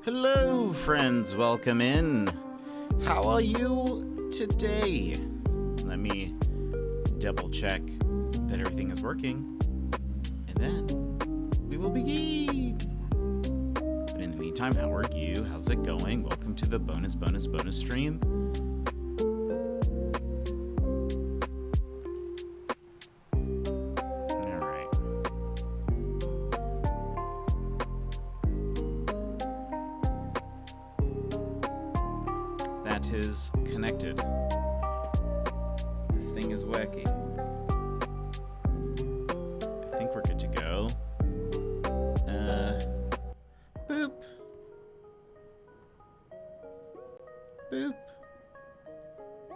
Hello, friends. Welcome in. How are you today? Let me double check that everything is working, and then we will begin. But in the meantime, how are you? How's it going? Welcome to the bonus stream. Is connected. This thing is working. I think we're good to go. Boop. Boop.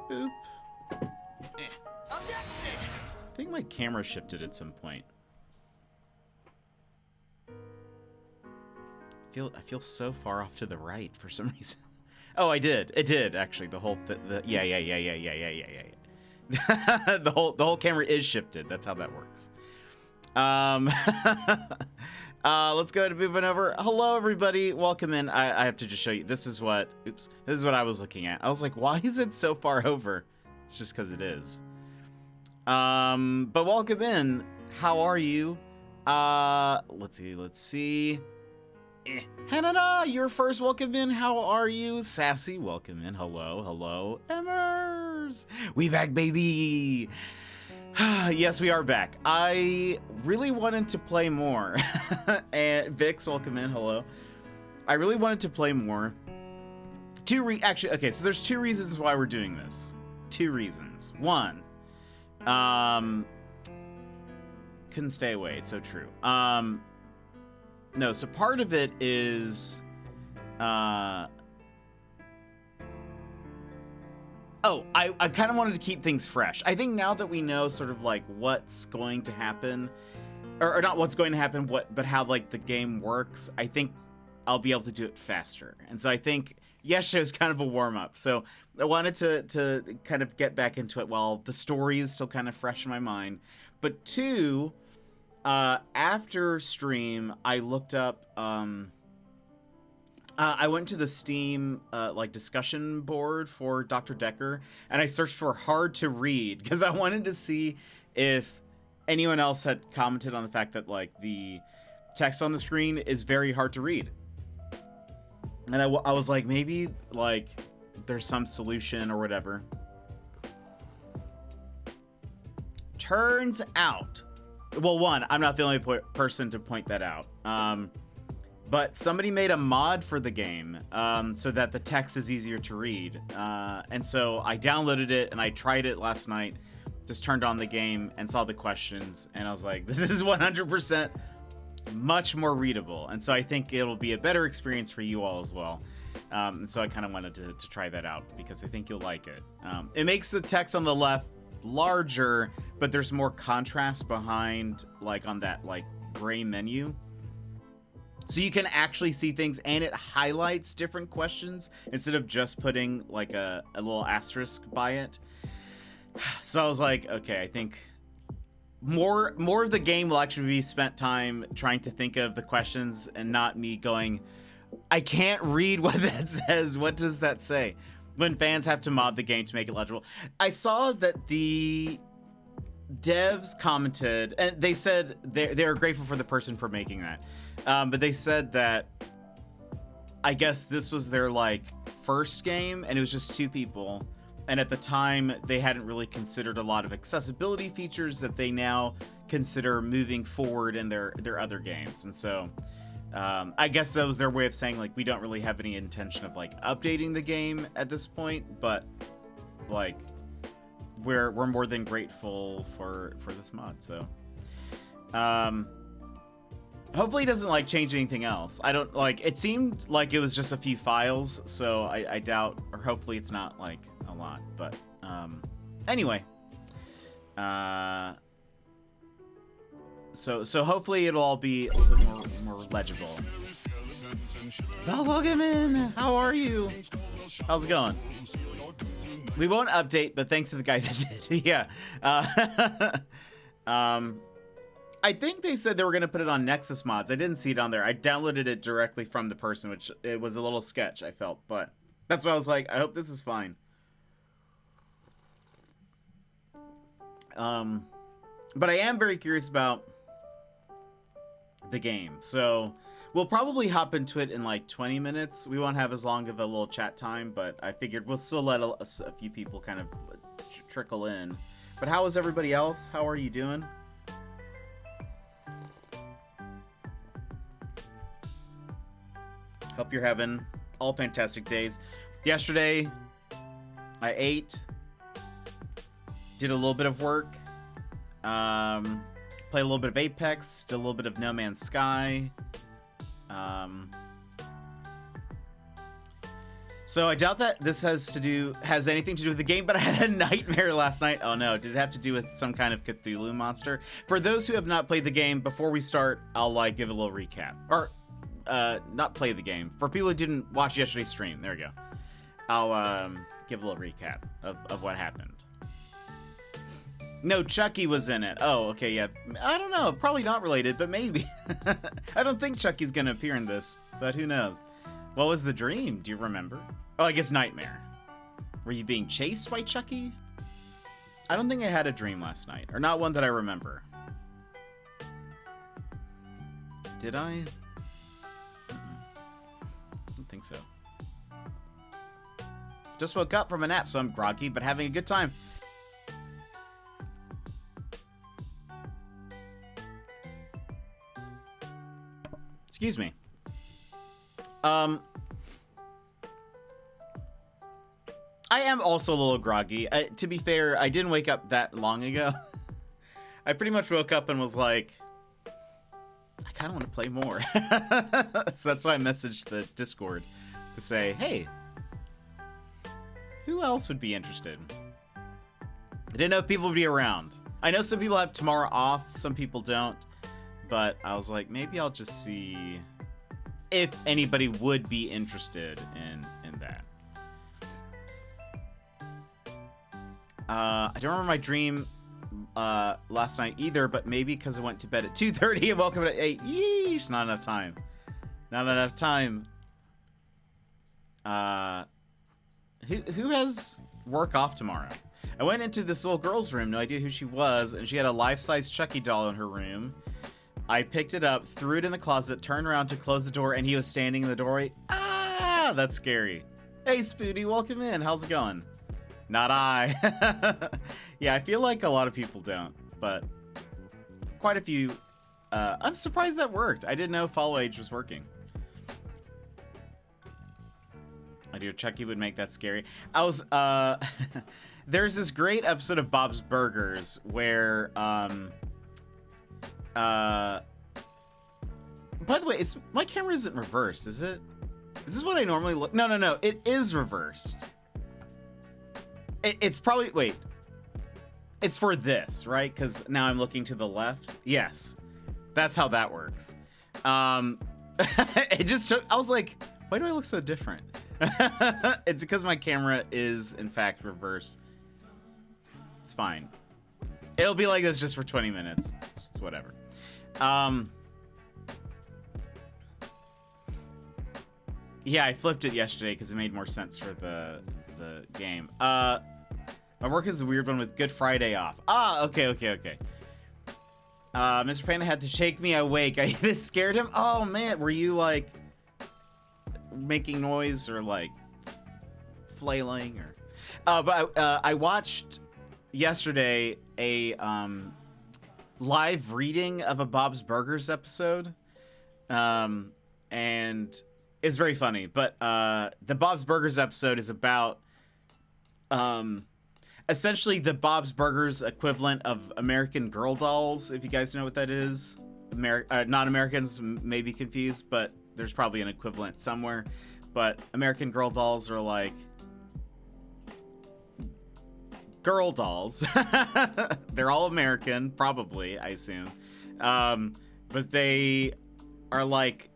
Boop. I think my camera shifted at some point. I feel so far off to the right for some reason. Oh, I did. It did actually. The whole yeah. the whole camera is shifted. That's how that works. Let's go ahead and move it over. Hello, everybody. Welcome in. I have to just show you. This is what I was looking at. I was like, why is it so far over? It's just because it is. But welcome in. How are you? Let's see. Hanada, you're first. Welcome in. How are you? Sassy, welcome in. Hello. Emmers, we back, baby. Yes, we are back. I really wanted to play more. And Vix, welcome in. Hello. I really wanted to play more. Actually, okay, so there's two reasons why we're doing this. Two reasons. One, couldn't stay away. It's so true. No, so part of it is, I kind of wanted to keep things fresh. I think now that we know sort of like what's going to happen, or not what's going to happen, but how like the game works, I think I'll be able to do it faster. And so I think yesterday was kind of a warm up. So I wanted to kind of get back into it while the story is still kind of fresh in my mind. But two, after stream, I looked up, I went to the Steam, like discussion board for Dr. Dekker, and I searched for hard to read because I wanted to see if anyone else had commented on the fact that like the text on the screen is very hard to read. And I was like, maybe like there's some solution or whatever. Turns out, well, one, I'm not the only person to point that out. But somebody made a mod for the game so that the text is easier to read. And so I downloaded it and I tried it last night. Just turned on the game and saw the questions. And I was like, this is 100% much more readable. And so I think it'll be a better experience for you all as well. And so I kind of wanted to try that out because I think you'll like it. It makes the text on the left larger, but there's more contrast behind, like on that like gray menu, so you can actually see things, and it highlights different questions instead of just putting like a little asterisk by it. So I was like, okay, I think more of the game will actually be spent time trying to think of the questions and not me going, I can't read what that says. What does that say? When fans have to mod the game to make it legible. I saw that the devs commented, and they said they're grateful for the person for making that. But they said that I guess this was their like first game, and it was just two people. And at the time, they hadn't really considered a lot of accessibility features that they now consider moving forward in their other games. And so I guess that was their way of saying like we don't really have any intention of like updating the game at this point, but like we're more than grateful for this mod. So hopefully it doesn't like change anything else. I don't like, it seemed like it was just a few files, so I doubt, or hopefully it's not like a lot, but anyway, so hopefully it'll all be a little bit more legible. Oh, welcome in. How are you? How's it going? We won't update, but thanks to the guy that did. Yeah. I think they said they were going to put it on Nexus Mods. I didn't see it on there. I downloaded it directly from the person, which it was a little sketch, I felt. But that's why I was like, I hope this is fine. But I am very curious about the game. So we'll probably hop into it in like 20 minutes. We won't have as long of a little chat time, but I figured we'll still let a few people kind of trickle in. But how is everybody else? How are you doing? Hope you're having all fantastic days. Yesterday, I ate, did a little bit of work, played a little bit of Apex, did a little bit of No Man's Sky. So I doubt that this has anything to do with the game, but I had a nightmare last night. Oh no, did it have to do with some kind of Cthulhu monster? For those who have not played the game, before we start, I'll give a little recap. Or, not play the game. For people who didn't watch yesterday's stream, there we go. I'll, give a little recap of what happened. No, Chucky was in it. Oh, okay, yeah. I don't know, probably not related, but maybe. I don't think Chucky's gonna appear in this, but who knows? What was the dream? Do you remember? Oh, I guess nightmare. Were you being chased by Chucky? I don't think I had a dream last night, or not one that I remember. Did I? I don't think so. Just woke up from a nap, so I'm groggy, but having a good time. Excuse me. I am also a little groggy. To be fair, I didn't wake up that long ago. I pretty much woke up and was like, I kind of want to play more. So that's why I messaged the Discord to say, hey, who else would be interested? I didn't know if people would be around. I know some people have tomorrow off, some people don't. But I was like, maybe I'll just see if anybody would be interested in that. I don't remember my dream last night either, but maybe because I went to bed at 2:30 and woke up at 8. Yeesh, not enough time. Not enough time. Who has work off tomorrow? I went into this little girl's room, no idea who she was, and she had a life-size Chucky doll in her room. I picked it up, threw it in the closet, turned around to close the door, and he was standing in the doorway. Ah, that's scary. Hey, Spoody, welcome in. How's it going? Not I. Yeah, I feel like a lot of people don't, but quite a few. I'm surprised that worked. I didn't know Follow Age was working. I do. Chucky would make that scary. I was, there's this great episode of Bob's Burgers where, by the way, my camera isn't reversed, is it? Is this what I normally look? No. It is reversed. It's probably, wait. It's for this, right? Because now I'm looking to the left. Yes. That's how that works. It just took, I was like, why do I look so different? It's because my camera is, in fact, reversed. It's fine. It'll be like this just for 20 minutes. It's whatever. Yeah, I flipped it yesterday because it made more sense for the game. My work is a weird one with Good Friday off. Ah, okay. Mr. Panda had to shake me awake. I scared him. Oh man, were you like making noise or like flailing or? But I watched yesterday a live reading of a Bob's Burgers episode, and it's very funny. But the Bob's Burgers episode is about essentially the Bob's Burgers equivalent of American Girl dolls, if you guys know what that is. Non-Americans may be confused, but there's probably an equivalent somewhere. But American Girl dolls are like girl dolls. They're all American, probably, I assume. But they are like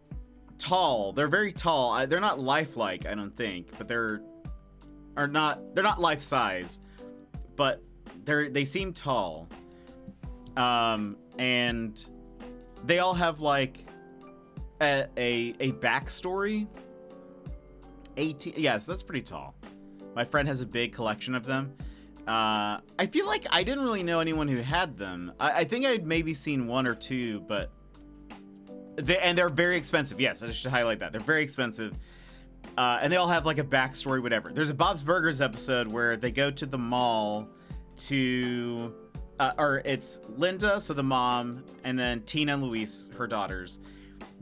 tall. They're very tall. They're not lifelike, I don't think, but they're not life size, but they seem tall. And they all have like a backstory. 18, yeah, so that's pretty tall. My friend has a big collection of them. I feel like I didn't really know anyone who had them. I think I'd maybe seen one or two, but they're very expensive. Yes, I should highlight that. They're very expensive. And they all have like a backstory, whatever. There's a Bob's Burgers episode where they go to the mall to, or it's Linda, so the mom, and then Tina and Luis, her daughters,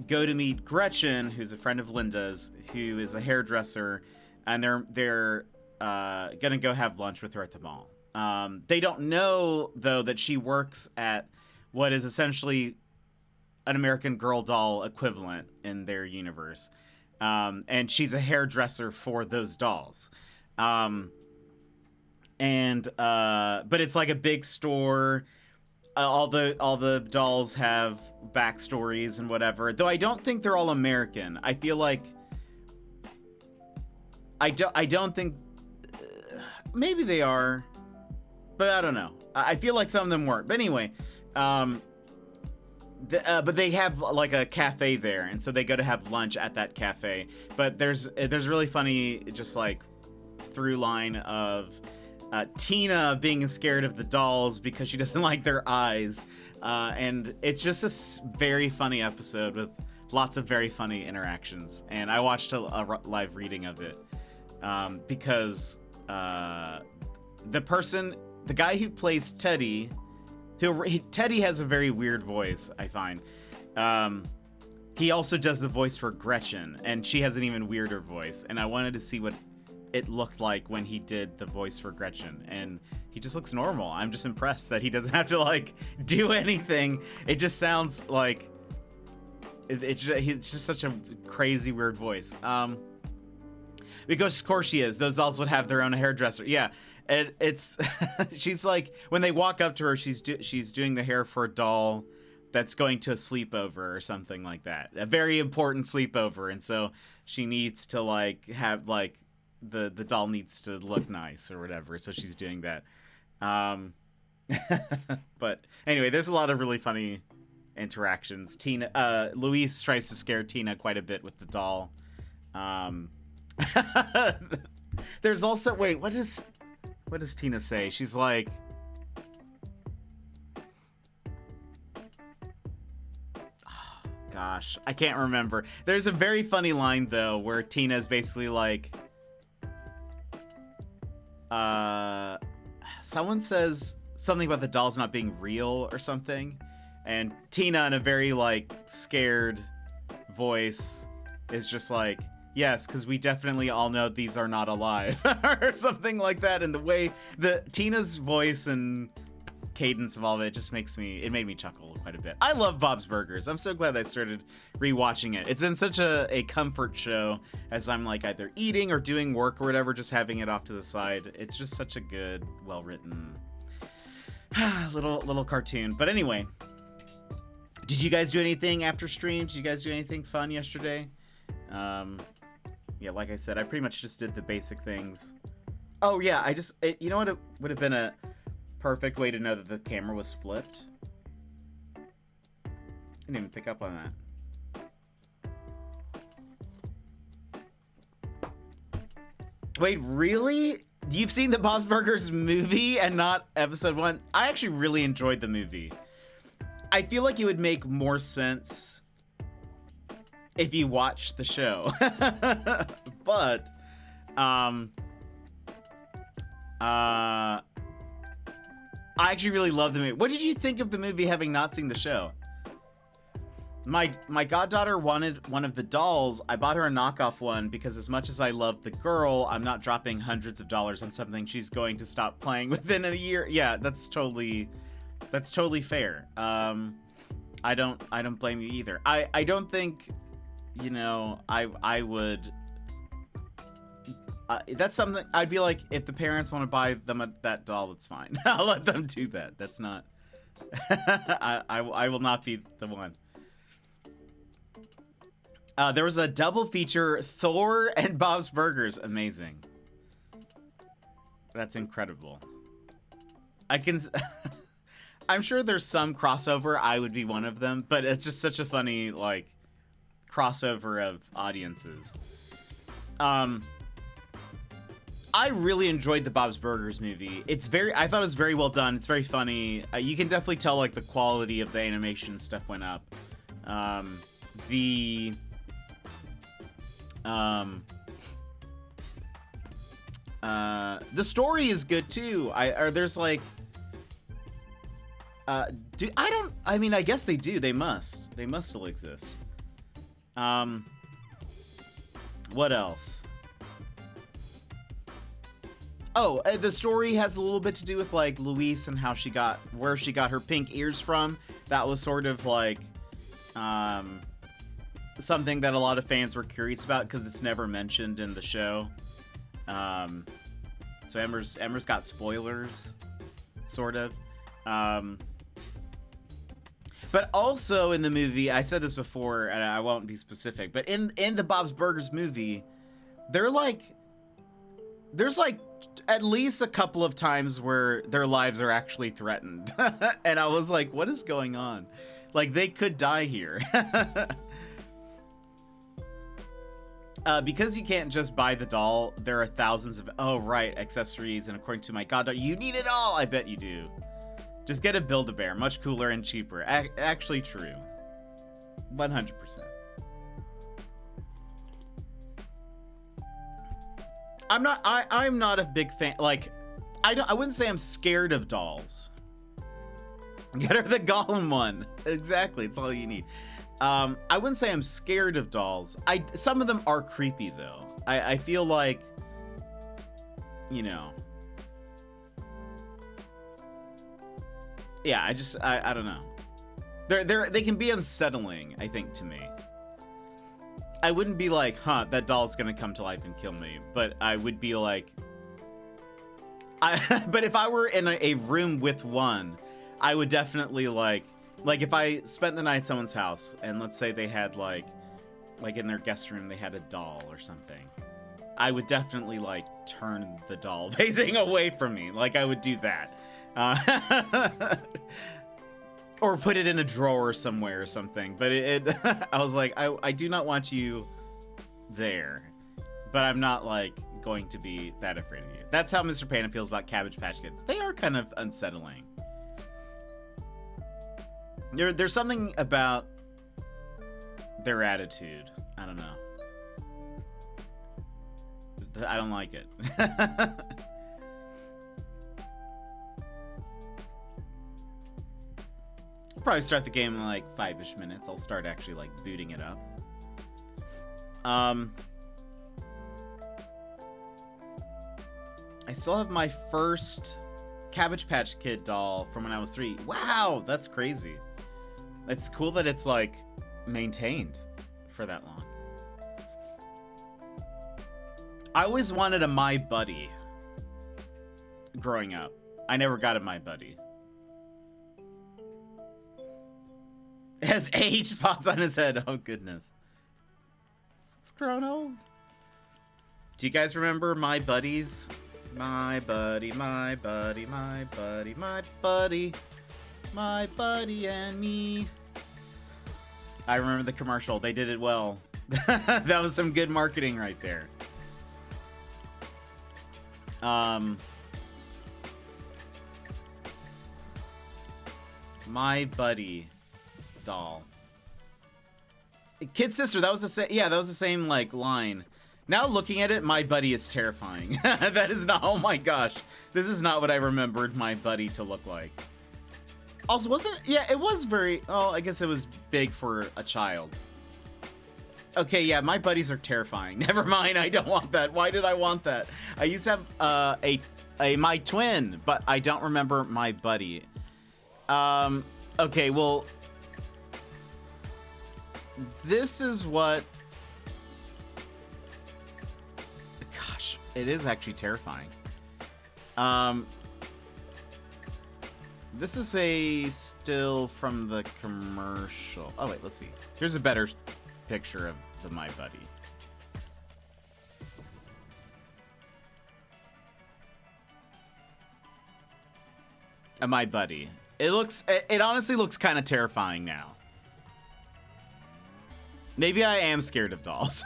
go to meet Gretchen, who's a friend of Linda's, who is a hairdresser, and they're gonna go have lunch with her at the mall. They don't know though that she works at what is essentially an American Girl doll equivalent in their universe. And she's a hairdresser for those dolls. But it's like a big store. All the dolls have backstories and whatever. Though I don't think they're all American. I feel like I don't think maybe they are, but I don't know. I feel like some of them weren't. But anyway, but they have like a cafe there, and so they go to have lunch at that cafe. But there's really funny just like through line of Tina being scared of the dolls because she doesn't like their eyes, and it's just a very funny episode with lots of very funny interactions. And I watched a live reading of it because the guy who plays Teddy. Teddy has a very weird voice, I find. He also does the voice for Gretchen, and she has an even weirder voice. And I wanted to see what it looked like when he did the voice for Gretchen, and he just looks normal. I'm just impressed that he doesn't have to like do anything. It just sounds like it's just such a crazy weird voice. Because of course she is. Those dolls would have their own hairdresser. Yeah. And it's she's like, when they walk up to her, she's doing the hair for a doll that's going to a sleepover or something like that, a very important sleepover, and so she needs to like have like the doll needs to look nice or whatever, so she's doing that. But anyway, there's a lot of really funny interactions. Luis tries to scare Tina quite a bit with the doll. There's also what does Tina say? She's like, oh, gosh, I can't remember. There's a very funny line though where Tina's basically like, someone says something about the dolls not being real or something, and Tina in a very like scared voice is just like, yes, because we definitely all know these are not alive, or something like that. And the way Tina's voice and cadence of all of it just made me chuckle quite a bit. I love Bob's Burgers. I'm so glad I started rewatching it. It's been such a comfort show as I'm like either eating or doing work or whatever, just having it off to the side. It's just such a good, well-written little cartoon. But anyway, did you guys do anything after stream? Did you guys do anything fun yesterday? Yeah, like I said, I pretty much just did the basic things. Oh yeah, you know what, it would have been a perfect way to know that the camera was flipped? I didn't even pick up on that. Wait, really? You've seen the Bob's Burgers movie and not episode 1? I actually really enjoyed the movie. I feel like it would make more sense if you watch the show. But I actually really love the movie. What did you think of the movie having not seen the show? My goddaughter wanted one of the dolls. I bought her a knockoff one because as much as I love the girl, I'm not dropping hundreds of dollars on something she's going to stop playing within a year. Yeah, that's totally fair. I don't blame you either. I don't think, you know, I would. That's something I'd be like, if the parents want to buy them that doll, that's fine. I'll let them do that. That's not. I will not be the one. There was a double feature, Thor and Bob's Burgers. Amazing. That's incredible. I I'm sure there's some crossover. I would be one of them, but it's just such a funny like crossover of audiences. I really enjoyed the Bob's Burgers movie. I thought it was very well done. It's very funny. You can definitely tell like the quality of the animation and stuff went up. The story is good too. There's like, I mean, I guess they do. They must still exist. What else? Oh, the story has a little bit to do with like Louise and where she got her pink ears from. That was sort of like something that a lot of fans were curious about because it's never mentioned in the show. So Emmer's got spoilers, sort of. But also in the movie, I said this before, and I won't be specific, but in the Bob's Burgers movie, there's like at least a couple of times where their lives are actually threatened. And I was like, what is going on? Like, they could die here. Because you can't just buy the doll, there are thousands of, accessories, and according to my goddaughter, you need it all! I bet you do. Just get a Build-A-Bear, much cooler and cheaper. Actually true. 100%. I'm not a big fan, like, I wouldn't say I'm scared of dolls. Get her the Gollum one. Exactly, it's all you need. I wouldn't say I'm scared of dolls. Some of them are creepy though. I feel like, you know. Yeah, I don't know. They can be unsettling, I think, to me. I wouldn't be like, that doll's gonna come to life and kill me. But I would be like, but if I were in a room with one, I would definitely like if I spent the night at someone's house and let's say they had like in their guest room, they had a doll or something. I would definitely like turn the doll facing away from me. Like I would do that. Or put it in a drawer somewhere or something. But I was like, I do not want you there. But I'm not like going to be that afraid of you. That's how Mr. Panda feels about Cabbage Patch Kids. They are kind of unsettling. There's something about their attitude. I don't know. I don't like it. I'll probably start the game in like 5-ish minutes. I'll start actually like booting it up. I still have my first Cabbage Patch Kid doll from when I was 3. Wow, that's crazy. It's cool that it's like maintained for that long. I always wanted a My Buddy growing up. I never got a My Buddy. It has age spots on his head. Oh, goodness. It's grown old. Do you guys remember My Buddies? My buddy, my buddy, my buddy, my buddy. My buddy and me. I remember the commercial. They did it well. That was some good marketing right there. My Buddy doll. Kid Sister, that was the same. Yeah, that was the same like line. Now looking at it, My Buddy is terrifying. That is not. Oh my gosh, this is not what I remembered My Buddy to look like. Also, wasn't it? Yeah, it was very. Oh, I guess it was big for a child. Okay, yeah, My Buddies are terrifying. Never mind, I don't want that. Why did I want that? I used to have a My Twin, but I don't remember My Buddy. Okay, well, this is what. Gosh, it is actually terrifying. This is a still from the commercial. Oh wait, let's see. Here's a better picture of the My Buddy. A My Buddy. It honestly looks kind of terrifying now. Maybe I am scared of dolls.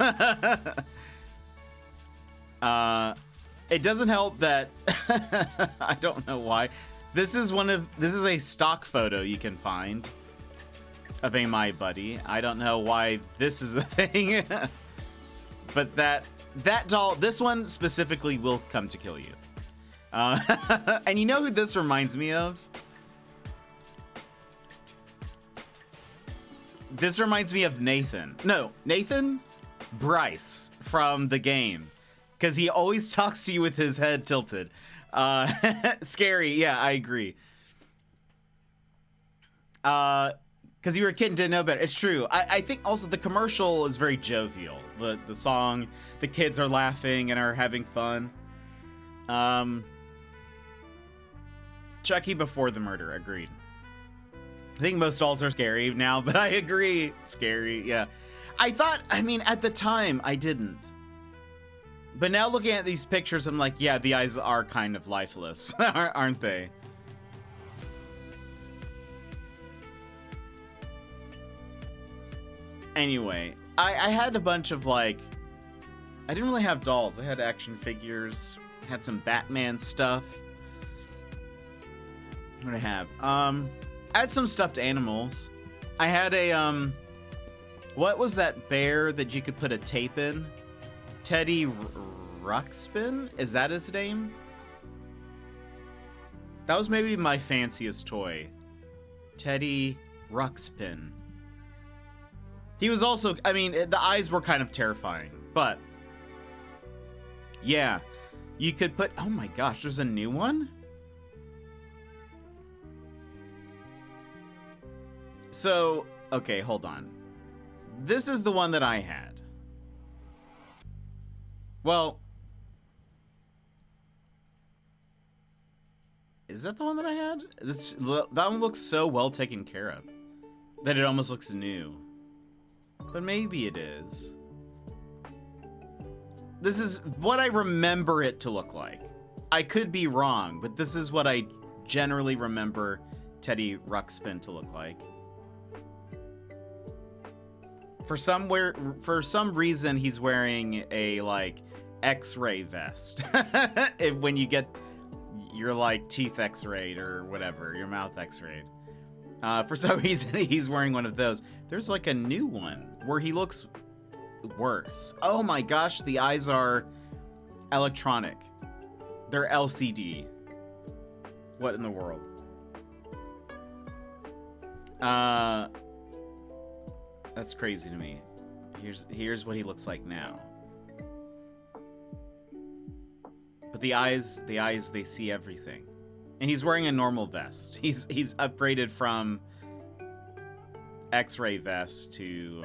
It doesn't help that I don't know why. This is a stock photo you can find of a My Buddy. I don't know why this is a thing. But that doll, this one specifically will come to kill you. And you know who this reminds me of? This reminds me of Nathan. No, Nathan? Bryce from the game. Because he always talks to you with his head tilted. Scary, yeah, I agree. Because you were a kid and didn't know better. It's true. I think also the commercial is very jovial. The song, the kids are laughing and are having fun. Chucky before the murder, agreed. I think most dolls are scary now, but I agree. Scary, yeah. I mean, at the time, I didn't. But now looking at these pictures, I'm like, yeah, the eyes are kind of lifeless, aren't they? Anyway, I had a bunch of, like, I didn't really have dolls. I had action figures, had some Batman stuff. What did I have? I had some stuffed animals. I had a, what was that bear that you could put a tape in? Teddy Ruxpin? Is that his name? That was maybe my fanciest toy. Teddy Ruxpin. He was also, I mean, the eyes were kind of terrifying, but yeah, you could put, oh my gosh, there's a new one? So, okay, hold on. This is the one that I had. Well, is that the one that I had? That one looks so well taken care of that it almost looks new. But maybe it is. This is what I remember it to look like. I could be wrong, but this is what I generally remember Teddy Ruxpin to look like. For some reason, he's wearing a, like, X-ray vest. When you get your, like, teeth X-rayed or whatever, your mouth X-rayed. For some reason, he's wearing one of those. There's, like, a new one where he looks worse. Oh my gosh, the eyes are electronic. They're LCD. What in the world? That's crazy to me. Here's what he looks like now. But the eyes, they see everything. And he's wearing a normal vest. He's upgraded from X-ray vest to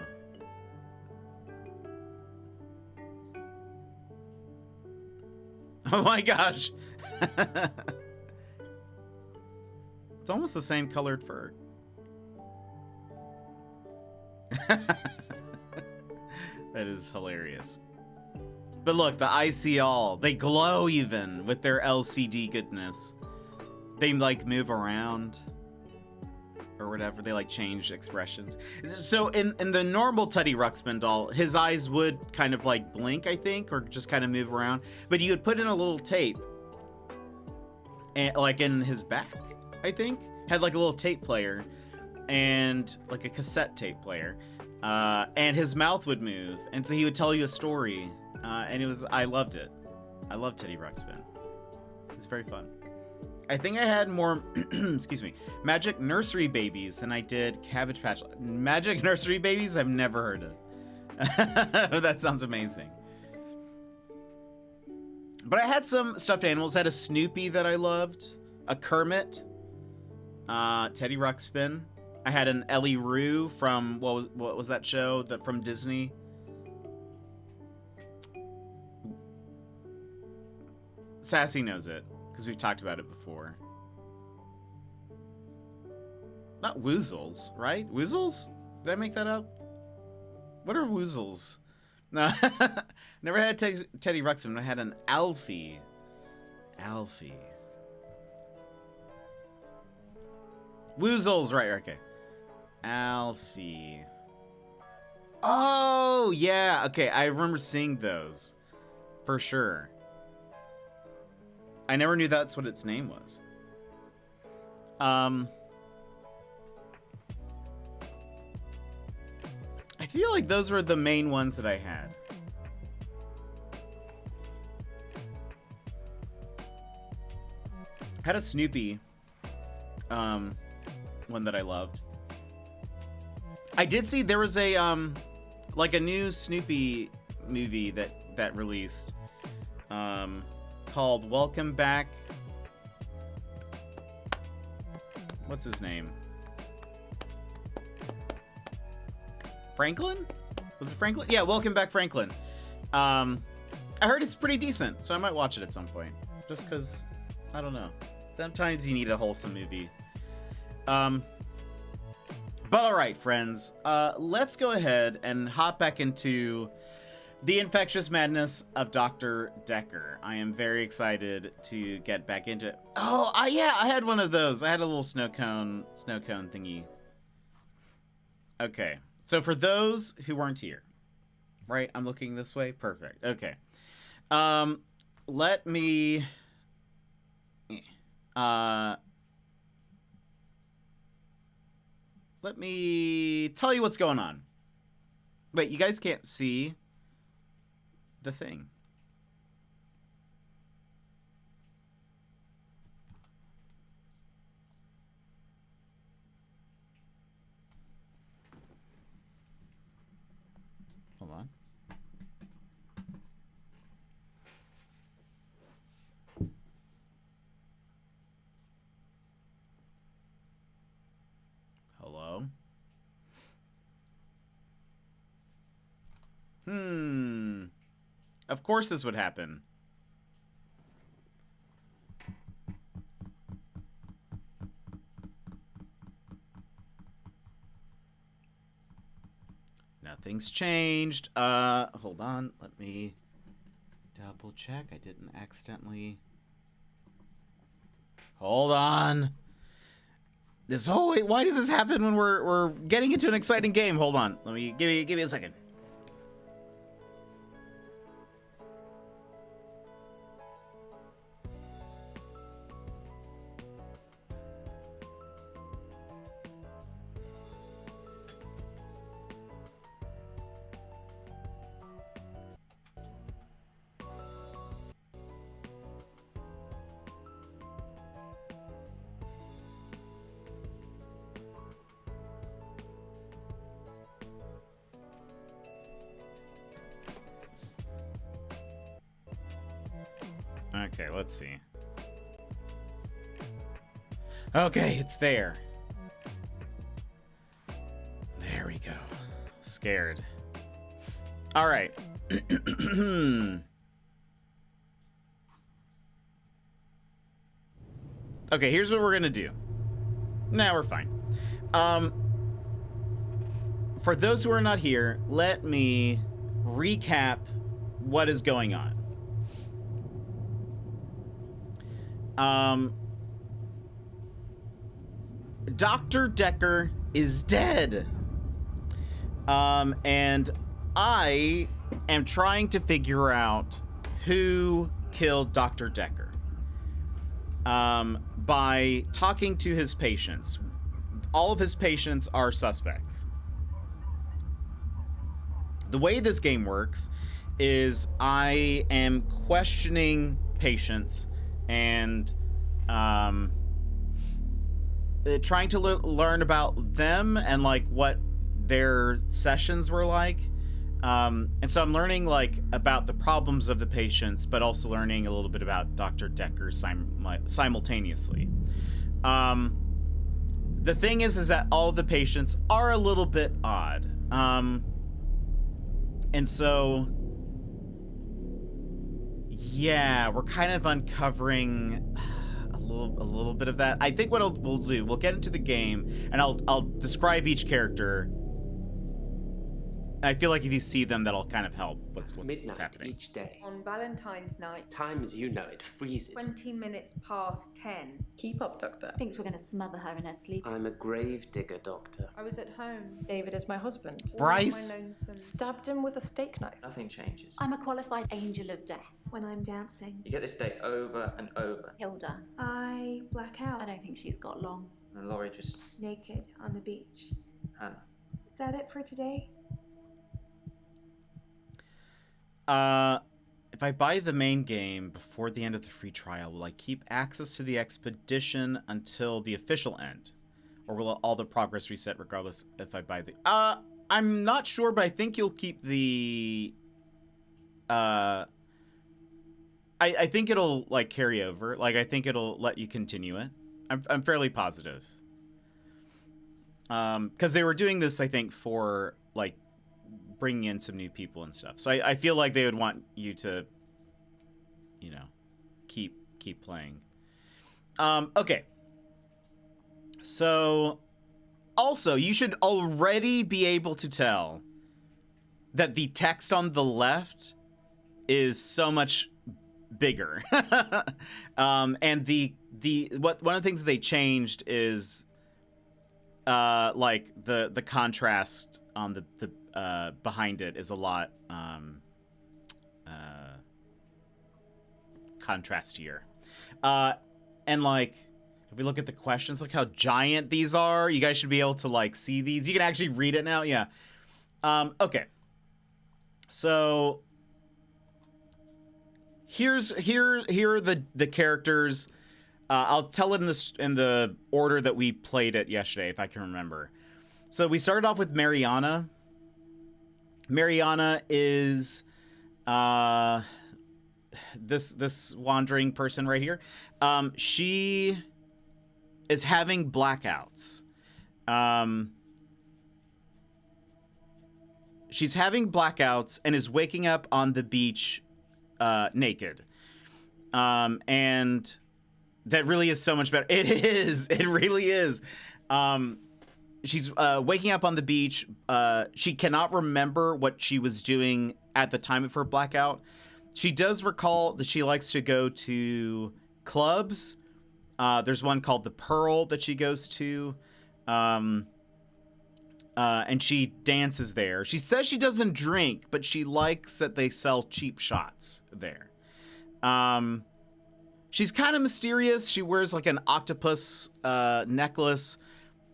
oh my gosh. It's almost the same colored fur. That is hilarious. But look, the eyes see all. They glow even with their LCD goodness. They like move around or whatever. They like change expressions. So in the normal Teddy Ruxpin doll, his eyes would kind of like blink, I think, or just kind of move around. But you would put in a little tape, and like in his back, I think, had like a little tape player and like a cassette tape player, and his mouth would move, and so he would tell you a story, and I loved it. I love Teddy Ruxpin. It's very fun. I think I had more, excuse me, Magic Nursery Babies than I did Cabbage Patch. Magic Nursery Babies? I've never heard of. That sounds amazing. But I had some stuffed animals. I had a Snoopy that I loved, a Kermit, Teddy Ruxpin. I had an Ellie Roo from, what was that show from Disney? Sassy knows it, because we've talked about it before. Not Woozles, right? Woozles? Did I make that up? What are Woozles? No, never had Teddy Ruxpin. I had an Alfie. Alfie. Woozles, right, okay. Alfie. Oh, yeah, okay, I remember seeing those. For sure. I never knew that's what its name was. I feel like those were the main ones that I had. I had a Snoopy one that I loved. I did see there was a like a new Snoopy movie that released called Welcome Back. What's his name? Franklin? Was it Franklin? Yeah, Welcome Back Franklin. I heard it's pretty decent, so I might watch it at some point. Just because, I don't know. Sometimes you need a wholesome movie. But alright, friends. Let's go ahead and hop back into the infectious madness of Dr. Dekker. I am very excited to get back into it. Oh, yeah, I had one of those. I had a little snow cone thingy. Okay. So for those who weren't here, right? I'm looking this way. Perfect. Okay. Let me tell you what's going on. Wait, you guys can't see the thing. Hold on. Hello? Of course this would happen. Nothing's changed. Hold on. Let me double check. I didn't accidentally. Hold on. Why does this happen when we're getting into an exciting game? Hold on. Let me give me a second. Okay, let's see. Okay, it's there. There we go. Scared. All right. Okay, here's what we're gonna do. Nah, we're fine. For those who are not here, let me recap what is going on. Dr. Dekker is dead. And I am trying to figure out who killed Dr. Dekker. By talking to his patients. All of his patients are suspects. The way this game works is I am questioning patients and trying to learn about them and like what their sessions were like. And so I'm learning like about the problems of the patients, but also learning a little bit about Dr. Dekker simultaneously. The thing is that all of the patients are a little bit odd. And so, yeah, we're kind of uncovering a little bit of that. I think what we'll do, we'll get into the game, and I'll describe each character I feel like if you see them, that'll kind of help what's Midnight happening. each day. On Valentine's night, Time as you know it freezes. 20 minutes past 10. Keep up, Doctor. Thinks we're going to smother her in her sleep. I'm a grave digger, Doctor. I was at home. David is my husband. all Bryce? on my lonesome. Stabbed him with a steak knife. Nothing changes. I'm a qualified angel of death. When I'm dancing, You get this day over and over, Hilda, I black out, I don't think she's got long. and Laurie just, naked on the beach. Hannah. Is that it for today? If I buy the main game before the end of the free trial, will I keep access to the expedition until the official end? Or will all the progress reset regardless if I buy the... I'm not sure, but I think you'll keep the... I think it'll, like, carry over. Like, I think it'll let you continue it. I'm fairly positive. Because they were doing this, I think, for, like, bringing in some new people and stuff. So I feel like they would want you to, you know, keep playing. Okay. So, also, you should already be able to tell that the text on the left is so much bigger. And one of the things that they changed is like the contrast on the behind it is a lot contrastier. And like if we look at the questions, look how giant these are. You guys should be able to like see these. You can actually read it now. Yeah. Okay. So here are the characters. I'll tell it in the order that we played it yesterday, if I can remember. So we started off with Mariana. Mariana is this wandering person right here. She is having blackouts. She's having blackouts and is waking up on the beach naked. And that really is so much better. It is. It really is. She's waking up on the beach. She cannot remember what she was doing at the time of her blackout. She does recall that she likes to go to clubs. There's one called the Pearl that she goes to. And she dances there. She says she doesn't drink, but she likes that they sell cheap shots there. She's kind of mysterious. She wears like an octopus necklace.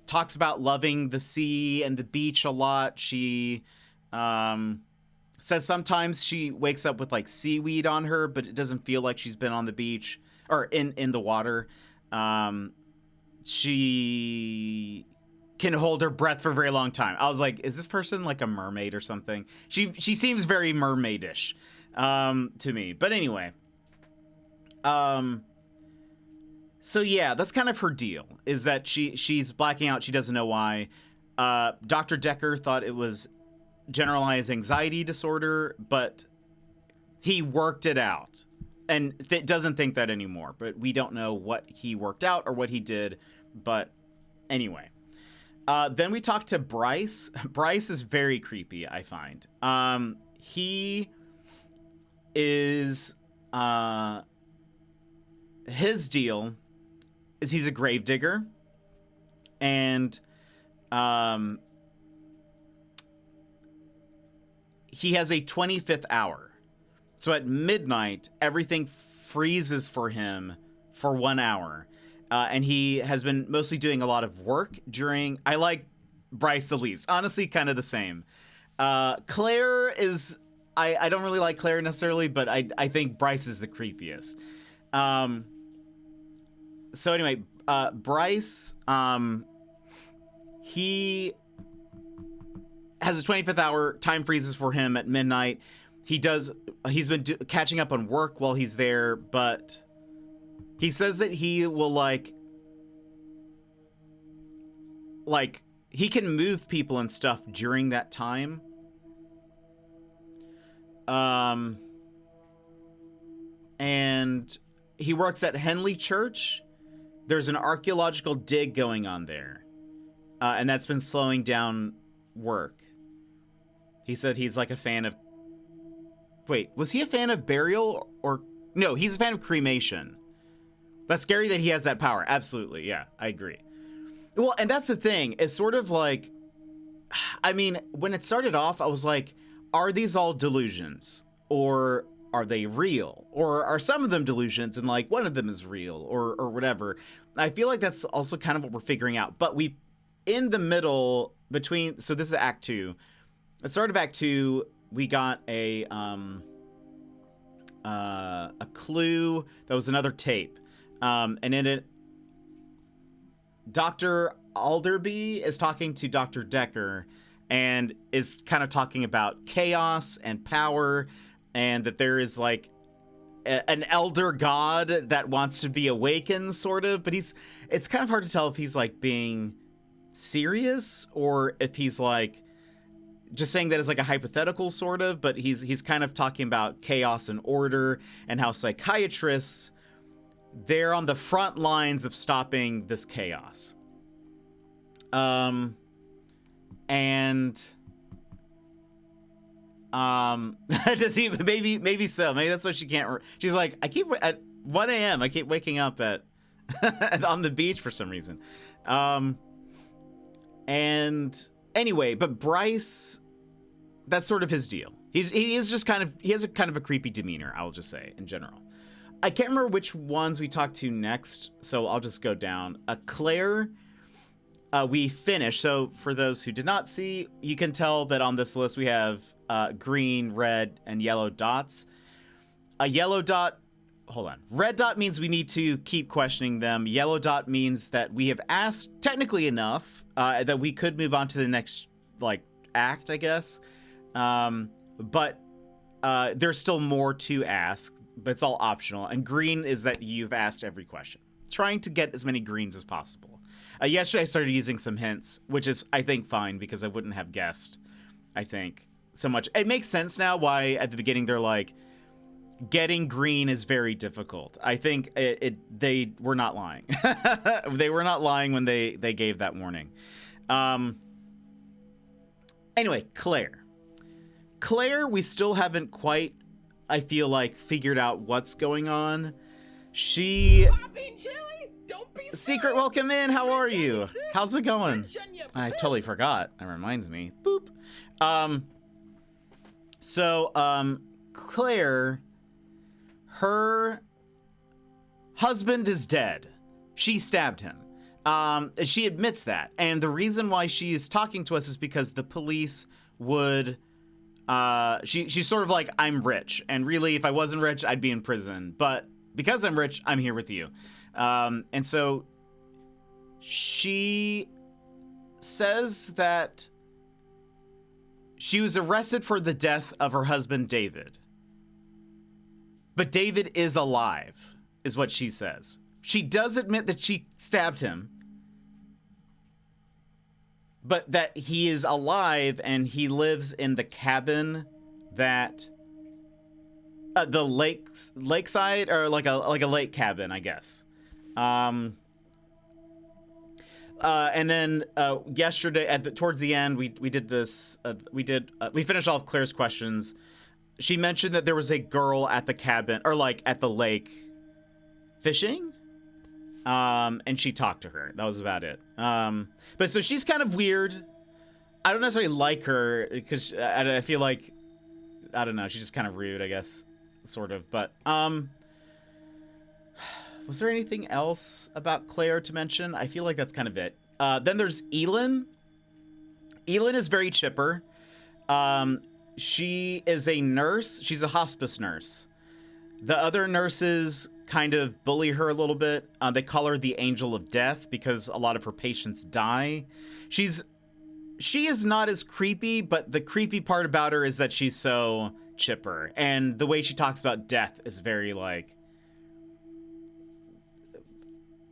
Talks about loving the sea and the beach a lot. She says sometimes she wakes up with like seaweed on her, but it doesn't feel like she's been on the beach or in the water. She can hold her breath for a very long time. I was like, is this person like a mermaid or something? She seems very mermaidish to me. But anyway. So yeah, that's kind of her deal, is that she's blacking out. She doesn't know why. Dr. Dekker thought it was generalized anxiety disorder, but he worked it out and doesn't think that anymore. But we don't know what he worked out or what he did. But anyway, then we talked to Bryce. Bryce is very creepy, I find. He is, his deal is he's a gravedigger, and he has a 25th hour. So at midnight, everything freezes for him for 1 hour. And he has been mostly doing a lot of work during... I like Bryce the least. Honestly, kind of the same. Claire is... I don't really like Claire necessarily, but I think Bryce is the creepiest. So anyway, Bryce, he has a 25th hour. Time freezes for him at midnight. He's been catching up on work while he's there, but he says that he will like he can move people and stuff during that time. And he works at Henley Church. There's an archaeological dig going on there. And that's been slowing down work. He said he's like a fan of... Wait, was he a fan of burial or... No, he's a fan of cremation. That's scary that he has that power. Absolutely, yeah, I agree. Well, and that's the thing. It's sort of like... I mean, when it started off, I was like, are these all delusions? Or are they real? Or are some of them delusions and like one of them is real or whatever? I feel like that's also kind of what we're figuring out. But we, in the middle between, so this is Act 2. At the start of Act 2, we got a clue that was another tape. And in it, Dr. Alderby is talking to Dr. Dekker and is kind of talking about chaos and power, and that there is like an elder god that wants to be awakened, sort of. But it's kind of hard to tell if he's like being serious or if he's like just saying that as like a hypothetical, sort of. But he's kind of talking about chaos and order and how psychiatrists, they're on the front lines of stopping this chaos. Does he, maybe so. Maybe that's why she can't. She's like, I keep at 1 a.m. I keep waking up at on the beach for some reason. And anyway, but Bryce, that's sort of his deal. He has a kind of a creepy demeanor, I'll just say, in general. I can't remember which ones we talked to next, so I'll just go down. Claire, we finished. So for those who did not see, you can tell that on this list we have green, red, and yellow dots. A yellow dot, hold on. Red dot means we need to keep questioning them. Yellow dot means that we have asked technically enough that we could move on to the next like act, I guess. But there's still more to ask, but it's all optional. And green is that you've asked every question. Trying to get as many greens as possible. Yesterday I started using some hints, which is, I think, fine because I wouldn't have guessed, I think, so much. It makes sense now why at the beginning they're like, getting green is very difficult. I think they were not lying. They were not lying when they gave that warning. Anyway, Claire. Claire, we still haven't quite, I feel like, figured out what's going on. She... Secret, welcome in. How are you? How's it going? I totally forgot. That reminds me. Boop. Claire, her husband is dead. She stabbed him. She admits that. And the reason why she's talking to us is because the police would... she's sort of like, I'm rich. And really, if I wasn't rich, I'd be in prison. But because I'm rich, I'm here with you. And so she says that she was arrested for the death of her husband, David. But David is alive, is what she says. She does admit that she stabbed him, but that he is alive and he lives in the cabin that the lakeside, or like a lake cabin, I guess. And then yesterday towards the end, we did this. We finished all of Claire's questions. She mentioned that there was a girl at the cabin, or like at the lake, fishing. And she talked to her. That was about it. But so she's kind of weird. I don't necessarily like her because I feel like, I don't know, she's just kind of rude, I guess, sort of. But was there anything else about Claire to mention? I feel like that's kind of it. Then there's Elin. Elin is very chipper. She is a nurse. She's a hospice nurse. The other nurses kind of bully her a little bit. They call her the Angel of Death because a lot of her patients die. She is not as creepy, but the creepy part about her is that she's so chipper. And the way she talks about death is very like...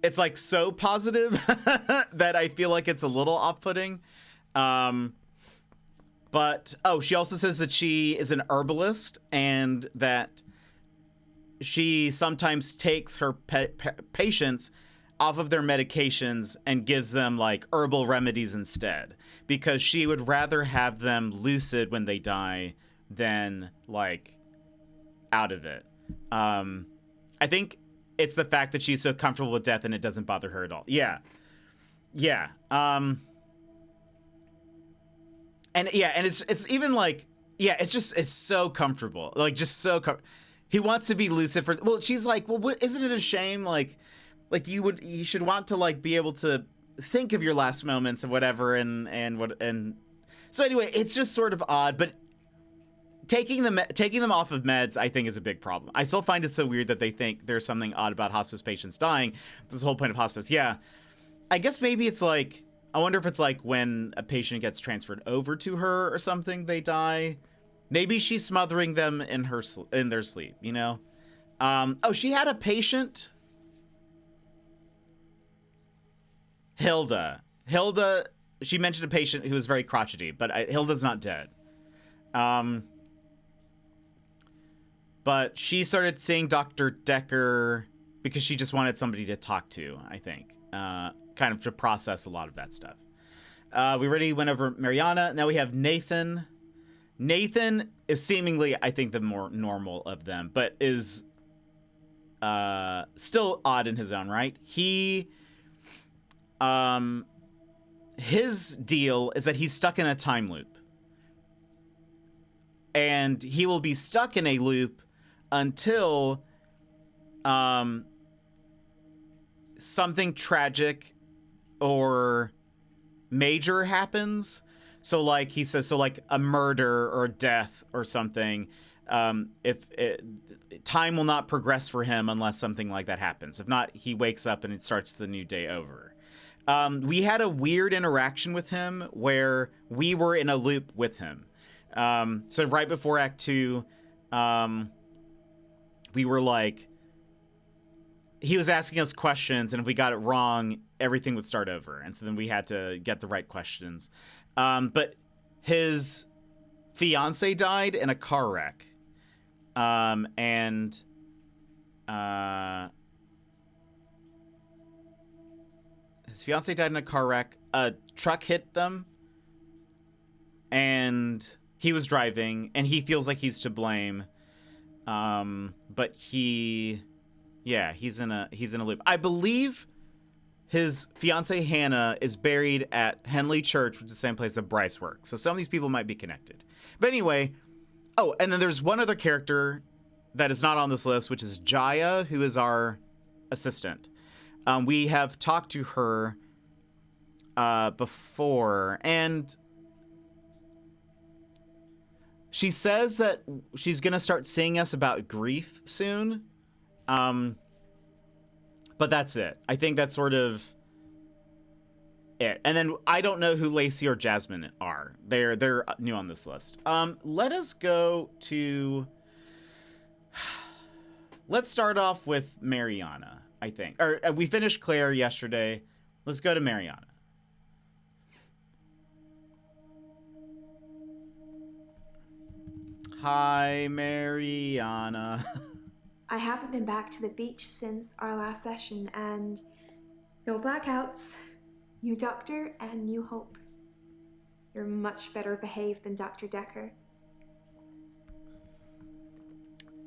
It's like so positive that I feel like it's a little off-putting. But, she also says that she is an herbalist and that she sometimes takes her patients off of their medications and gives them like herbal remedies instead, because she would rather have them lucid when they die than like out of it. I think it's the fact that she's so comfortable with death and it doesn't bother her at all. Yeah. And it's even like, yeah, it's so comfortable. Like, just so he wants to be lucid for, well, she's like, well, isn't it a shame? Like you should want to like be able to think of your last moments and whatever. And so anyway, it's just sort of odd, but taking them off of meds, I think, is a big problem. I still find it so weird that they think there's something odd about hospice patients dying. This whole point of hospice. Yeah. I guess maybe it's like, I wonder if it's like when a patient gets transferred over to her or something, they die. Maybe she's smothering them in their sleep, you know? Oh, she had a patient. Hilda, she mentioned a patient who was very crotchety, but Hilda's not dead. But she started seeing Dr. Dekker because she just wanted somebody to talk to, I think. Kind of to process a lot of that stuff. We already went over Mariana. Now we have Nathan. Nathan is seemingly, I think, the more normal of them, but is still odd in his own right. His deal is that he's stuck in a time loop. And he will be stuck in a loop until something tragic or major happens. So like he says, so like a murder or death or something, time will not progress for him unless something like that happens. If not, he wakes up and it starts the new day over. We had a weird interaction with him where we were in a loop with him. So right before Act 2, we were like, he was asking us questions, and if we got it wrong, everything would start over. And so then we had to get the right questions. But his fiance died in a car wreck. His fiance died in a car wreck. A truck hit them, and he was driving, and he feels like he's to blame. But he's in a loop. I believe his fiance Hannah is buried at Henley Church, which is the same place that Bryce works. So some of these people might be connected. But anyway, oh, and then there's one other character that is not on this list, which is Jaya, who is our assistant. We have talked to her before, and she says that she's going to start seeing us about grief soon. But that's it. I think that's sort of it. And then I don't know who Lacey or Jasmine are. They're new on this list. Let us go to... Let's start off with Mariana, I think. Or we finished Claire yesterday. Let's go to Mariana. Hi, Mariana. I haven't been back to the beach since our last session, and no blackouts, new doctor, and new hope. You're much better behaved than Dr. Dekker.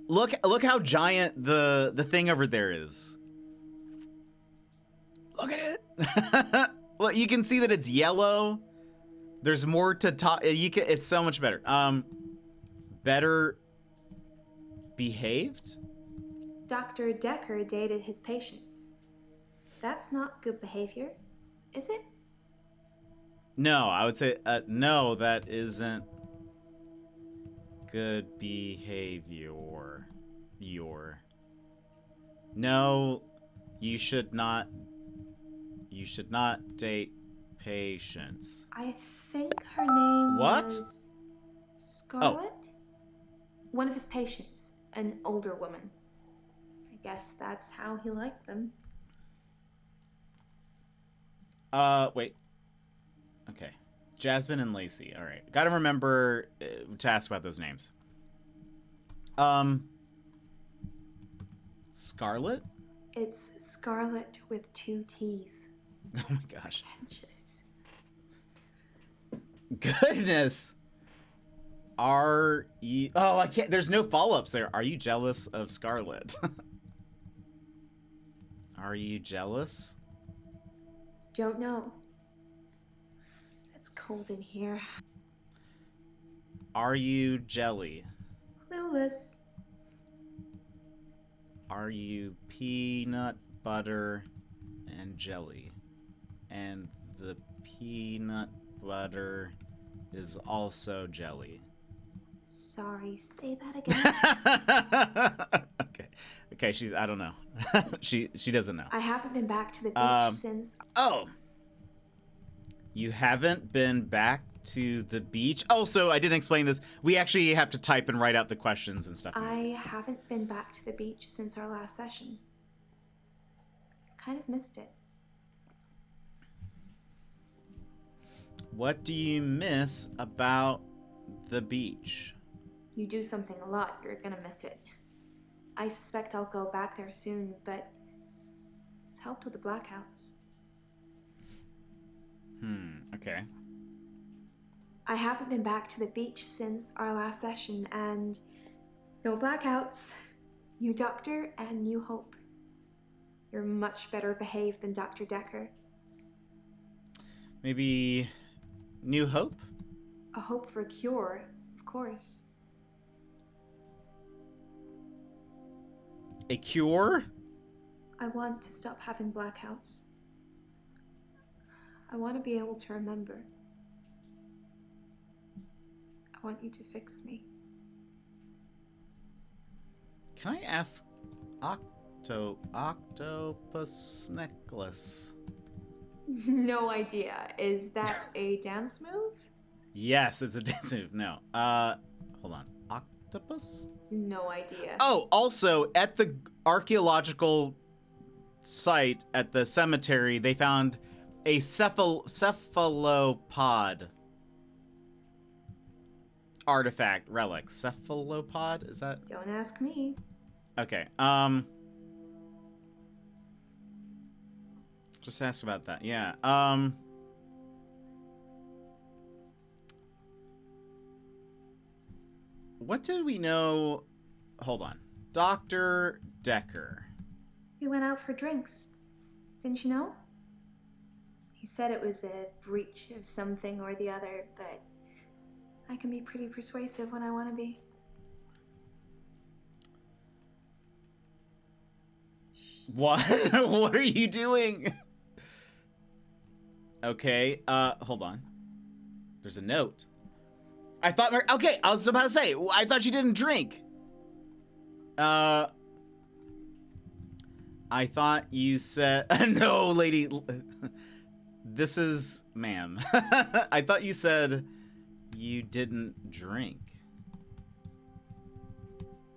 Look how giant the thing over there is. Look at it. Well, you can see that it's yellow. There's more to talk. It's so much better. Better behaved? Dr. Dekker dated his patients. That's not good behavior, is it? No, I would say no, that isn't good behavior. No, you should not date patients. I think her name What? was Scarlett? One of his patients, an older woman. I guess that's how he liked them. Wait. Okay. Jasmine and Lacey. All right. Got to remember to ask about those names. Scarlett? It's Scarlet with 2 T's. Oh my gosh. Pretentious. Goodness. Are you... Oh, I can't... There's no follow-ups there. Are you jealous of Scarlet? Are you jealous? Don't know. It's cold in here. Are you jelly? Clueless. Are you peanut butter and jelly? And the peanut butter is also jelly. Sorry, say that again. Okay, she's... I don't know. she doesn't know. I haven't been back to the beach since... Oh! You haven't been back to the beach? Also, I didn't explain this. We actually have to type and write out the questions and stuff. I haven't been back to the beach since our last session. Kind of missed it. What do you miss about the beach? You do something a lot, you're gonna miss it. I suspect I'll go back there soon, but it's helped with the blackouts. Okay. I haven't been back to the beach since our last session, and no blackouts, new doctor, and new hope. You're much better behaved than Dr. Dekker. Maybe new hope? A hope for a cure, of course. A cure? I want to stop having blackouts. I want to be able to remember. I want you to fix me. Can I ask octopus necklace? No idea. Is that a dance move? Yes, it's a dance move. No. Hold on. Octopus? No idea. Oh, also at the archaeological site at the cemetery, they found a cephalopod artifact relic. Cephalopod? Is that? Don't ask me. Okay. Just ask about that. Yeah. What did we know? Hold on. Dr. Dekker. We went out for drinks. Didn't you know? He said it was a breach of something or the other, but I can be pretty persuasive when I want to be. What? What are you doing? Okay, hold on. There's a note. I thought... Okay, I was about to say, I thought you didn't drink. I thought you said... No, lady. This is... Ma'am. I thought you said you didn't drink.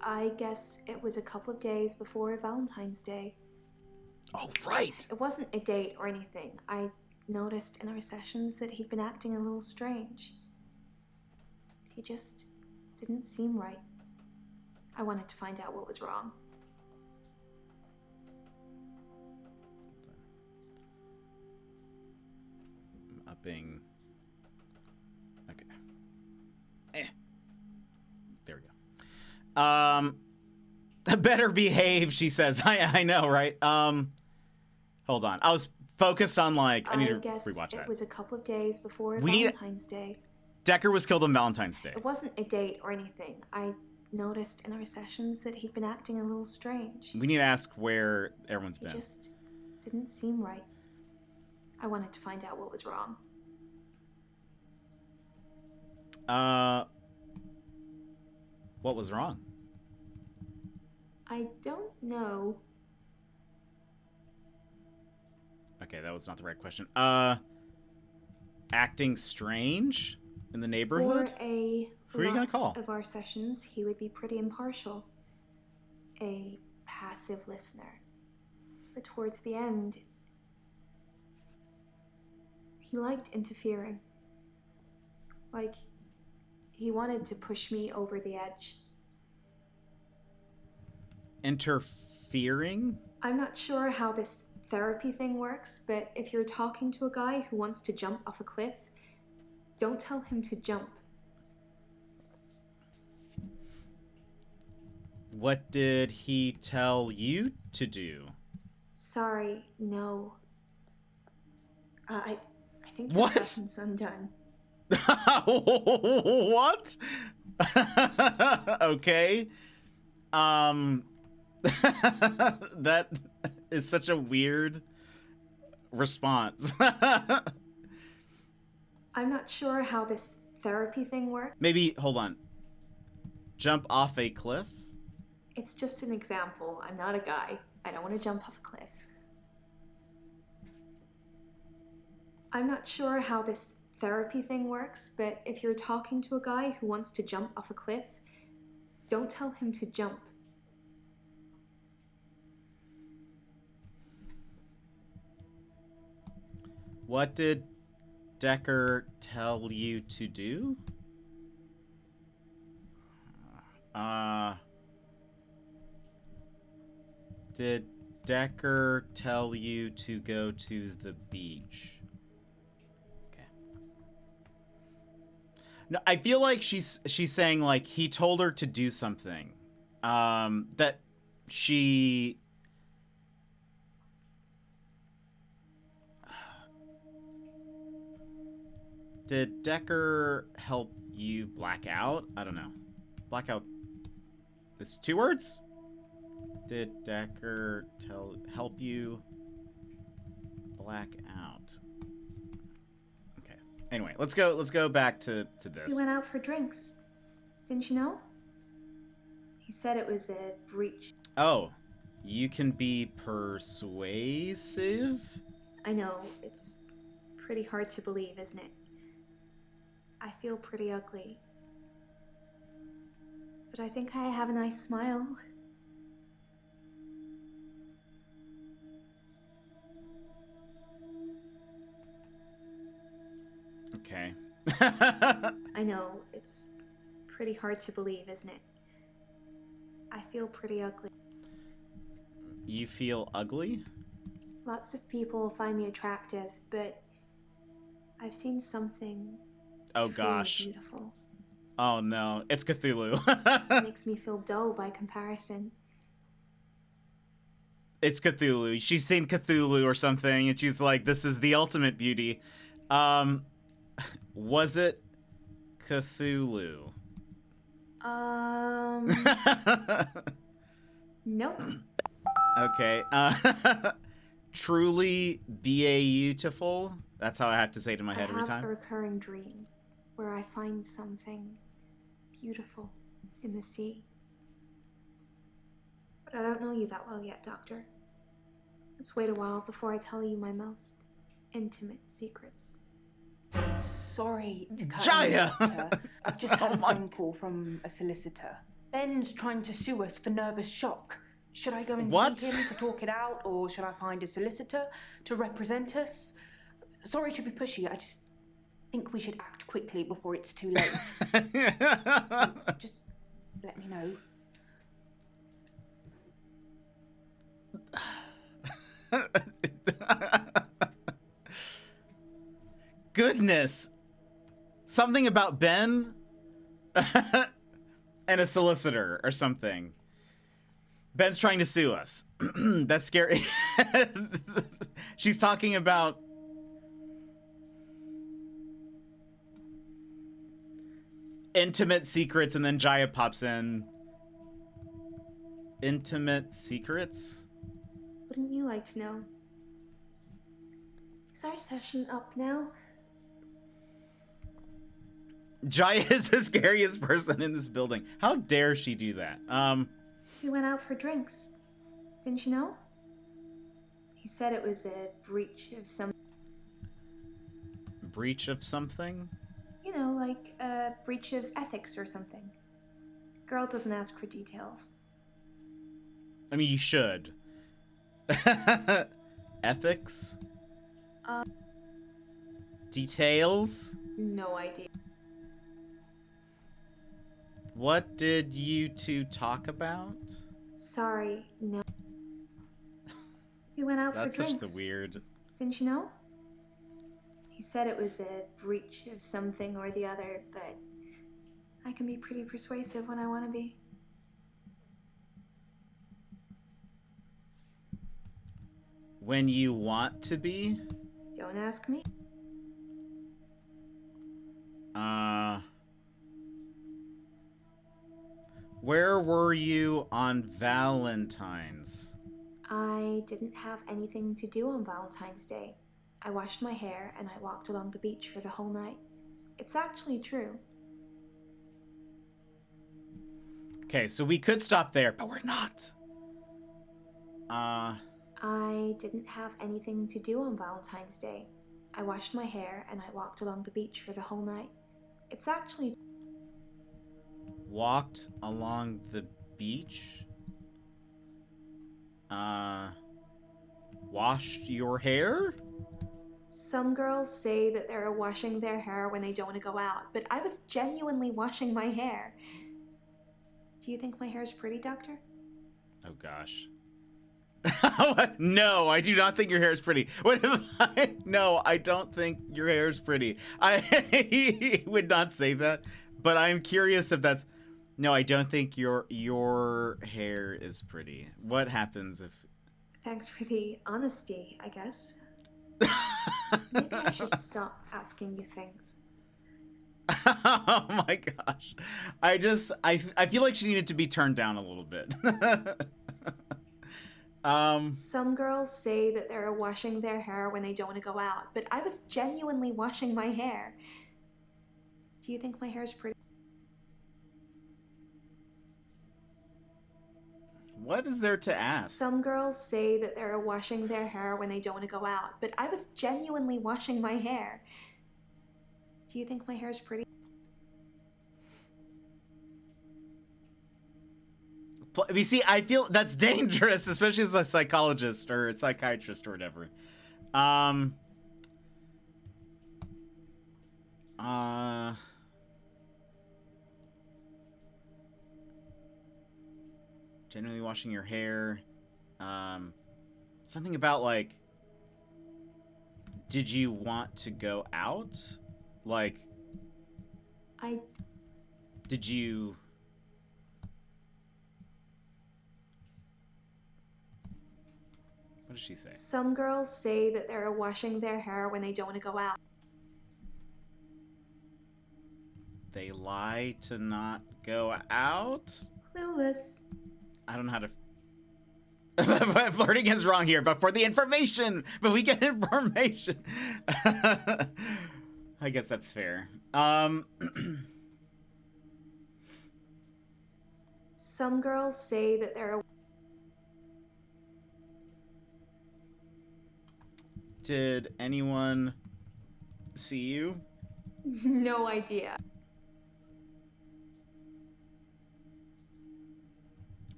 I guess it was a couple of days before Valentine's Day. Oh, right. It wasn't a date or anything. I noticed in our sessions that he'd been acting a little strange. He just didn't seem right. I wanted to find out what was wrong. I'm upping... Okay. There we go. Better behave, she says. I know, right? Hold on. I was focused on, like... I need to rewatch that. It was a couple of days before We need- Valentine's Day. Dekker was killed on Valentine's Day. It wasn't a date or anything. I noticed in our sessions that he'd been acting a little strange. We need to ask where everyone's He been. just didn't seem right. I wanted to find out what was wrong. What was wrong? I don't know. Okay, that was not the right question. Acting strange in the neighborhood? For a Who are you gonna lot call? of our sessions, he would be pretty impartial. A passive listener. But towards the end, he liked interfering. Like, he wanted to push me over the edge. Interfering? I'm not sure how this therapy thing works, but if you're talking to a guy who wants to jump off a cliff, don't tell him to jump. What did he tell you to do? Sorry, no. I think your What? lesson's undone. What? Okay. That is such a weird response. I'm not sure how this therapy thing works. Maybe, hold on. Jump off a cliff? It's just an example. I'm not a guy. I don't want to jump off a cliff. I'm not sure how this therapy thing works, but if you're talking to a guy who wants to jump off a cliff, don't tell him to jump. What did Dekker tell you to do? Did Dekker tell you to go to the beach? Okay. No, I feel like she's saying like he told her to do something. That she Did Dekker help you black out? I don't know. Blackout. This 2 words? Did Dekker help you black out? Okay. Anyway, let's go back to We this. went out for drinks. Didn't you know? He said it was a breach. Oh, you can be persuasive? I know, it's pretty hard to believe, isn't it? I feel pretty ugly. But I think I have a nice smile. Okay. I know, it's pretty hard to believe, isn't it? I feel pretty ugly. You feel ugly? Lots of people find me attractive, but I've seen something Oh truly gosh. beautiful. Oh no, it's Cthulhu. It makes me feel dull by comparison. It's Cthulhu. She's seen Cthulhu or something, and she's like, "This is the ultimate beauty." Was it Cthulhu? Nope. Okay. Truly beautiful. That's how I have to say it in my head I every have time. a recurring dream where I find something beautiful in the sea. But I don't know you that well yet, Doctor. Let's wait a while before I tell you my most intimate secrets. Sorry to cut Jaya! in, Doctor. I've just had Oh a my- phone call from a solicitor. Ben's trying to sue us for nervous shock. Should I go and What? see him to talk it out, or should I find a solicitor to represent us? Sorry to be pushy, I just think we should act quickly before it's too late. Just let me know. Goodness. Something about Ben and a solicitor or something. Ben's trying to sue us. That's scary. She's talking about intimate secrets, and then Jaya pops in. Intimate secrets? Wouldn't you like to know? Is our session up now? Jaya is the scariest person in this building. How dare she do that? We went out for drinks. Didn't you know? He said it was a breach of some, Breach of something? you know, like a breach of ethics or something. Girl doesn't ask for details. I mean, you should. Ethics? Details? No idea. What did you two talk about? Sorry, no. We went out That's for such drinks. the weird. Didn't you know? He said it was a breach of something or the other, but I can be pretty persuasive when I want to be. When you want to be? Don't ask me. Where were you on Valentine's? I didn't have anything to do on Valentine's Day. I washed my hair and I walked along the beach for the whole night. It's actually true. Okay, so we could stop there, but we're not. I didn't have anything to do on Valentine's Day. I washed my hair and I walked along the beach for the whole night. It's actually Walked along the beach? Washed your hair? Some girls say that they're washing their hair when they don't want to go out, but I was genuinely washing my hair. Do you think my hair is pretty, Doctor? Oh gosh. No, I do not think your hair is pretty. What if I? No, I don't think your hair is pretty. I would not say that, but I'm curious if that's. No, I don't think your hair is pretty. What happens if? Thanks for the honesty, I guess. Maybe I should stop asking you things. Oh my gosh. I feel like she needed to be turned down a little bit. Some girls say that they're washing their hair when they don't want to go out, but I was genuinely washing my hair. Do you think my hair is pretty? What is there to ask? Some girls say that they're washing their hair when they don't want to go out, but I was genuinely washing my hair. Do you think my hair is pretty? You see, I feel that's dangerous, especially as a psychologist or a psychiatrist or whatever. Generally washing your hair. Something about like, did you want to go out? Like, did you? What does she say? Some girls say that they're washing their hair when they don't want to go out. They lie to not go out? Clueless. I don't know how to. Flirting is wrong here, but for the information, but we get information. I guess that's fair. Some girls say that they're. Did anyone see you? No idea.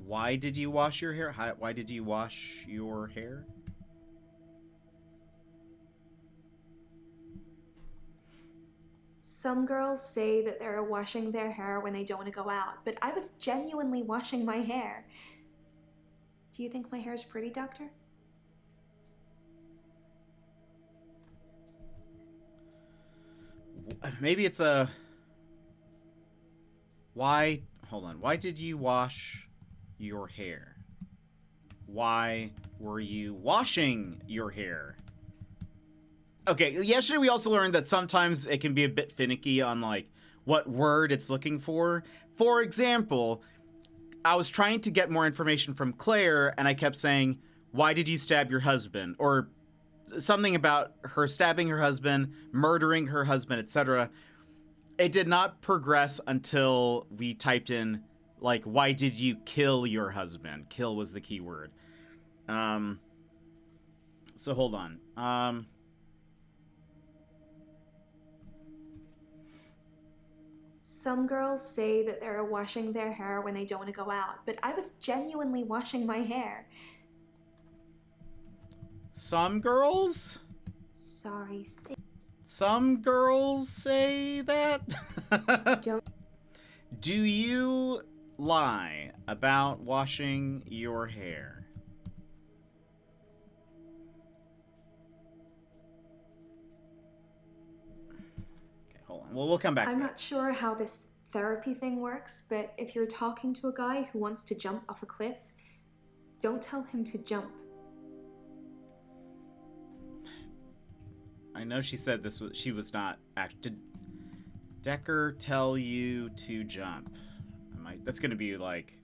Why did you wash your hair? Why did you wash your hair? Some girls say that they're washing their hair when they don't want to go out, but I was genuinely washing my hair. Do you think my hair is pretty, Doctor? Maybe it's a. Why? Hold on. Why did you wash your hair? Why were you washing your hair? Okay, yesterday we also learned that sometimes it can be a bit finicky on like what word it's looking for. For example, I was trying to get more information from Claire and I kept saying, "Why did you stab your husband?" or something about her stabbing her husband, murdering her husband, etc. It did not progress until we typed in like, "Why did you kill your husband?" Kill was the key word. So hold on. Some girls say that they're washing their hair when they don't want to go out, but I was genuinely washing my hair. Some girls? Sorry, say. Some girls say that? Don't. Do you lie about washing your hair? hold on. Well, we'll come back to I'm that. not sure how this therapy thing works, but if you're talking to a guy who wants to jump off a cliff, don't tell him to jump. I know she said she was not did Dekker tell you to jump? That's gonna be like,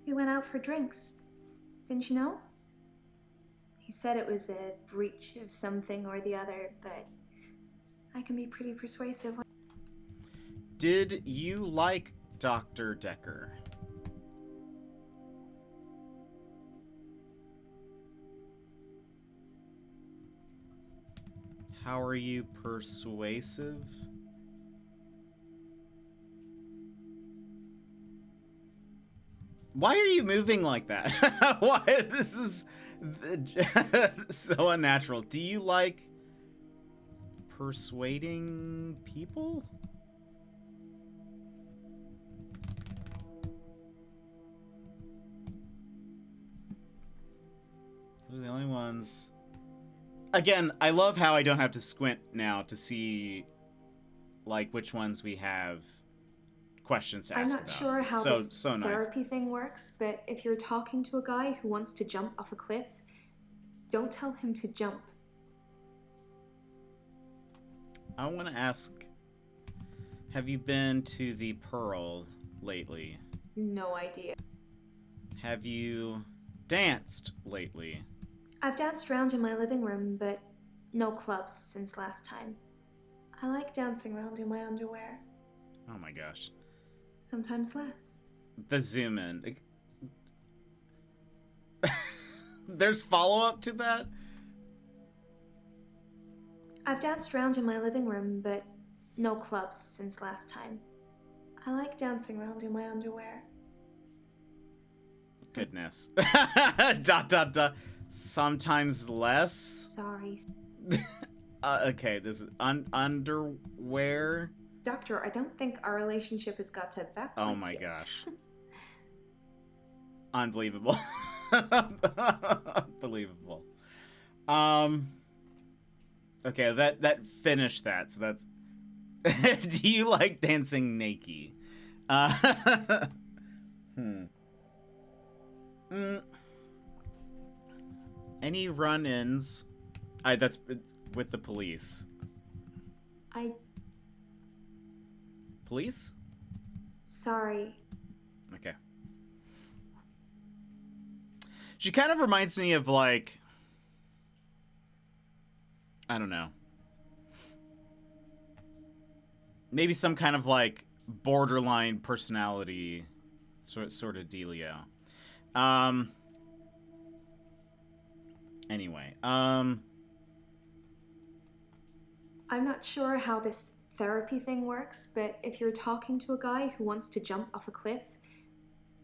We went out for drinks. Didn't you know? He said it was a breach of something or the other, but I can be pretty persuasive. did you like Dr. Dekker? How are you persuasive? Why are you moving like that? Why? This is so unnatural. Do you like persuading people? Those are the only ones. Again, I love how I don't have to squint now to see, like, which ones we have questions to I'm ask not about. sure how so this so nice. therapy thing works, but if you're talking to a guy who wants to jump off a cliff, don't tell him to jump. I want to ask, have you been to the Pearl lately? No idea. Have you danced lately? I've danced around in my living room, but no clubs since last time. I like dancing around in my underwear. Oh my gosh. Sometimes less. The zoom in. There's follow-up to that? I've danced around in my living room, but no clubs since last time. I like dancing around in my underwear. Goodness. Dot dot dot. Sometimes less. Sorry. Okay, this is underwear. Doctor, I don't think our relationship has got to that point Oh my yet. gosh. Unbelievable. Unbelievable. Okay, that finished that. So that's do you like dancing naked? Any run-ins? That's with the police. Police? Sorry. Okay. She kind of reminds me of, like, I don't know. Maybe some kind of, like, borderline personality sort of dealio. Anyway, I'm not sure how this therapy thing works, but if you're talking to a guy who wants to jump off a cliff,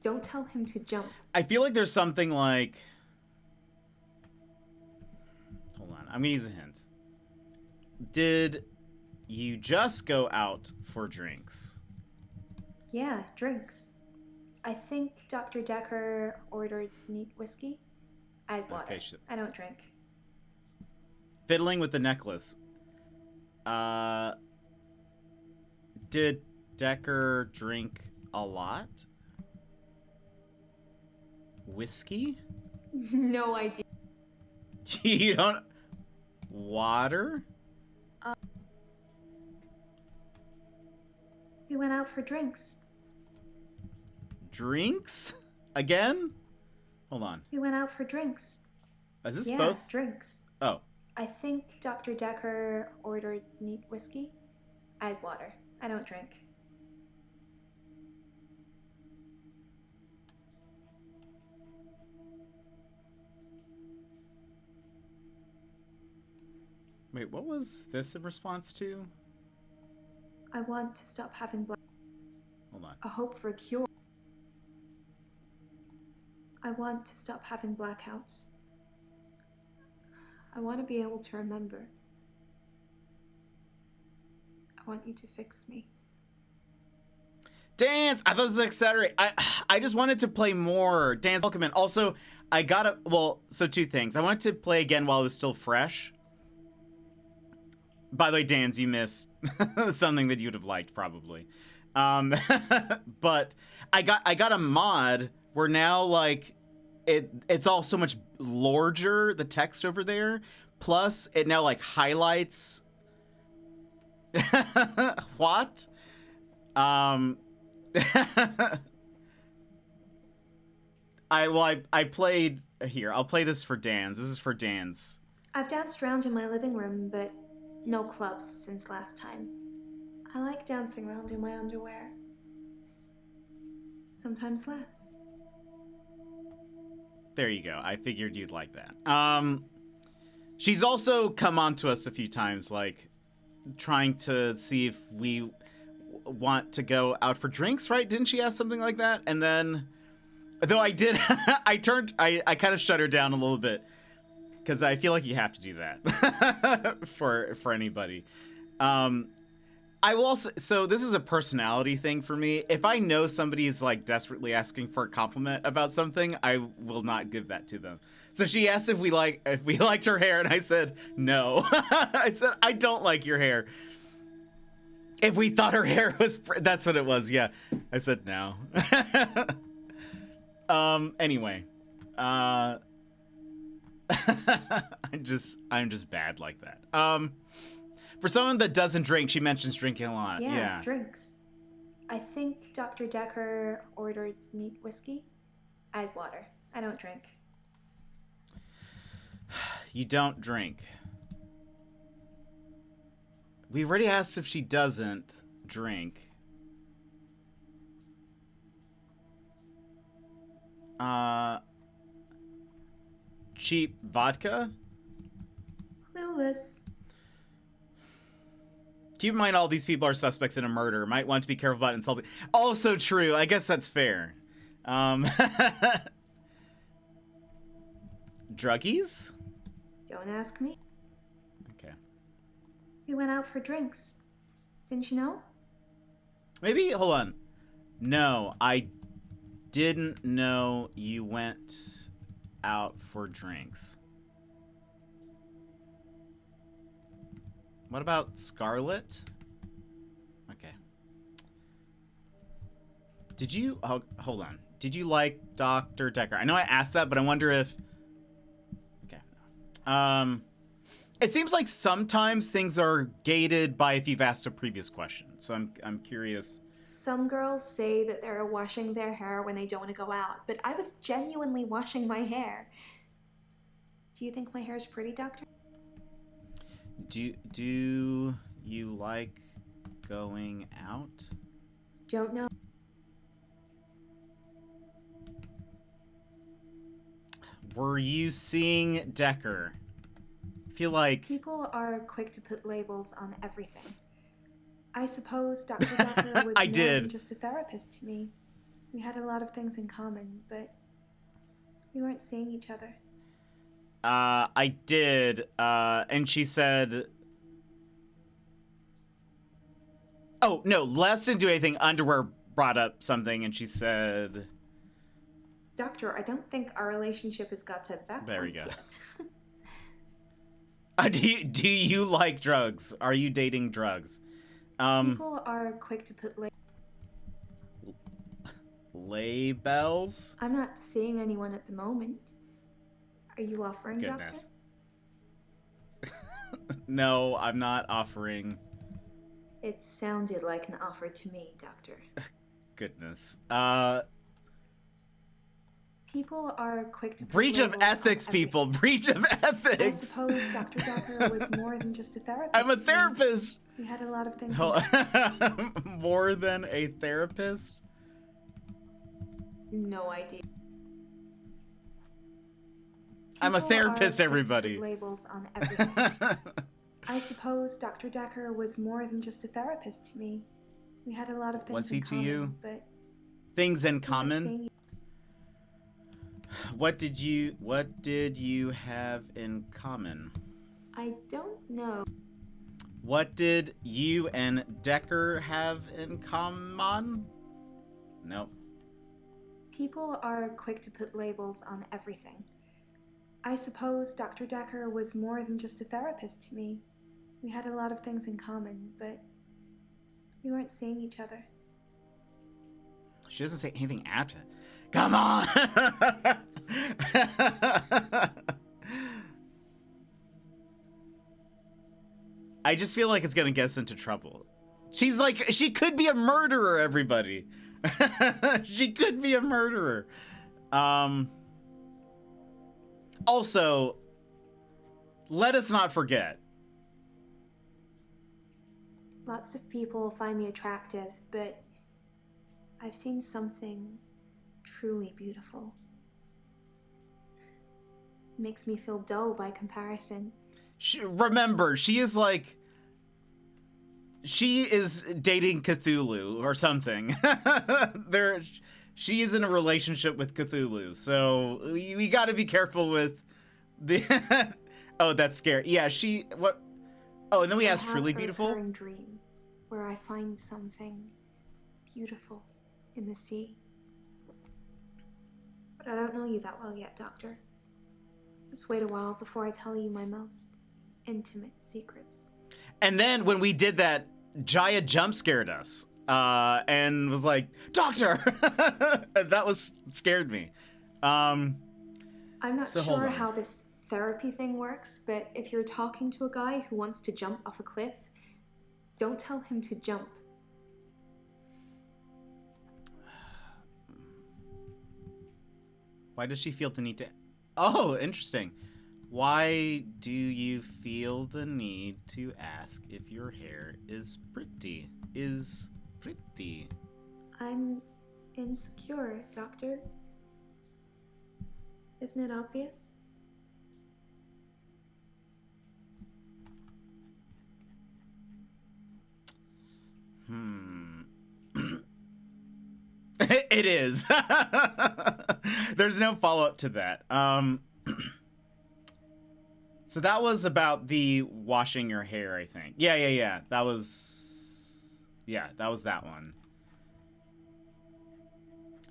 don't tell him to jump. I feel like there's something like... Hold on, I'm gonna use a hint. Did you just go out for drinks? Yeah, drinks. I think Dr. Dekker ordered neat whiskey. I had water. Okay, I don't drink. Fiddling with the necklace. Did Dekker drink a lot? Whiskey? No idea. You don't... Water? We went out for drinks. Drinks? Again? Hold on. We went out for drinks. Is this Yeah, both? drinks. Oh. I think Dr. Dekker ordered neat whiskey. I had water. I don't drink. Wait, what was this in response to? I want to stop having Hold on. a hope for a cure. I want to stop having blackouts. I want to be able to remember. I want you to fix me. Dance! I thought this was exciting. I just wanted to play more. Dance, welcome in. Also, I gotta, well, so two things. I wanted to play again while it was still fresh. By the way, Dans, you missed something that you'd have liked, probably. But I got a mod where now, like, it's all so much larger, the text over there. Plus, it now, like, highlights... What? I played here. I'll play this for Dan's. This is for Dan's. I've danced around in my living room, but no clubs since last time. I like dancing around in my underwear. Sometimes less. There you go. I figured you'd like that. She's also come on to us a few times, like trying to see if we want to go out for drinks, right? Didn't she ask something like that? And then, though I did, I kind of shut her down a little bit because I feel like you have to do that for anybody. I will also, so this is a personality thing for me. If I know somebody is like desperately asking for a compliment about something, I will not give that to them. So she asked if we liked her hair, and I said no. I said I don't like your hair. If we thought her hair was, that's what it was. Yeah, I said no. Anyway, I'm just bad like that. For someone that doesn't drink, she mentions drinking a lot. Yeah. Drinks. I think Dr. Dekker ordered neat whiskey. I had water. I don't drink. You don't drink. We already asked if she doesn't drink. Cheap vodka? Clueless. Keep in mind all these people are suspects in a murder. Might want to be careful about insulting. Also true. I guess that's fair. Druggies? Don't ask me. Okay. We went out for drinks. Didn't you know? Maybe, hold on. No, I didn't know you went out for drinks. What about Scarlet? Okay. Did you, oh, hold on. Did you like Dr. Dekker? I know I asked that, but I wonder if, okay. It seems like sometimes things are gated by if you've asked a previous question. So I'm curious. Some girls say that they're washing their hair when they don't want to go out, but I was genuinely washing my hair. Do you think my hair's pretty, Doctor? Do you like going out? Don't know. Were you seeing Dekker? I feel like People are quick to put labels on everything. I suppose Dr. Dekker was I more did. than just a therapist to me. We had a lot of things in common, but we weren't seeing each other. I did, and she said, oh, no, Les didn't do anything. Underwear brought up something, and she said, Doctor, I don't think our relationship has got to that there we point go. yet. Do you like drugs? Are you dating drugs? People are quick to put Labels? I'm not seeing anyone at the moment. Are you offering, Goodness. Doctor? No, I'm not offering. It sounded like an offer to me, Doctor. Goodness. People are quick to put Breach of labels on ethics, everything. people. Breach of I ethics. suppose Dr. Dekker was more than just a therapist. I'm a to me. therapist. We had a lot of things. More than a therapist? No idea. I'm a People therapist, are quick to everybody. put labels on everything. I suppose Dr. Dekker was more than just a therapist to me. We had a lot of things Was in he to common, you? but Things in we weren't common? seeing- What did you have in common? I don't know. What did you and Dekker have in common? Nope. People are quick to put labels on everything. I suppose Dr. Dekker was more than just a therapist to me. We had a lot of things in common, but we weren't seeing each other. She doesn't say anything after that. Come on! I just feel like it's gonna get us into trouble. She's like, she could be a murderer, everybody. She could be a murderer. Also, let us not forget. Lots of people find me attractive, but I've seen something truly beautiful. It makes me feel dull by comparison. Remember, she is dating Cthulhu or something. She is in a relationship with Cthulhu, so we got to be careful with the. Oh, that's scary. Yeah, what? Oh, and then we asked truly beautiful. I have a recurring dream where I find something beautiful in the sea. But I don't know you that well yet, Doctor. Let's wait a while before I tell you my most intimate secrets. And then when we did that, Jaya jump scared us and was like, "Doctor!" That scared me. I'm not So hold sure on. how this therapy thing works, but if you're talking to a guy who wants to jump off a cliff, don't tell him to jump. Why does she feel the need to... Oh, interesting. Why do you feel the need to ask if your hair is pretty? Is pretty. I'm insecure, Doctor. Isn't it obvious? It is. There's no follow-up to that. So that was about the washing your hair, I think. Yeah. That was that one.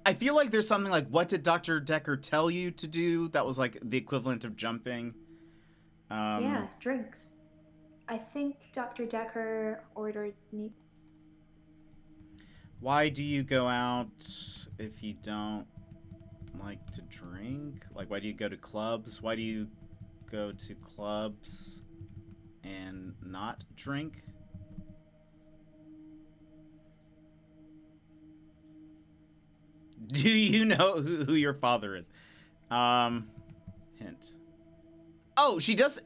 I feel like there's something like, what did Dr. Dekker tell you to do? That was like the equivalent of jumping. Yeah, drinks. I think Dr. Dekker ordered me. Why do you go out if you don't like to drink? Like, why do you go to clubs? Why do you go to clubs and not drink? Do you know who your father is? Hint. Oh, she does.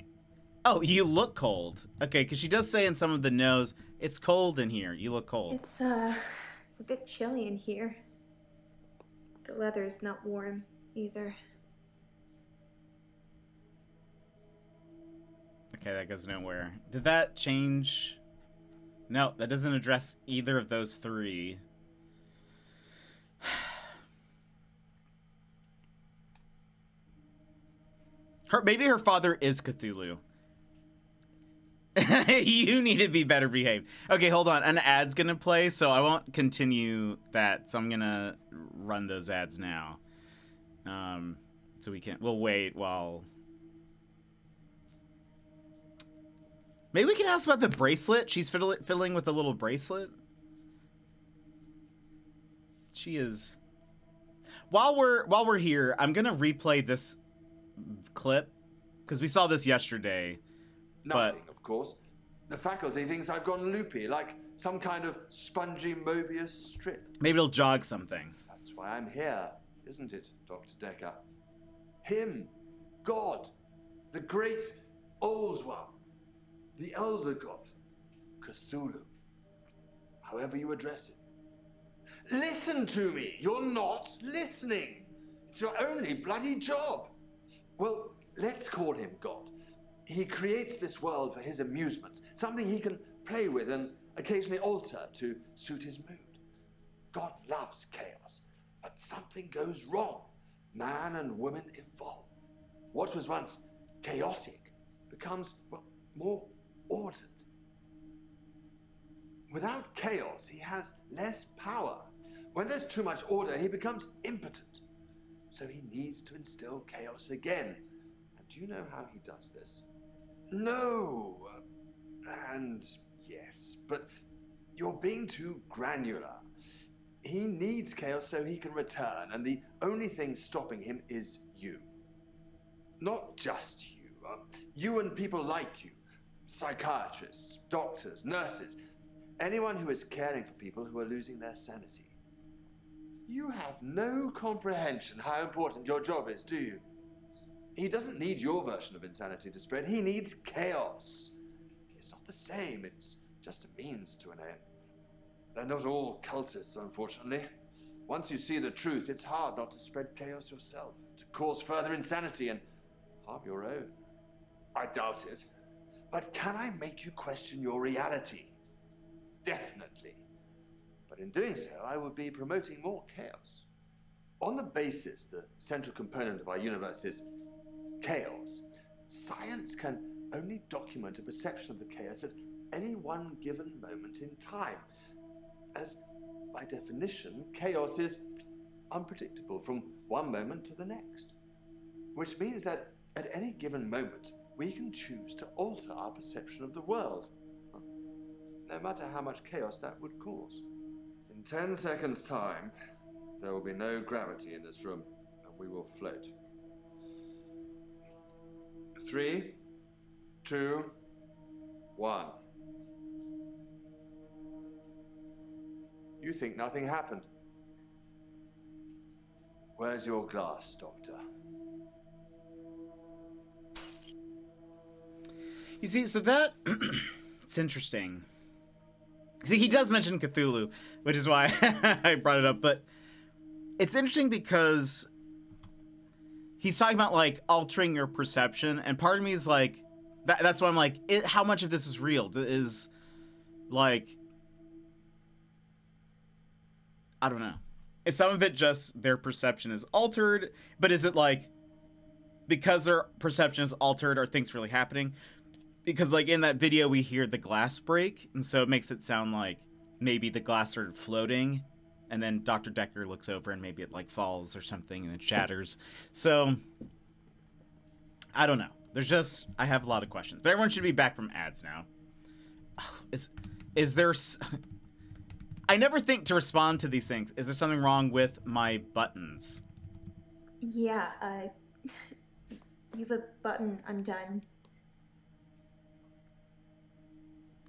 Oh, you look cold. Okay, because she does say in some of the no's, it's cold in here. You look cold. It's a bit chilly in here. The leather's not warm either. Okay, that goes nowhere. Did that change? No, that doesn't address either of those three. Maybe her father is Cthulhu. You need to be better behaved. Okay, hold on. An ad's gonna play, so I won't continue that. So I'm gonna run those ads now. So we'll wait while... Maybe we can ask about the bracelet. She's fiddling with a little bracelet. She is... While we're here, I'm gonna replay this clip because we saw this yesterday. Nothing, of course. The faculty thinks I've gone loopy, like some kind of spongy Mobius strip. Maybe it'll jog something. That's why I'm here, isn't it, Dr. Dekker? Him, God, the great old one, the elder god, Cthulhu, however you address it. Listen to me! You're not listening! It's your only bloody job! Well, let's call him God. He creates this world for his amusement, something he can play with and occasionally alter to suit his mood. God loves chaos, but something goes wrong. Man and woman evolve. What was once chaotic becomes, well, more ordered. Without chaos, he has less power. When there's too much order, he becomes impotent. So he needs to instill chaos again. And do you know how he does this? No. And yes, but you're being too granular. He needs chaos so he can return, and the only thing stopping him is you. Not just you. You and people like you. Psychiatrists, doctors, nurses. Anyone who is caring for people who are losing their sanity. You have no comprehension how important your job is, do you? He doesn't need your version of insanity to spread. He needs chaos. It's not the same. It's just a means to an end. They're not all cultists, unfortunately. Once you see the truth, it's hard not to spread chaos yourself, to cause further insanity and harm your own. I doubt it. But can I make you question your reality? Definitely. But in doing so, I would be promoting more chaos. On the basis the central component of our universe is chaos, science can only document a perception of the chaos at any one given moment in time. As, by definition, chaos is unpredictable from one moment to the next. Which means that at any given moment, we can choose to alter our perception of the world, no matter how much chaos that would cause. In 10 seconds' time, there will be no gravity in this room, and we will float. 3, 2, 1. You think nothing happened. Where's your glass, Doctor? You see, so that it's interesting. See, he does mention Cthulhu, which is why I brought it up, but it's interesting because he's talking about like altering your perception, and part of me is like, that's why I'm like, how much of this is real? Is like, I don't know. Is some of it just their perception is altered, but is it like because their perception is altered, are things really happening? Because, like, in that video, we hear the glass break, and so it makes it sound like maybe the glass started floating, and then Dr. Dekker looks over, and maybe it, like, falls or something, and it shatters. So, I don't know. There's just, I have a lot of questions. But everyone should be back from ads now. Is there... I never think to respond to these things. Is there something wrong with my buttons? Yeah, you've a button undone.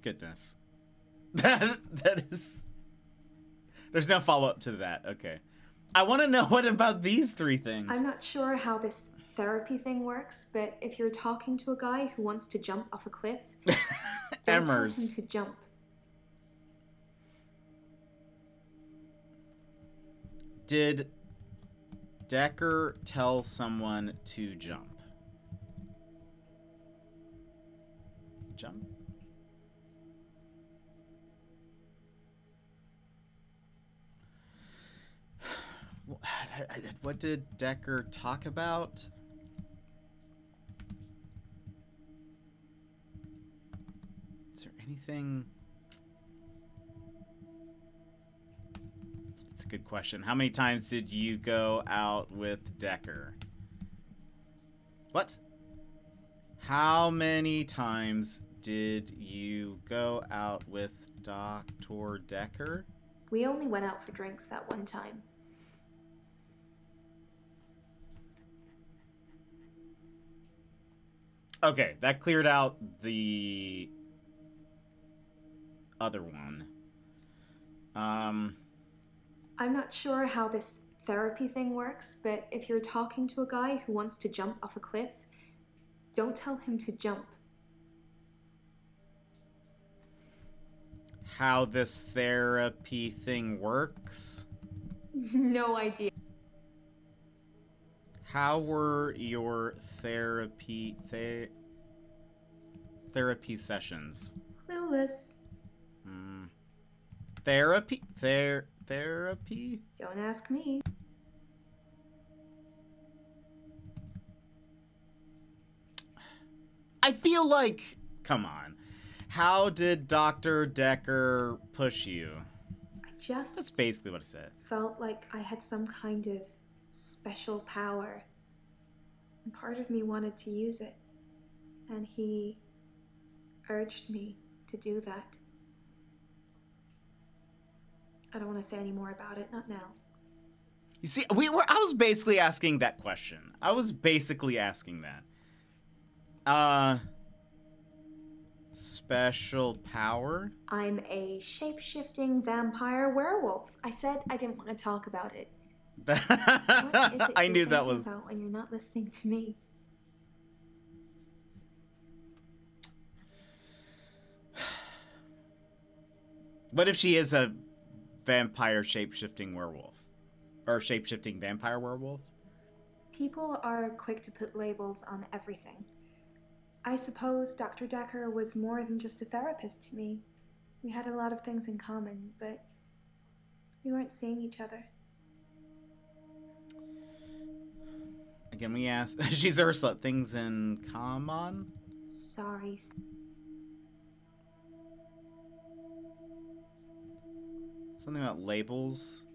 Goodness. That is... There's no follow-up to that. Okay. I want to know what about these three things. I'm not sure how this therapy thing works, but if you're talking to a guy who wants to jump off a cliff, don't tell him to jump. Did Dekker tell someone to jump? Jump? What did Dekker talk about? Is there anything? It's a good question. How many times did you go out with Dekker? What? How many times did you go out with Dr. Dekker? We only went out for drinks that one time. Okay, that cleared out the other one. I'm not sure how this therapy thing works, but if you're talking to a guy who wants to jump off a cliff, don't tell him to jump. How this therapy thing works? No idea. How were your therapy sessions? Clueless. Therapy? Don't ask me. I feel like, come on. How did Dr. Dekker push you? I just That's basically what I said. felt like I had some kind of special power. And part of me wanted to use it. And he urged me to do that. I don't want to say any more about it, not now. You see, I was basically asking that question. I was basically asking that. Special power? I'm a shape-shifting vampire werewolf. I said I didn't want to talk about it. What is it I you're knew that thinking was... about when you're not listening to me? What if she is a vampire shape-shifting werewolf? Or shape-shifting vampire werewolf? People are quick to put labels on everything. I suppose Dr. Dekker was more than just a therapist to me. We had a lot of things in common, but we weren't seeing each other. Again, we asked... She's Ursula. Things in common? Sorry. Something about labels?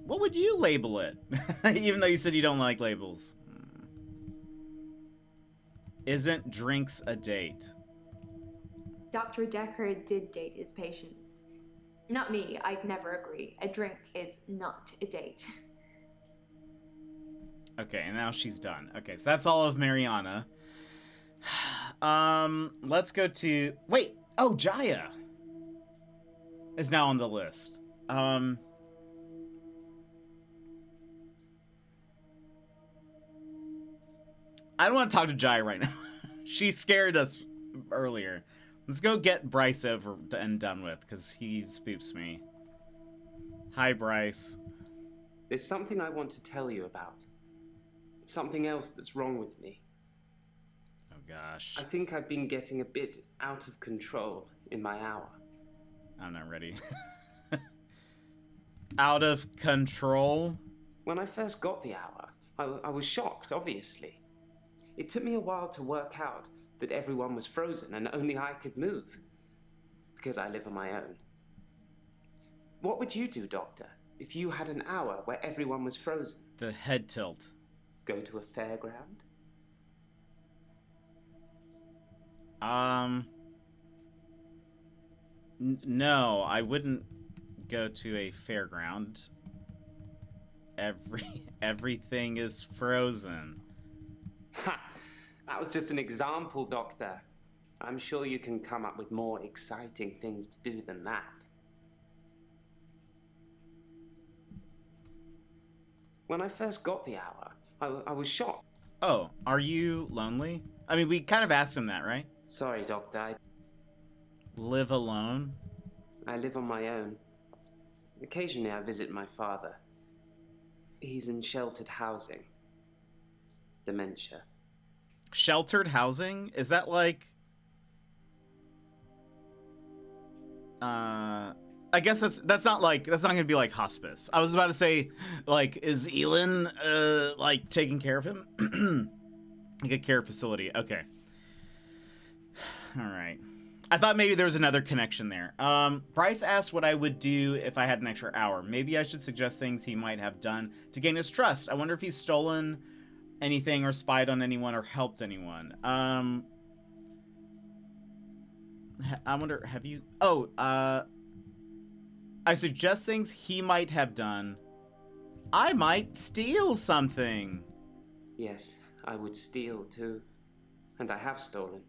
What would you label it? Even though you said you don't like labels. Isn't drinks a date? Dr. Dekker did date his patients. Not me, I'd never agree. A drink is not a date. Okay, and now she's done. Okay, so that's all of Mariana. Let's go to... Wait! Oh, Jaya! Is now on the list. I don't want to talk to Jaya right now. She scared us earlier. Let's go get Bryce over and done with, because he spooks me. Hi, Bryce. There's something I want to tell you about. Something else that's wrong with me. Oh, gosh. I think I've been getting a bit out of control in my hour. I'm not ready. Out of control? When I first got the hour, I was shocked, obviously. It took me a while to work out that everyone was frozen and only I could move, because I live on my own. What would you do, Doctor, if you had an hour where everyone was frozen? The head tilt. Go to a fairground? No, I wouldn't go to a fairground. Everything is frozen. Ha! That was just an example, Doctor. I'm sure you can come up with more exciting things to do than that. When I first got the hour, I was shocked. Oh, are you lonely? I mean, we kind of asked him that, right? Sorry, Doctor. Live alone? I live on my own. Occasionally I visit my father. He's in sheltered housing. Dementia. Sheltered housing? Is that like... I guess that's not gonna be like hospice. I was about to say, like, is Elin like taking care of him? Like a care facility. Okay. All right. I thought maybe there was another connection there. Bryce asked what I would do if I had an extra hour. Maybe I should suggest things he might have done to gain his trust. I wonder if he's stolen anything or spied on anyone or helped anyone. I wonder, have you... Oh, I suggest things he might have done. I might steal something. Yes, I would steal too. And I have stolen.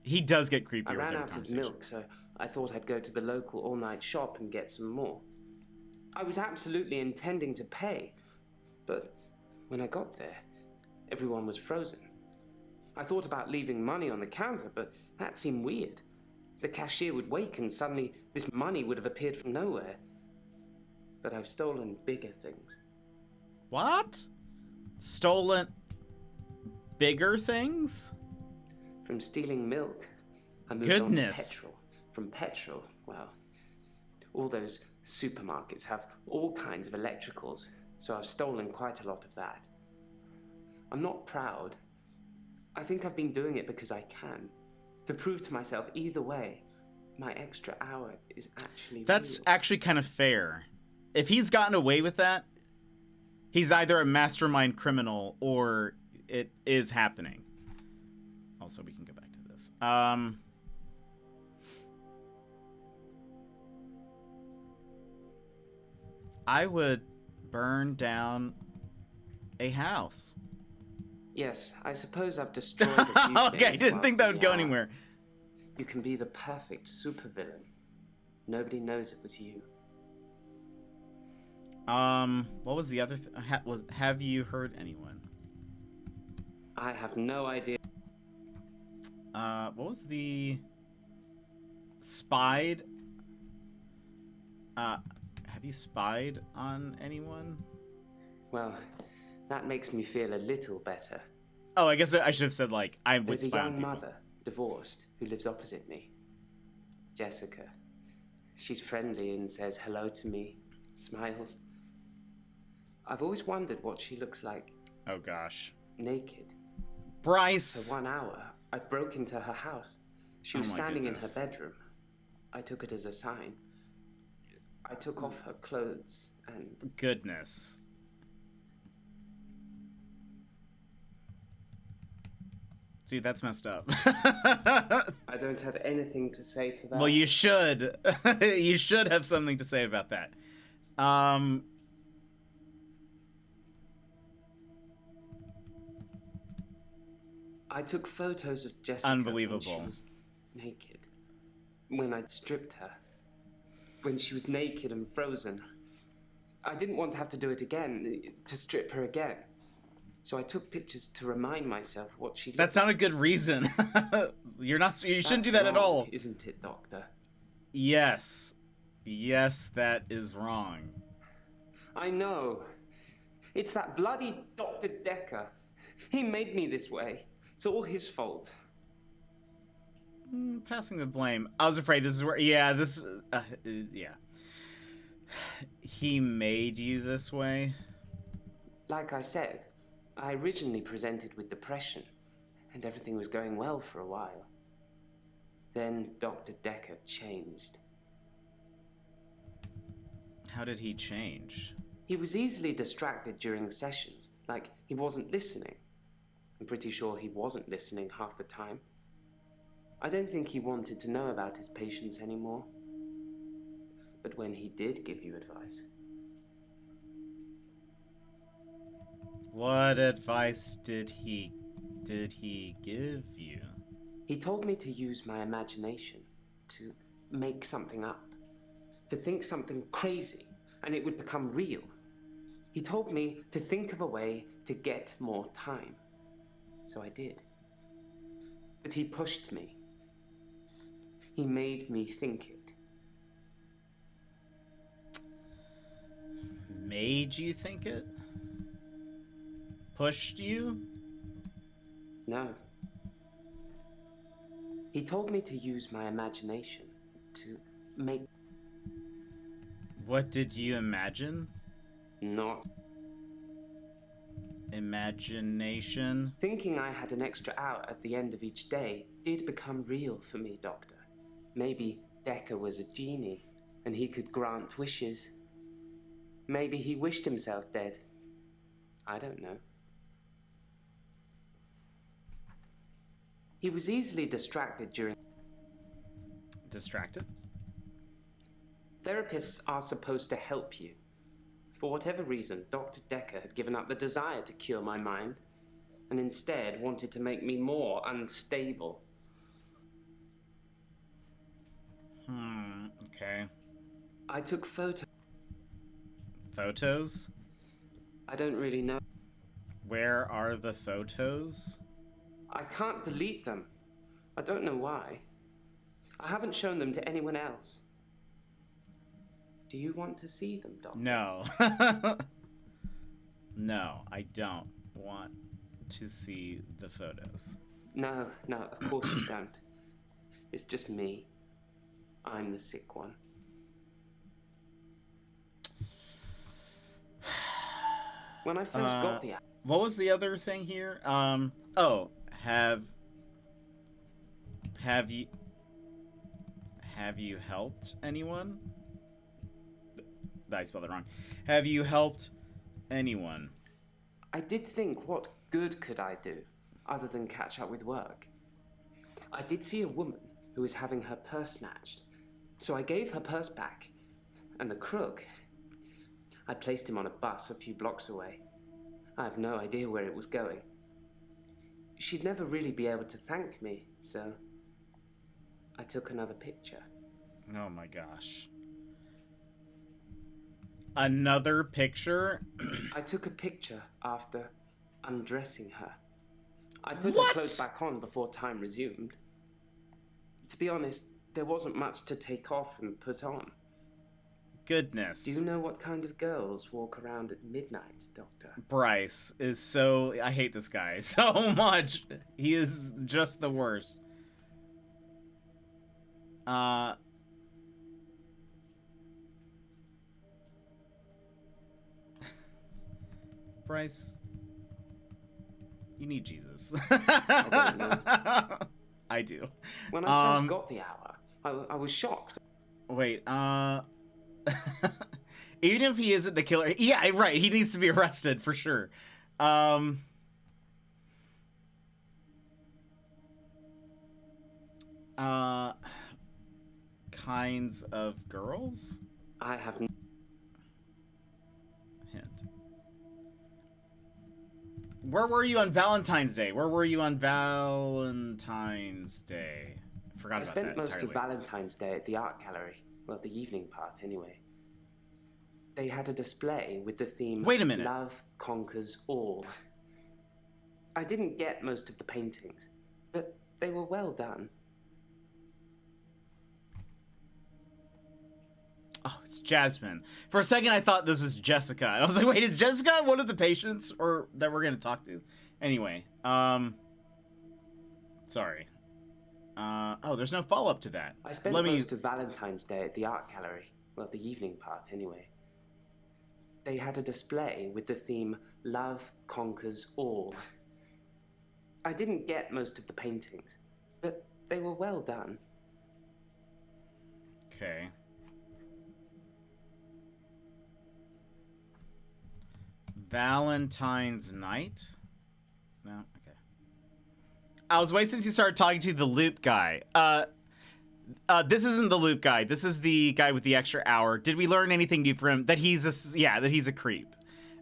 He does get creepy I with ran every out of conversation. milk, so I thought I'd go to the local all-night shop and get some more. I was absolutely intending to pay, but when I got there, everyone was frozen. I thought about leaving money on the counter, but that seemed weird. The cashier would wake and suddenly this money would have appeared from nowhere. But I've stolen bigger things. What? Stolen bigger things? From stealing milk, I moved Goodness. on to petrol. From petrol, well, all those supermarkets have all kinds of electricals, so I've stolen quite a lot of that. I'm not proud. I think I've been doing it because I can. To prove to myself, either way, my extra hour is actually That's real. actually kind of fair. If he's gotten away with that, he's either a mastermind criminal or it is happening. Also, we can go back to this. I would burn down a house. Yes, I suppose I've destroyed a few Okay, I things didn't whilst think that in would the go hour. anywhere. You can be the perfect supervillain. Nobody knows it was you. What was the other have you heard anyone? I have no idea. What was the spied? Have you spied on anyone? Well, that makes me feel a little better. Oh, I guess I should have said, like, I would There's a spy on young people. mother, divorced, who lives opposite me. Jessica. She's friendly and says hello to me, smiles. I've always wondered what she looks like Oh, gosh. naked. Bryce! For 1 hour, I broke into her house. She was Oh my standing goodness. in her bedroom. I took it as a sign. I took off her clothes and Goodness. Dude, that's messed up. I don't have anything to say to that. Well, you should. You should have something to say about that. I took photos of Jessica Unbelievable. when she was naked. When I'd stripped her. When she was naked and frozen. I didn't want to have to do it again, to strip her again. So I took pictures to remind myself what she looked That's not a good reason. You shouldn't do that at wrong, all. Isn't it, Doctor? Yes. Yes, that is wrong. I know. It's that bloody Dr. Dekker. He made me this way. It's all his fault. Passing the blame. I was afraid this is where... Yeah, this... yeah. He made you this way? Like I said, I originally presented with depression, and everything was going well for a while. Then Dr. Dekker changed. How did he change? He was easily distracted during sessions, like he wasn't listening. I'm pretty sure he wasn't listening half the time. I don't think he wanted to know about his patients anymore. But when he did give you advice... What advice did he give you? He told me to use my imagination, to make something up, to think something crazy, and it would become real. He told me to think of a way to get more time. So I did. But he pushed me. He made me think it. Made you think it? Pushed you? No. He told me to use my imagination, to make... What did you imagine? Not. Imagination? Thinking I had an extra hour at the end of each day did become real for me, Doctor. Maybe Dekker was a genie, and he could grant wishes. Maybe he wished himself dead. I don't know. He was easily distracted during... Distracted? Therapists are supposed to help you. For whatever reason, Dr. Dekker had given up the desire to cure my mind, and instead wanted to make me more unstable. Okay. I took photos. Photos? I don't really know. Where are the photos? I can't delete them. I don't know why. I haven't shown them to anyone else. Do you want to see them, Doctor? No. No, I don't want to see the photos. No, of course you don't. It's just me. I'm the sick one. When I first got the app, What was the other thing here? Oh, have Have you helped anyone? I spelled it wrong. Have you helped anyone? I did think, what good could I do, other than catch up with work? I did see a woman who was having her purse snatched, so I gave her purse back. And the crook, I placed him on a bus a few blocks away. I have no idea where it was going. She'd never really be able to thank me, so I took another picture. Oh my gosh. Another picture? I took a picture after undressing her. I put What? her clothes back on before time resumed. To be honest, there wasn't much to take off and put on. Goodness. Do you know what kind of girls walk around at midnight, Doctor? Bryce is so... I hate this guy so much. He is just the worst. Bryce, you need Jesus. I do. When I first got the hour, I was shocked. Wait, even if he isn't the killer, yeah, right, he needs to be arrested for sure. Kinds of girls? I have Hint. Where were you on Valentine's Day? Where were you on Valentine's Day? Forgot I about spent that most entirely. of Valentine's Day at the art gallery. Well, the evening part, anyway. They had a display with the theme Wait a minute. Love Conquers All. I didn't get most of the paintings, but they were well done. Oh, it's Jasmine. For a second, I thought this was Jessica. And I was like, wait, is Jessica one of the patients or that we're going to talk to? Anyway, sorry. Oh, there's no follow-up to that. I spent most of Valentine's Day at the art gallery. Well, the evening part, anyway. They had a display with the theme Love Conquers All. I didn't get most of the paintings, but they were well done. Okay. Valentine's night? No? Okay. I was waiting since you started talking to the loop guy. This isn't the loop guy. This is the guy with the extra hour. Did we learn anything new from him? That he's a creep,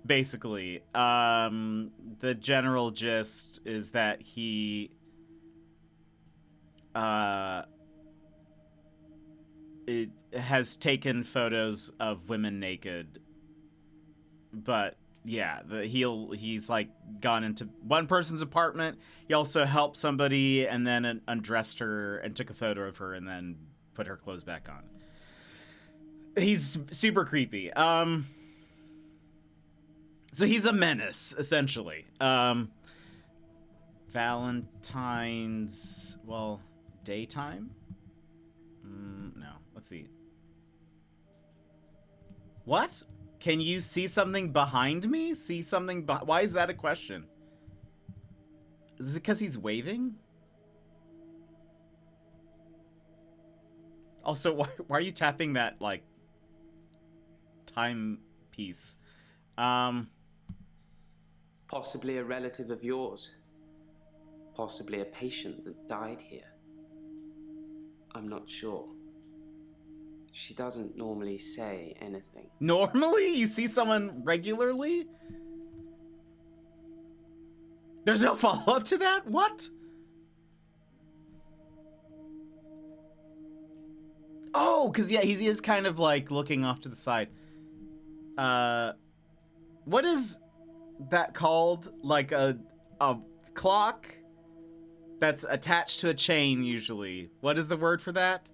basically. The general gist is that he it has taken photos of women naked, but yeah, he's like gone into one person's apartment. He also helped somebody and then undressed her and took a photo of her and then put her clothes back on. He's super creepy. So he's a menace, essentially. Valentine's, well, daytime? No, let's see. What? Can you see something behind me? See something why is that a question? Is it because he's waving? Also, why are you tapping that, like, timepiece? Possibly a relative of yours. Possibly a patient that died here. I'm not sure. She doesn't normally say anything. Normally? You see someone regularly? There's no follow-up to that? What? Oh, because, yeah, he is kind of, like, looking off to the side. What is that called? Like a clock that's attached to a chain, usually. What is the word for that?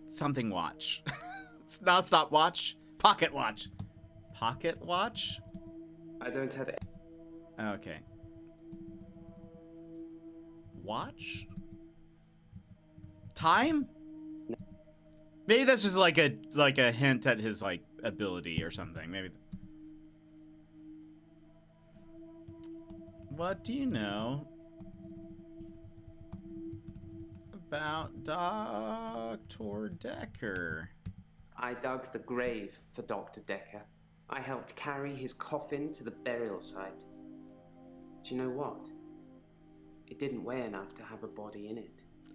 Something watch. It's not a stopwatch. Pocket watch. Pocket watch? I don't have it. Okay. Watch? Time? No. Maybe that's just like a hint at his like ability or something. Maybe. What do you know about Dr. Dekker? I dug the grave for Dr. Dekker. I helped carry his coffin to the burial site. Do you know what? It didn't weigh enough to have a body in it.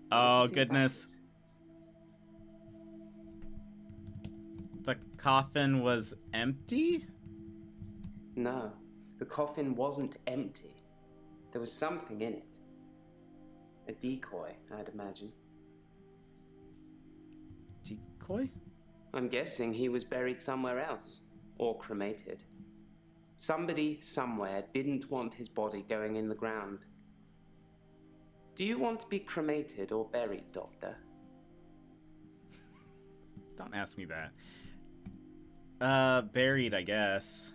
What do you Oh, think that goodness. is? The coffin was empty? No, the coffin wasn't empty. There was something in it. A decoy, I'd imagine. Decoy? I'm guessing he was buried somewhere else, or cremated. Somebody somewhere didn't want his body going in the ground. Do you want to be cremated or buried, Doctor? Don't ask me that. Buried, I guess.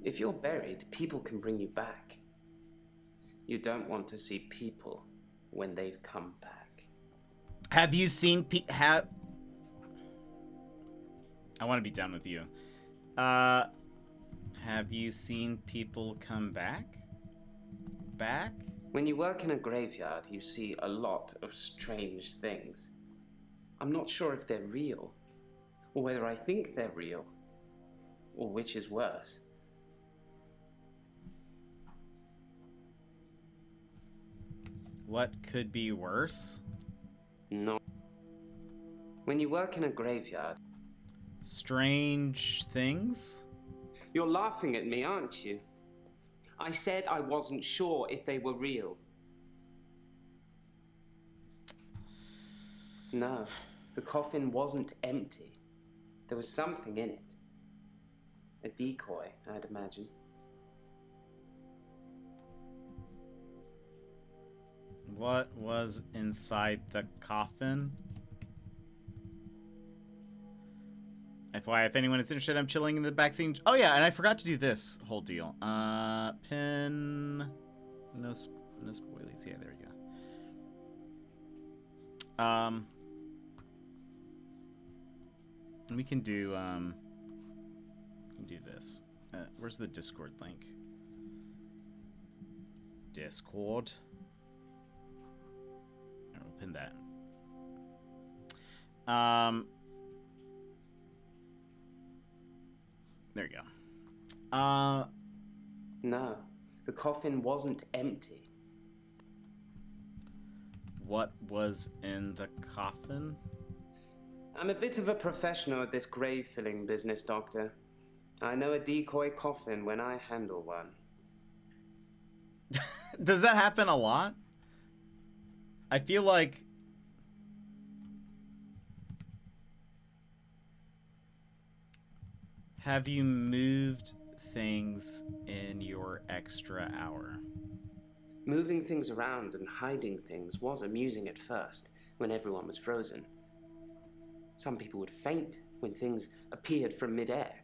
If you're buried, people can bring you back. You don't want to see people when they've come back. Have you seen I want to be done with you. Have you seen people come back? When you work in a graveyard, you see a lot of strange things. I'm not sure if they're real, or whether I think they're real, or which is worse. What could be worse? No. When you work in a graveyard... Strange things? You're laughing at me, aren't you? I said I wasn't sure if they were real. No, the coffin wasn't empty. There was something in it. A decoy, I'd imagine. What was inside the coffin? FYI, if anyone is interested, I'm chilling in the back scene. Oh yeah, and I forgot to do this whole deal. Pin... No spoilies. Yeah, there we go. We can do this. Where's the Discord link? Discord. We'll pin that. There you go. No, the coffin wasn't empty. What was in the coffin? I'm a bit of a professional at this grave-filling business, Doctor. I know a decoy coffin when I handle one. Does that happen a lot? I feel like... Have you moved things in your extra hour? Moving things around and hiding things was amusing at first, when everyone was frozen. Some people would faint when things appeared from midair.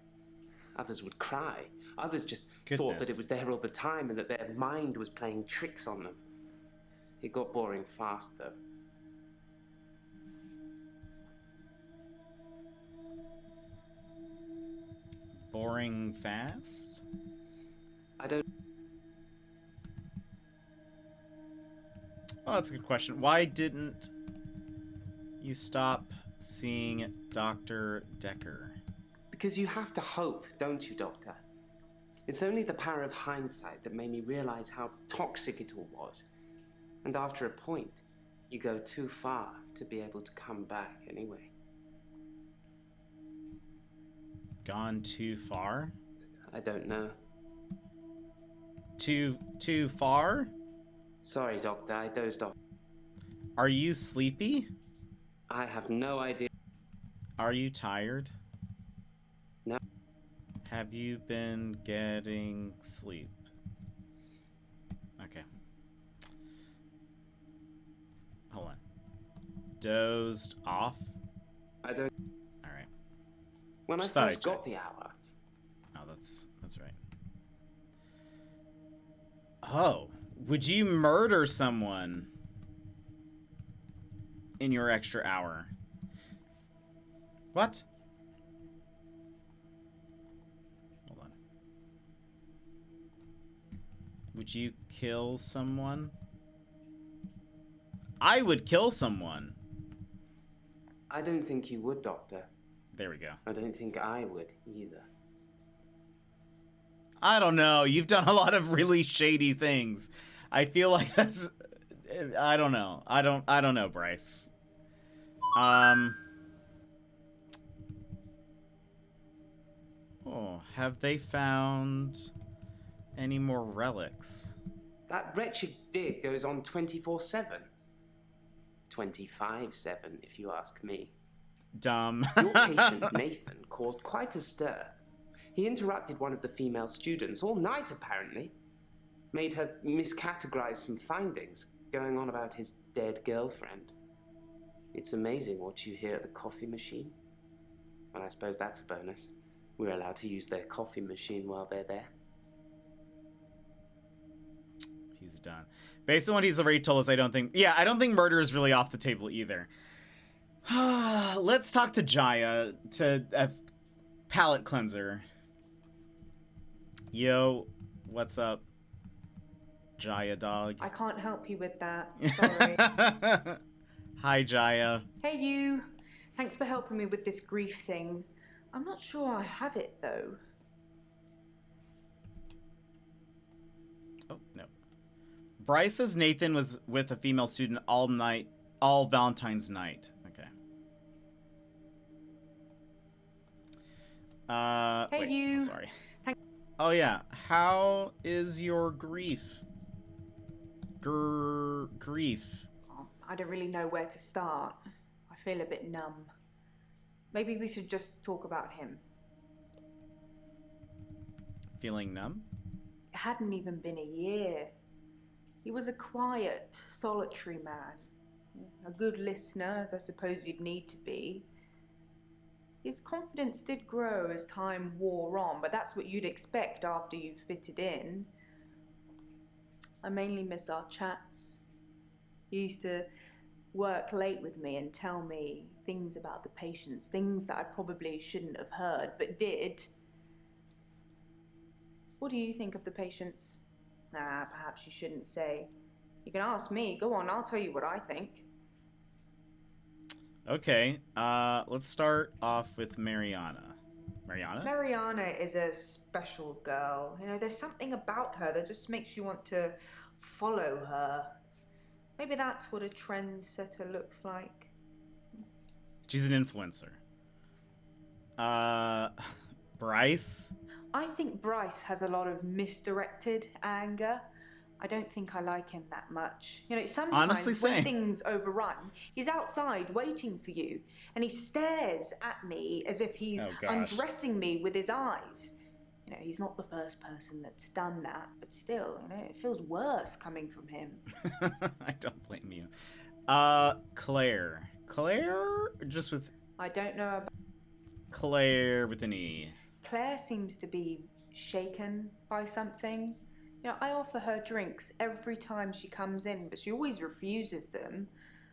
Others would cry. Others just thought that it was there all the time and that their mind was playing tricks on them. It got boring fast, though. Boring fast? I don't... Oh, that's a good question. Why didn't you stop seeing Dr. Dekker? Because you have to hope, don't you, Doctor? It's only the power of hindsight that made me realize how toxic it all was. And after a point, you go too far to be able to come back anyway. Gone too far? I don't know. Too far? Sorry, Doctor, I dozed off. Are you sleepy? I have no idea. Are you tired? No. Have you been getting sleep? Okay. Hold on. Dozed off? I don't... Alright. When Just I thought first I'd got check. the hour... Oh, that's right. Oh, would you murder someone in your extra hour? What? Hold on. Would you kill someone? I would kill someone. I don't think you would, Doctor. There we go. I don't think I would either. I don't know. You've done a lot of really shady things. I feel like that's... I don't know. I don't know, Bryce. Oh, have they found any more relics? That wretched dig goes on 24/7. 25/7, if you ask me. Dumb. Your patient, Nathan, caused quite a stir. He interrupted one of the female students all night, apparently. Made her miscategorize some findings, going on about his dead girlfriend. It's amazing what you hear at the coffee machine. Well, I suppose that's a bonus. We're allowed to use their coffee machine while they're there. He's done. Based on what he's already told us, I don't think murder is really off the table either. Let's talk to Jaya, to a palate cleanser. Yo, what's up, Jaya dog? I can't help you with that. Sorry. Hi, Jaya. Hey, you. Thanks for helping me with this grief thing. I'm not sure I have it, though. Oh, no. Bryce says Nathan was with a female student all Valentine's night. Okay. Hey, wait, you. oh, sorry. Oh, yeah. How is your grief? Grief. Oh, I don't really know where to start. I feel a bit numb. Maybe we should just talk about him. Feeling numb? It hadn't even been a year. He was a quiet, solitary man. A good listener, as I suppose you'd need to be. His confidence did grow as time wore on, but that's what you'd expect after you've fitted in. I mainly miss our chats. He used to work late with me and tell me things about the patients, things that I probably shouldn't have heard, but did. What do you think of the patients? Nah, perhaps you shouldn't say. You can ask me. Go on, I'll tell you what I think. Okay, let's start off with Mariana. Mariana? Mariana is a special girl. You know, there's something about her that just makes you want to follow her. Maybe that's what a trendsetter looks like. She's an influencer. Bryce? I think Bryce has a lot of misdirected anger. I don't think I like him that much. You know, sometimes Honestly, when same. things overrun, he's outside waiting for you, and he stares at me as if he's Oh, gosh. undressing me with his eyes. You know, he's not the first person that's done that, but still, you know, it feels worse coming from him. I don't blame you. Claire. Claire? Just with I don't know about... Claire with an E. Claire seems to be shaken by something. You know, I offer her drinks every time she comes in, but she always refuses them.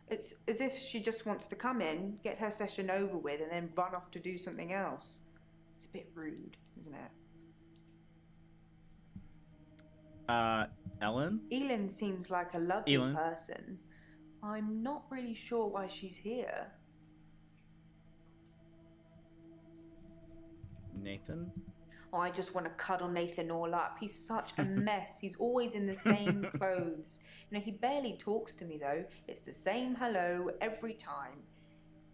It's as if she just wants to come in, get her session over with, and then run off to do something else. It's a bit rude, isn't it? Ellen? Elin seems like a lovely Elin? person. I'm not really sure why she's here. Nathan? Oh, I just want to cuddle Nathan all up. He's such a mess. He's always in the same clothes. You know, he barely talks to me, though. It's the same hello every time.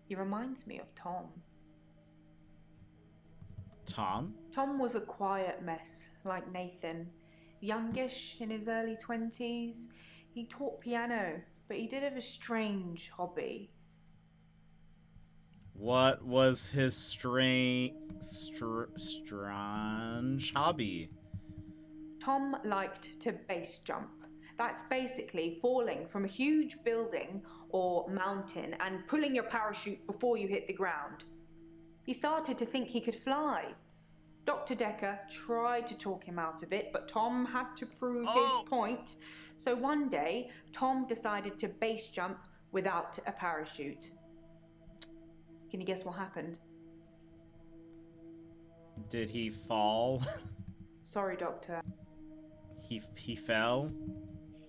He reminds me of Tom. Tom? Tom was a quiet mess, like Nathan. Youngish, in his early 20s. He taught piano, but he did have a strange hobby. What was his strange hobby? Tom liked to base jump. That's basically falling from a huge building or mountain and pulling your parachute before you hit the ground. He started to think he could fly. Dr. Dekker tried to talk him out of it, but Tom had to prove his point. So one day, Tom decided to base jump without a parachute. Can you guess what happened? Did he fall? Sorry, Doctor. He fell.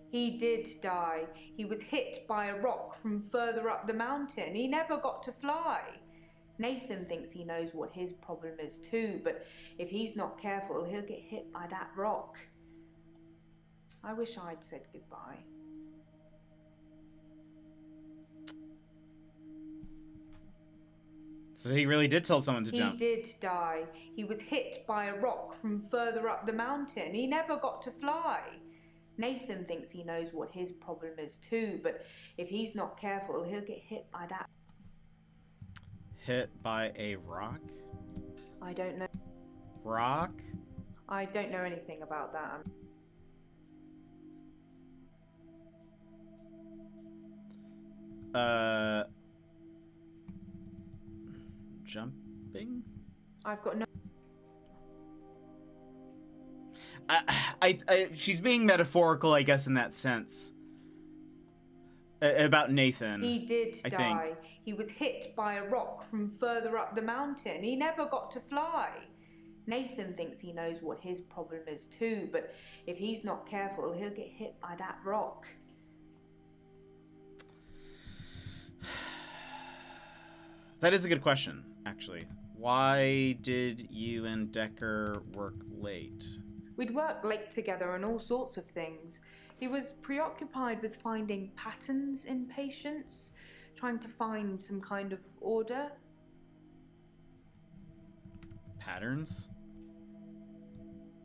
He did die. He was hit by a rock from further up the mountain. He never got to fly. Nathan thinks he knows what his problem is too, but if he's not careful, he'll get hit by that rock. I wish I'd said goodbye. So he really did tell someone to jump. He did die. He was hit by a rock from further up the mountain. He never got to fly. Nathan thinks he knows what his problem is too, but if he's not careful, he'll get hit by that. Hit by a rock? I don't know. Rock? I don't know anything about that. Jumping? I've got no. She's being metaphorical, I guess, in that sense. About Nathan. He did I die. think. He was hit by a rock from further up the mountain. He never got to fly. Nathan thinks he knows what his problem is too, but if he's not careful, he'll get hit by that rock. That is a good question, actually. Why did you and Dekker work late? We'd worked late together on all sorts of things. He was preoccupied with finding patterns in patients, trying to find some kind of order. Patterns?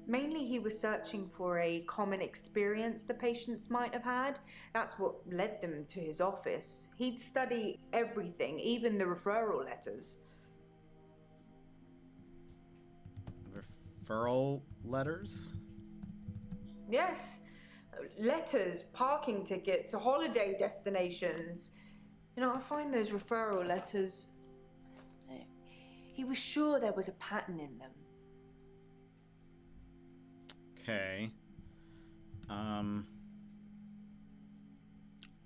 Mainly he was searching for a common experience the patients might have had. That's what led them to his office. He'd study everything, even the referral letters. Referral letters? Yes, letters, parking tickets, holiday destinations. You know, I find those referral letters. He was sure there was a pattern in them. Okay.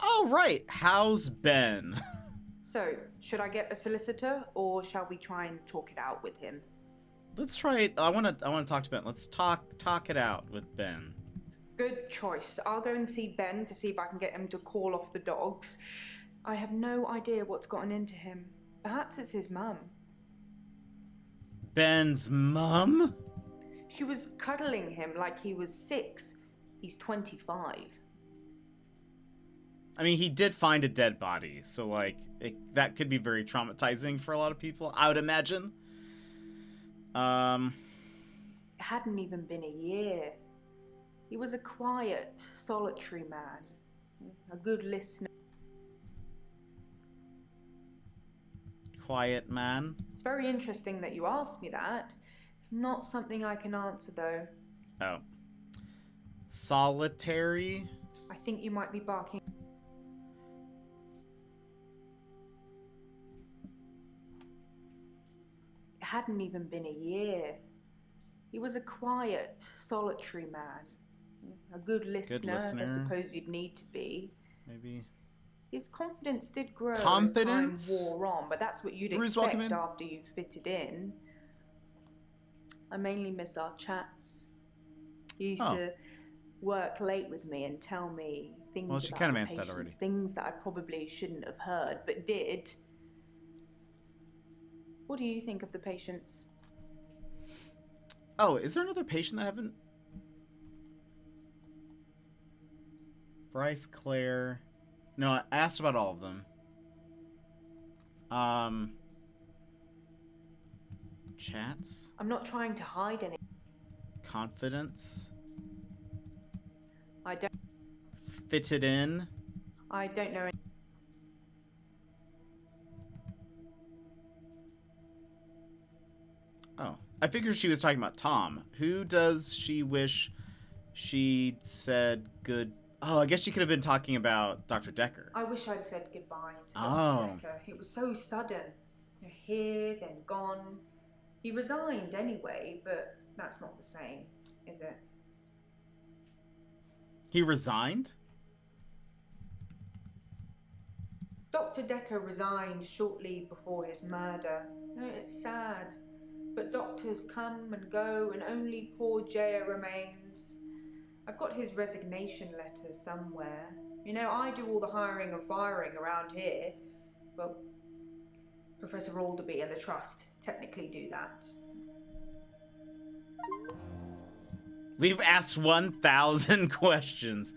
Oh, right. How's Ben? So, should I get a solicitor, or shall we try and talk it out with him? Let's try it. I want to talk to Ben. Let's talk it out with Ben. Good choice. I'll go and see Ben to see if I can get him to call off the dogs. I have no idea what's gotten into him. Perhaps it's his mum. Ben's mum? She was cuddling him like he was 6. He's 25. I mean, he did find a dead body, so, like, that could be very traumatizing for a lot of people, I would imagine. It hadn't even been a year. He was a quiet, solitary man. A good listener. Quiet man? It's very interesting that you asked me that. It's not something I can answer, though. Oh. Solitary? I think you might be barking. It hadn't even been a year. He was a quiet, solitary man. A good listener, as I suppose you'd need to be. Maybe. His confidence did grow Confidence? as time wore on, but that's what you'd Bruce, expect welcome in. after you've fitted in. I mainly miss our chats. He used to work late with me and tell me things Well, she about kind of the answered that patients, already. things that I probably shouldn't have heard, but did. What do you think of the patients? Oh, is there another patient that I haven't... Bryce, Claire... No, I asked about all of them. Chats? I'm not trying to hide any. Confidence? I don't Fitted in? know any. Oh. I figured she was talking about Tom. Who does she wish she'd said good... Oh, I guess she could have been talking about Dr. Dekker. I wish I'd said goodbye to Oh. Dr. Dekker. It was so sudden. You know, here, then gone. He resigned anyway, but that's not the same, is it? He resigned? Dr. Dekker resigned shortly before his murder. You know, it's sad, but doctors come and go and only poor Jaya remains. I've got his resignation letter somewhere. You know, I do all the hiring and firing around here. Well, Professor Alderby and the Trust technically do that. We've asked 1,000 questions.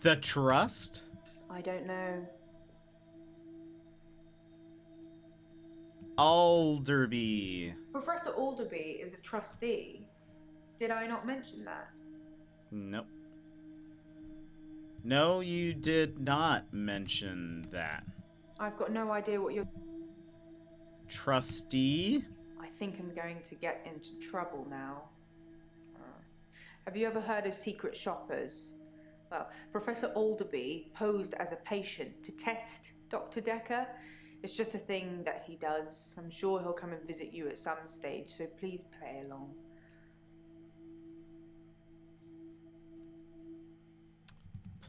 The Trust? I don't know. Alderby. Professor Alderby is a trustee. Did I not mention that? Nope. No, you did not mention that. I've got no idea what you're... Trustee? I think I'm going to get into trouble now. Have you ever heard of secret shoppers? Well, Professor Alderby posed as a patient to test Dr. Dekker. It's just a thing that he does. I'm sure he'll come and visit you at some stage, so please play along.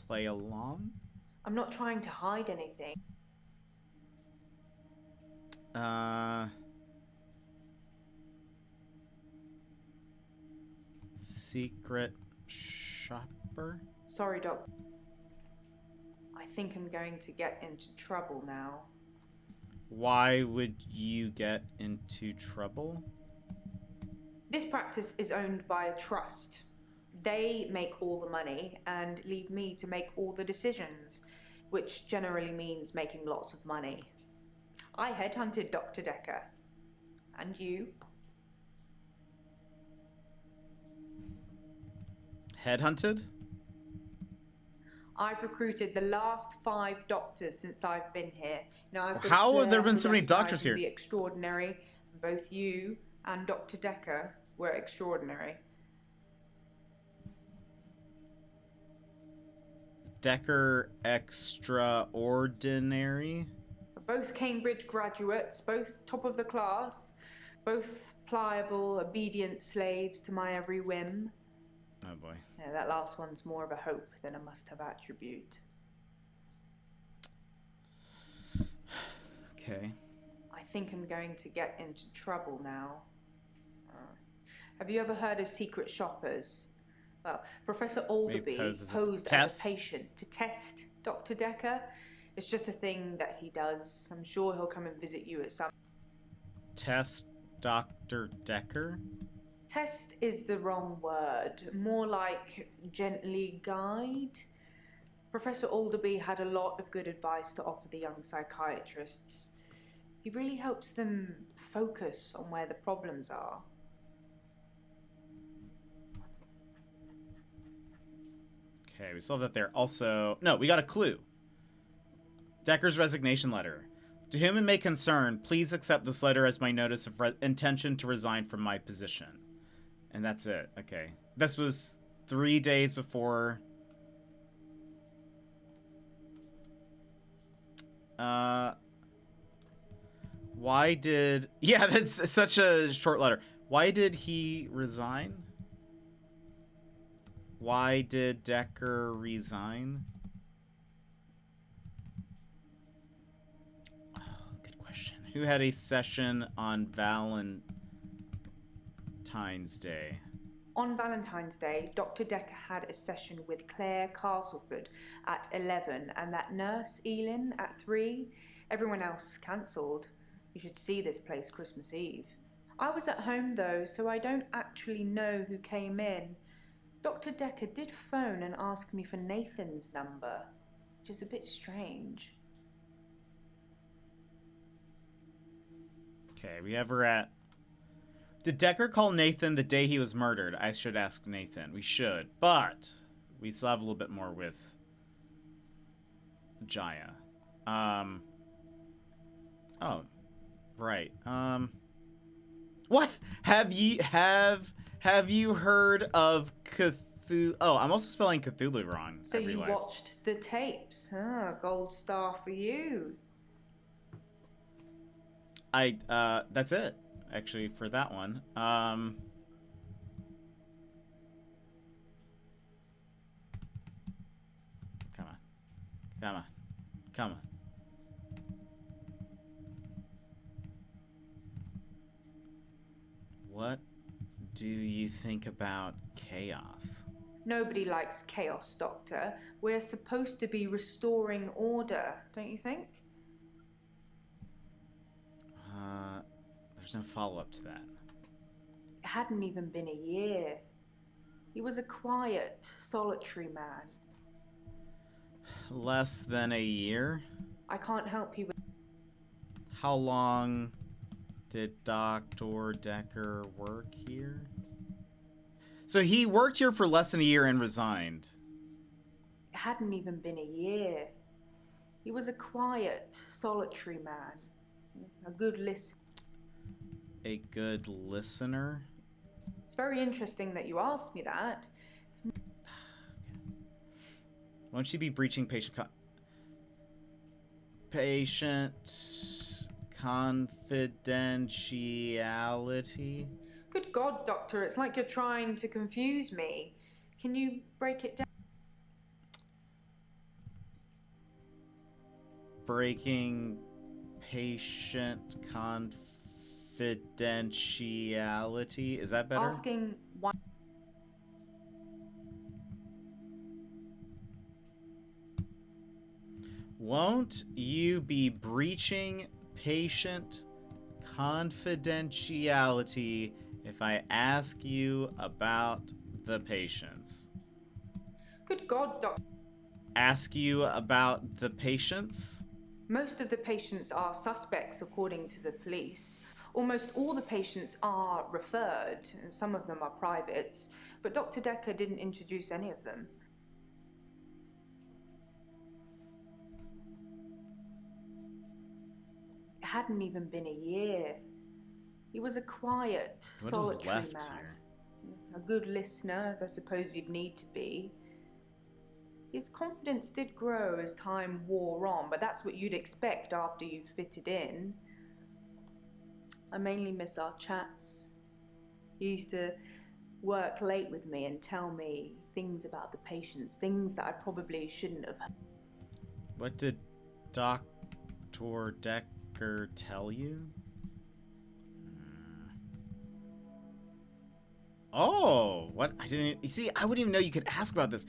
Play along? I'm not trying to hide anything. Secret shopper? Sorry, Doc. I think I'm going to get into trouble now. Why would you get into trouble? This practice is owned by a trust. They make all the money and leave me to make all the decisions, which generally means making lots of money. I headhunted Dr. Dekker. And you? Headhunted? I've recruited the last 5 doctors since I've been here. Now, I've got How a have there flair been for so many doctors recognizing here? The extraordinary. Both you and Dr. Dekker were extraordinary. Dekker extraordinary? Both Cambridge graduates, both top of the class, both pliable, obedient slaves to my every whim. Oh boy. Yeah, that last one's more of a hope than a must-have attribute. Okay. I think I'm going to get into trouble now. Have you ever heard of secret shoppers? Well, Professor Alderby posed as a patient to test Dr. Dekker. It's just a thing that he does. I'm sure he'll come and visit you at some... Test Dr. Dekker? Test is the wrong word. More like gently guide. Professor Alderby had a lot of good advice to offer the young psychiatrists. He really helps them focus on where the problems are. Okay, we still have that there. Also, no, we got a clue. Dekker's resignation letter. To whom it may concern, please accept this letter as my notice of intention to resign from my position. And that's it. Okay. This was 3 days before... Why did... Yeah, that's such a short letter. Why did he resign? Why did Dekker resign? Oh, good question. Who had a session on Valentine's Day? On Valentine's Day, Dr. Dekker had a session with Claire Castleford at 11 and that nurse, Elin, at 3. Everyone else cancelled. You should see this place Christmas Eve. I was at home though, so I don't actually know who came in. Dr. Dekker did phone and ask me for Nathan's number, which is a bit strange. Okay, we have her at... Did Dekker call Nathan the day he was murdered? I should ask Nathan. We should, but we still have a little bit more with Jaya. Oh, right. What? Have you heard of Cthulu? Oh, I'm also spelling Cthulu wrong. So you watched the tapes. Gold star for you. That's it. Actually, for that one. Come on. Come on. Come on. What do you think about chaos? Nobody likes chaos, Doctor. We're supposed to be restoring order, don't you think? There's no follow-up to that. It hadn't even been a year. He was a quiet, solitary man. Less than a year? I can't help you with... How long did Dr. Dekker work here? So he worked here for less than a year and resigned. It hadn't even been a year. He was a quiet, solitary man. A good listener. A good listener? It's very interesting that you asked me that. Won't she be breaching patient confidentiality? Good God, Doctor, it's like you're trying to confuse me. Can you break it down? Breaking patient confidentiality? Is that better? Asking why. Won't you be breaching patient confidentiality if I ask you about the patients? Good God, Doctor. Ask you about the patients? Most of the patients are suspects, according to the police. Almost all the patients are referred, and some of them are privates, but Dr. Dekker didn't introduce any of them. It hadn't even been a year. He was a quiet, solitary man. Here? A good listener, as I suppose you'd need to be. His confidence did grow as time wore on, but that's what you'd expect after you've fitted in. I mainly miss our chats. He used to work late with me and tell me things about the patients, things that I probably shouldn't have. What did Dr. Dekker tell you? Oh, what? I didn't. You see, I wouldn't even know you could ask about this.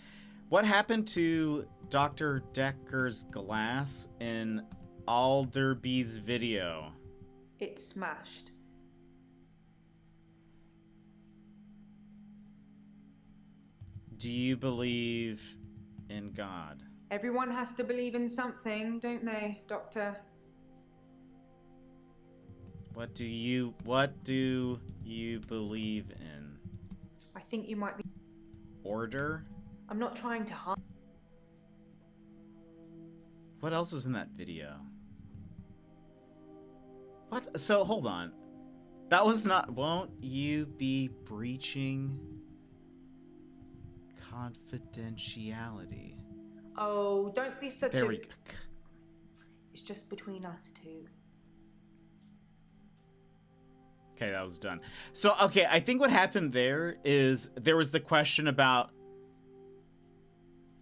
What happened to Dr. Dekker's glass in Alderby's video? It smashed. Do you believe in God? Everyone has to believe in something, don't they, Doctor? What do you believe in? I think you might be... Order? I'm not trying to hide. What else is in that video? What? So, hold on. That was not... Won't you be breaching confidentiality? Oh, don't be such There a... we go. It's just between us two. Okay, that was done. So, okay, I think what happened there is there was the question about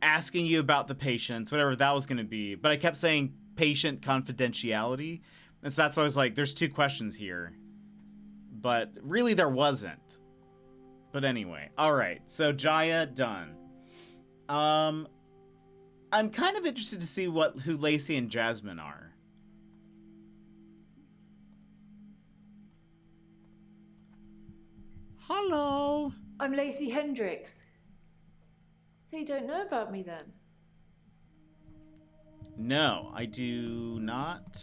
asking you about the patients, whatever that was going to be, but I kept saying patient confidentiality, and so that's why I was like, there's two questions here, but really there wasn't. But anyway, all right, so Jaya, done. I'm kind of interested to see who Lacey and Jasmine are. Hello. I'm Lacey Hendricks. So you don't know about me then? No, I do not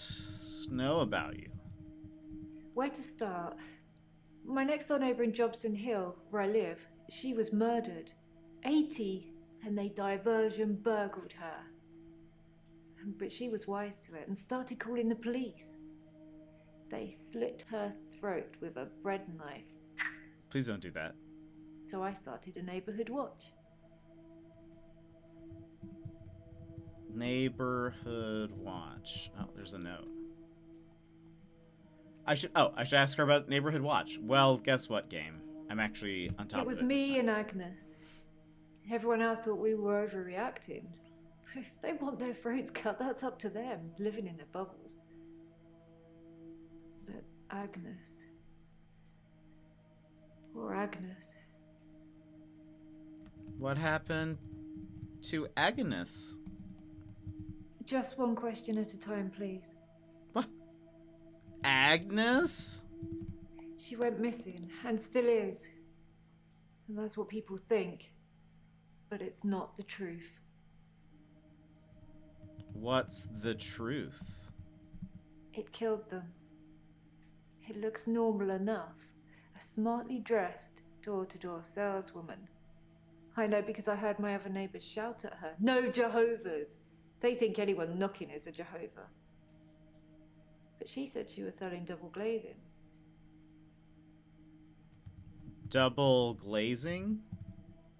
know about you. Where to start? My next door neighbour in Jobson Hill, where I live, she was murdered. 80, and they diversion burgled her. But she was wise to it and started calling the police. They slit her throat with a bread knife. Please don't do that. So I started a neighbourhood watch. Neighborhood watch. Oh, there's a note. I should ask her about Neighborhood Watch. Well, guess what, game? I'm actually on top of it. It was me and Agnes. Everyone else thought we were overreacting. If they want their throats cut, that's up to them, living in their bubbles. But Agnes... Poor Agnes. What happened to Agnes? Just one question at a time, please. What? Agnes? She went missing, and still is. And that's what people think. But it's not the truth. What's the truth? It killed them. It looks normal enough. A smartly dressed, door-to-door saleswoman. I know because I heard my other neighbors shout at her. No Jehovah's! They think anyone knocking is a Jehovah. But she said she was selling double glazing. Double glazing?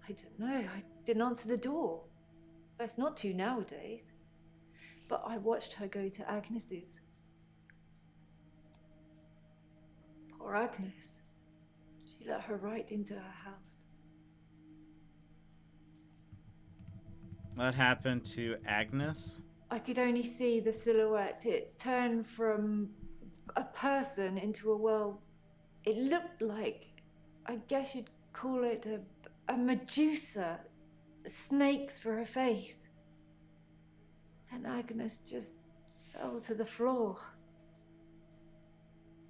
I don't know. I didn't answer the door. Best not to nowadays. But I watched her go to Agnes's. Poor Agnes. She let her right into her house. What happened to Agnes? I could only see the silhouette. It turned from a person into a, well, it looked like, I guess you'd call it a Medusa. Snakes for her face. And Agnes just fell to the floor.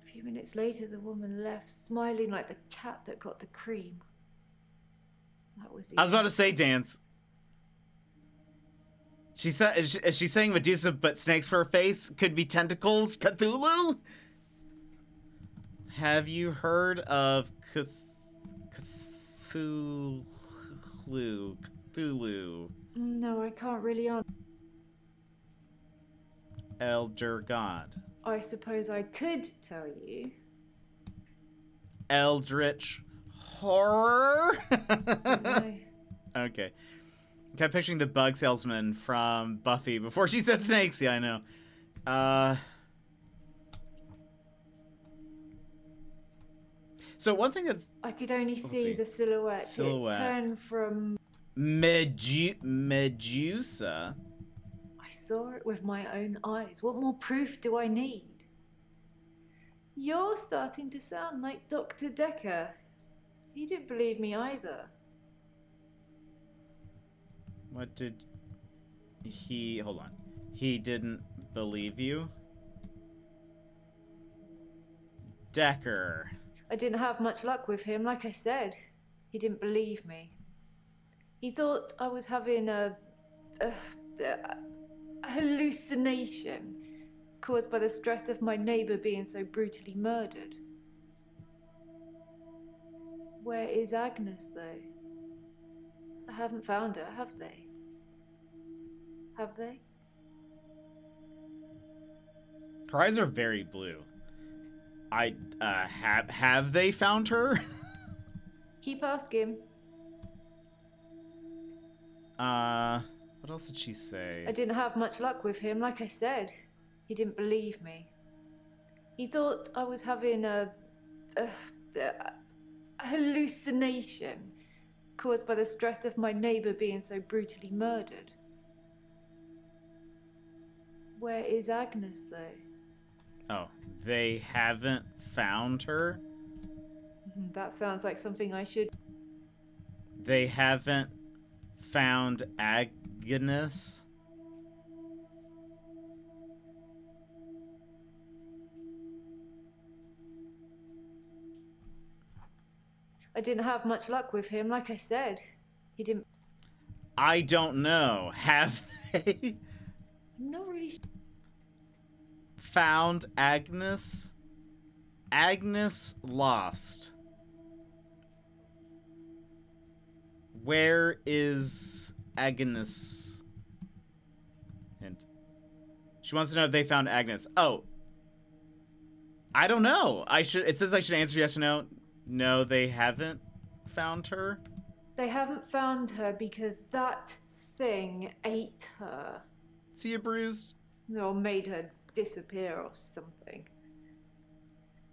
A few minutes later, the woman left, smiling like the cat that got the cream. That was I was about to say dance. She said, is she saying Medusa, but snakes for her face? Could be tentacles? Cthulhu? Have you heard of Cthulhu? Cthulhu. No, I can't really answer. Elder God. I suppose I could tell you. Eldritch horror? No. Okay. Kept picturing the bug salesman from Buffy before she said snakes. Yeah, I know. So one thing that's... I could only Let's see see. the silhouette. Silhouette. It turned from... Medusa? I saw it with my own eyes. What more proof do I need? You're starting to sound like Dr. Dekker. He didn't believe me either. What did he... Hold on. He didn't believe you? Dekker. I didn't have much luck with him, like I said. He didn't believe me. He thought I was having a hallucination caused by the stress of my neighbor being so brutally murdered. Where is Agnes, though? I haven't found her, have they? Have they? Her eyes are very blue. Have they found her? Keep asking. What else did she say? I didn't have much luck with him, like I said. He didn't believe me. He thought I was having a hallucination caused by the stress of my neighbor being so brutally murdered. Where is Agnes, though? Oh, they haven't found her? That sounds like something I should... They haven't found Agnes? I didn't have much luck with him, like I said. He didn't... I don't know. Have they I'm not really... found Agnes? Agnes lost. Where is Agnes? Hint. She wants to know if they found Agnes. Oh. I don't know. It says I should answer yes or no. No, they haven't found her. They haven't found her because that thing ate her. See you bruised? Or made her disappear or something.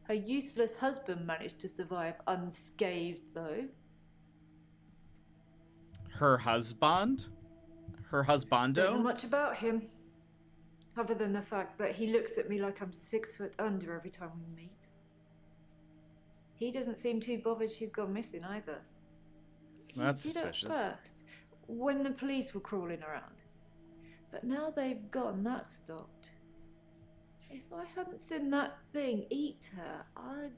Her useless husband managed to survive unscathed, though. Her husband? Her Don't know husbando? much about him. Other than the fact that he looks at me like I'm 6 foot under every time we meet. He doesn't seem too bothered she's gone missing either. That's He did at suspicious. first, when the police were crawling around. But now they've gone, that stopped. If I hadn't seen that thing eat her, I'd...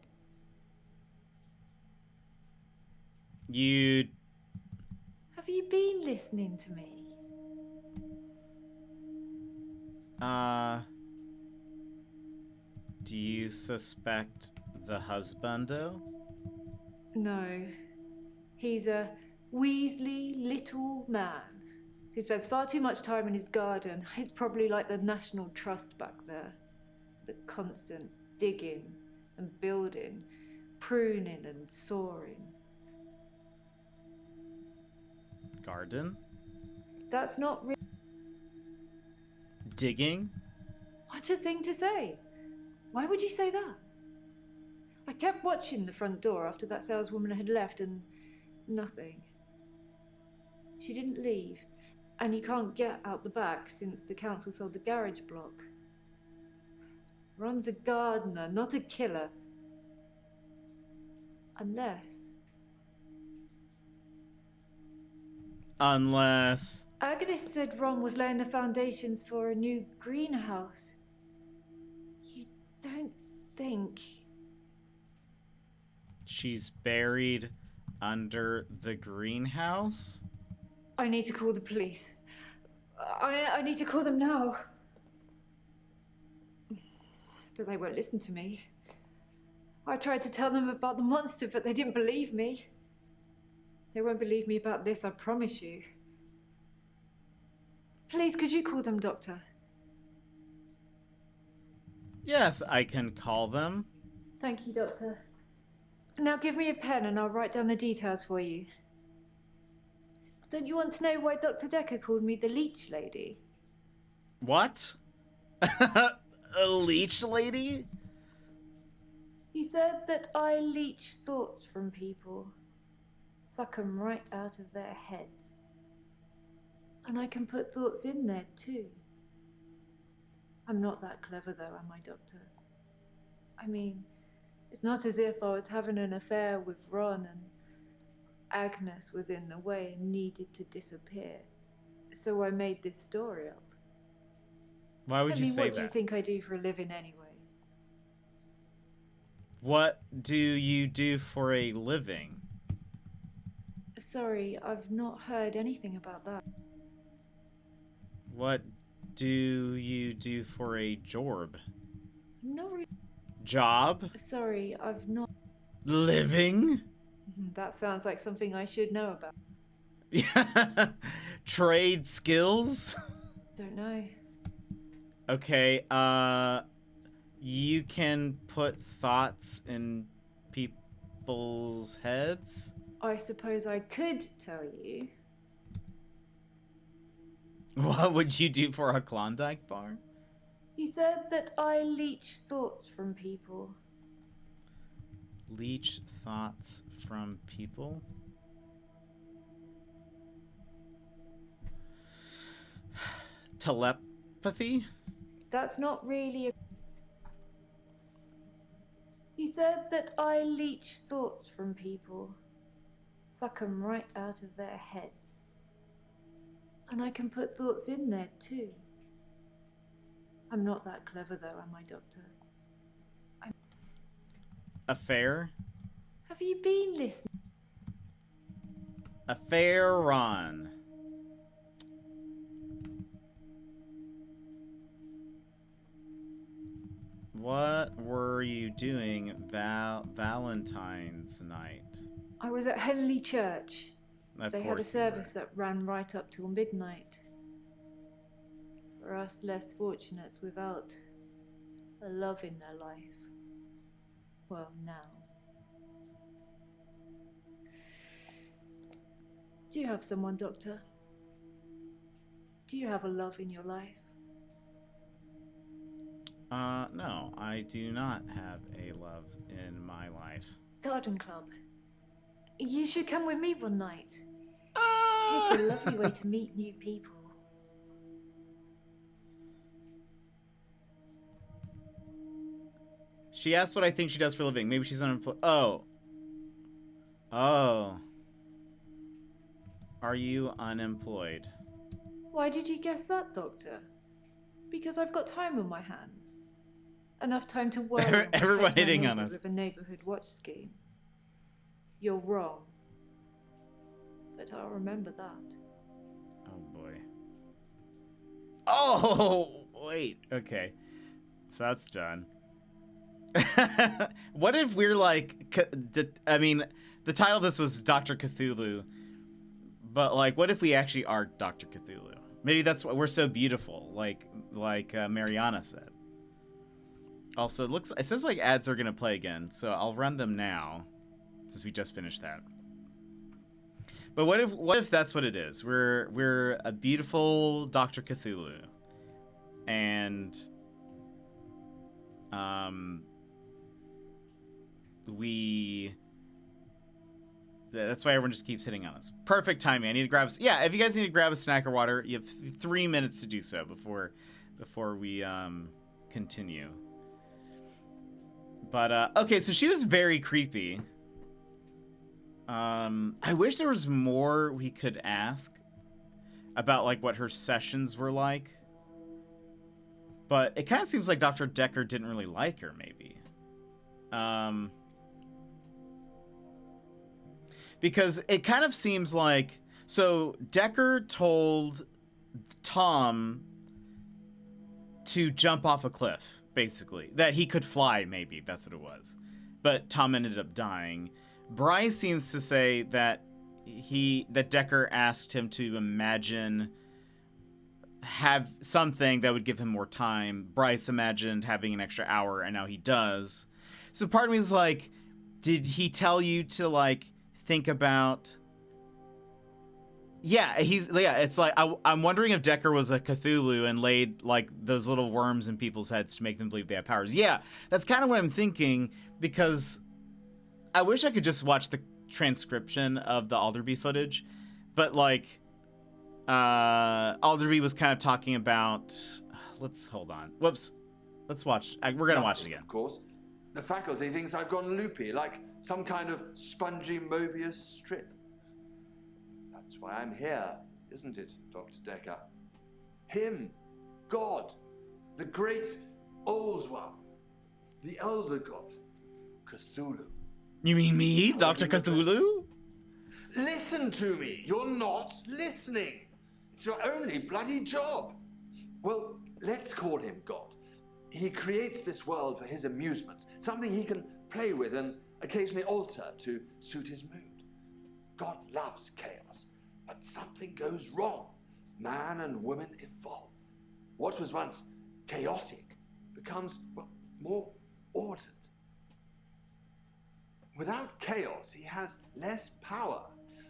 You... Have you been listening to me? Do you suspect the husbando? No. He's a Weasley little man who spends far too much time in his garden. It's probably like the National Trust back there. The constant digging and building, pruning and sawing. Garden? That's not really... Digging? What a thing to say! Why would you say that? I kept watching the front door after that saleswoman had left and nothing. She didn't leave, and you can't get out the back since the council sold the garage block. Ron's a gardener, not a killer. Unless... Agnes said Ron was laying the foundations for a new greenhouse. You don't think... She's buried under the greenhouse? I need to call the police. I need to call them now. But they won't listen to me. I tried to tell them about the monster, but they didn't believe me. They won't believe me about this, I promise you. Please, could you call them, Doctor? Yes, I can call them. Thank you, Doctor. Now give me a pen and I'll write down the details for you. Don't you want to know why Dr. Dekker called me the leech lady? What? A leech lady? He said that I leech thoughts from people. Suck them right out of their heads. And I can put thoughts in there too. I'm not that clever though, am I, Doctor? I mean, it's not as if I was having an affair with Ron and Agnes was in the way and needed to disappear. So I made this story up. Why would you say what that? do you think I do for a living anyway? What do you do for a living? Sorry, I've not heard anything about that. What do you do for a jorb? Not really. Job? Sorry, I've not... Living? That sounds like something I should know about. Trade skills? Don't know. Okay, you can put thoughts in people's heads? I suppose I could tell you. What would you do for a Klondike bar? He said that I leech thoughts from people. Leech thoughts from people? Telepathy? That's not really a... He said that I leech thoughts from people. Suck them right out of their heads. And I can put thoughts in there too. I'm not that clever though, am I, Doctor? Affair? Have you been listening? Affair Ron. What were you doing Valentine's night? I was at Henley Church. Of They had a course you were. service that ran right up till midnight. For us less fortunates without a love in their life. Well, now. Do you have someone, Doctor? Do you have a love in your life? No, I do not have a love in my life. Garden club. You should come with me one night. It's a lovely way to meet new people. She asked what I think she does for a living. Maybe she's unemployed. Oh. Oh. Are you unemployed? Why did you guess that, Doctor? Because I've got time on my hands. Enough time to worry and Everyone protect my hitting on neighbours us. with a neighbourhood watch scheme. You're wrong. But I'll remember that. Oh boy. Oh wait. Okay. So that's done. What if we're like? I mean, the title of this was Dr. Cthulhu, but like, what if we actually are Dr. Cthulhu? Maybe that's why we're so beautiful, like Mariana said. Also, it says like ads are gonna play again, so I'll run them now, since we just finished that. But what if that's what it is? We're a beautiful Dr. Cthulhu, and that's why everyone just keeps hitting on us. Perfect timing. I need to grab. Yeah, if you guys need to grab a snack or water, you have 3 minutes to do so before we continue. But okay, so she was very creepy. I wish there was more we could ask about like what her sessions were like. But it kind of seems like Dr. Dekker didn't really like her, maybe. Because it kind of seems like... So, Dekker told Tom to jump off a cliff, basically. That he could fly, maybe. That's what it was. But Tom ended up dying. Bryce seems to say that Dekker asked him to imagine... have something that would give him more time. Bryce imagined having an extra hour, and now he does. So part of me is like, did he tell you to like think about? Yeah, it's like I'm wondering if Dekker was a Cthulhu and laid like those little worms in people's heads to make them believe they have powers. Yeah, that's kind of what I'm thinking, because I wish I could just watch the transcription of the Alderby footage, but like. Alderby was kind of talking about. Let's hold on. Whoops. Let's watch. We're gonna watch it again. Of course. The faculty thinks I've gone loopy, like some kind of spongy Mobius strip. That's why I'm here, isn't it, Dr. Dekker? Him, God, the great old one, the elder god, Cthulhu. You mean me, Dr. Cthulhu? Listen to me. You're not listening. It's your only bloody job. Well, let's call him God. He creates this world for his amusement, something he can play with and occasionally alter to suit his mood. God loves chaos, but something goes wrong. Man and woman evolve. What was once chaotic becomes, well, more ordered. Without chaos, he has less power.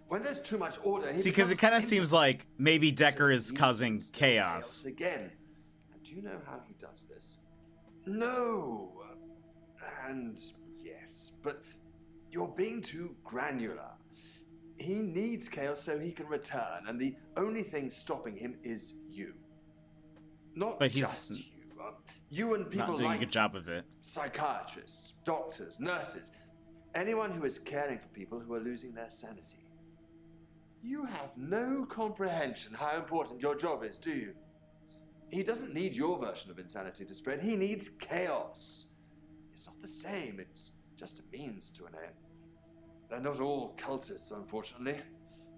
When there's too much order, he See, because it kind of seems like maybe Dekker is causing chaos. Again. And do you know how he does this? No. And yes, but you're being too granular. He needs chaos so he can return, and the only thing stopping him is you. Not but he's just you. You and people not doing like a good job of it. Psychiatrists, doctors, nurses, anyone who is caring for people who are losing their sanity. You have no comprehension how important your job is, do you? He doesn't need your version of insanity to spread. He needs chaos. It's not the same. It's just a means to an end. They're not all cultists, unfortunately.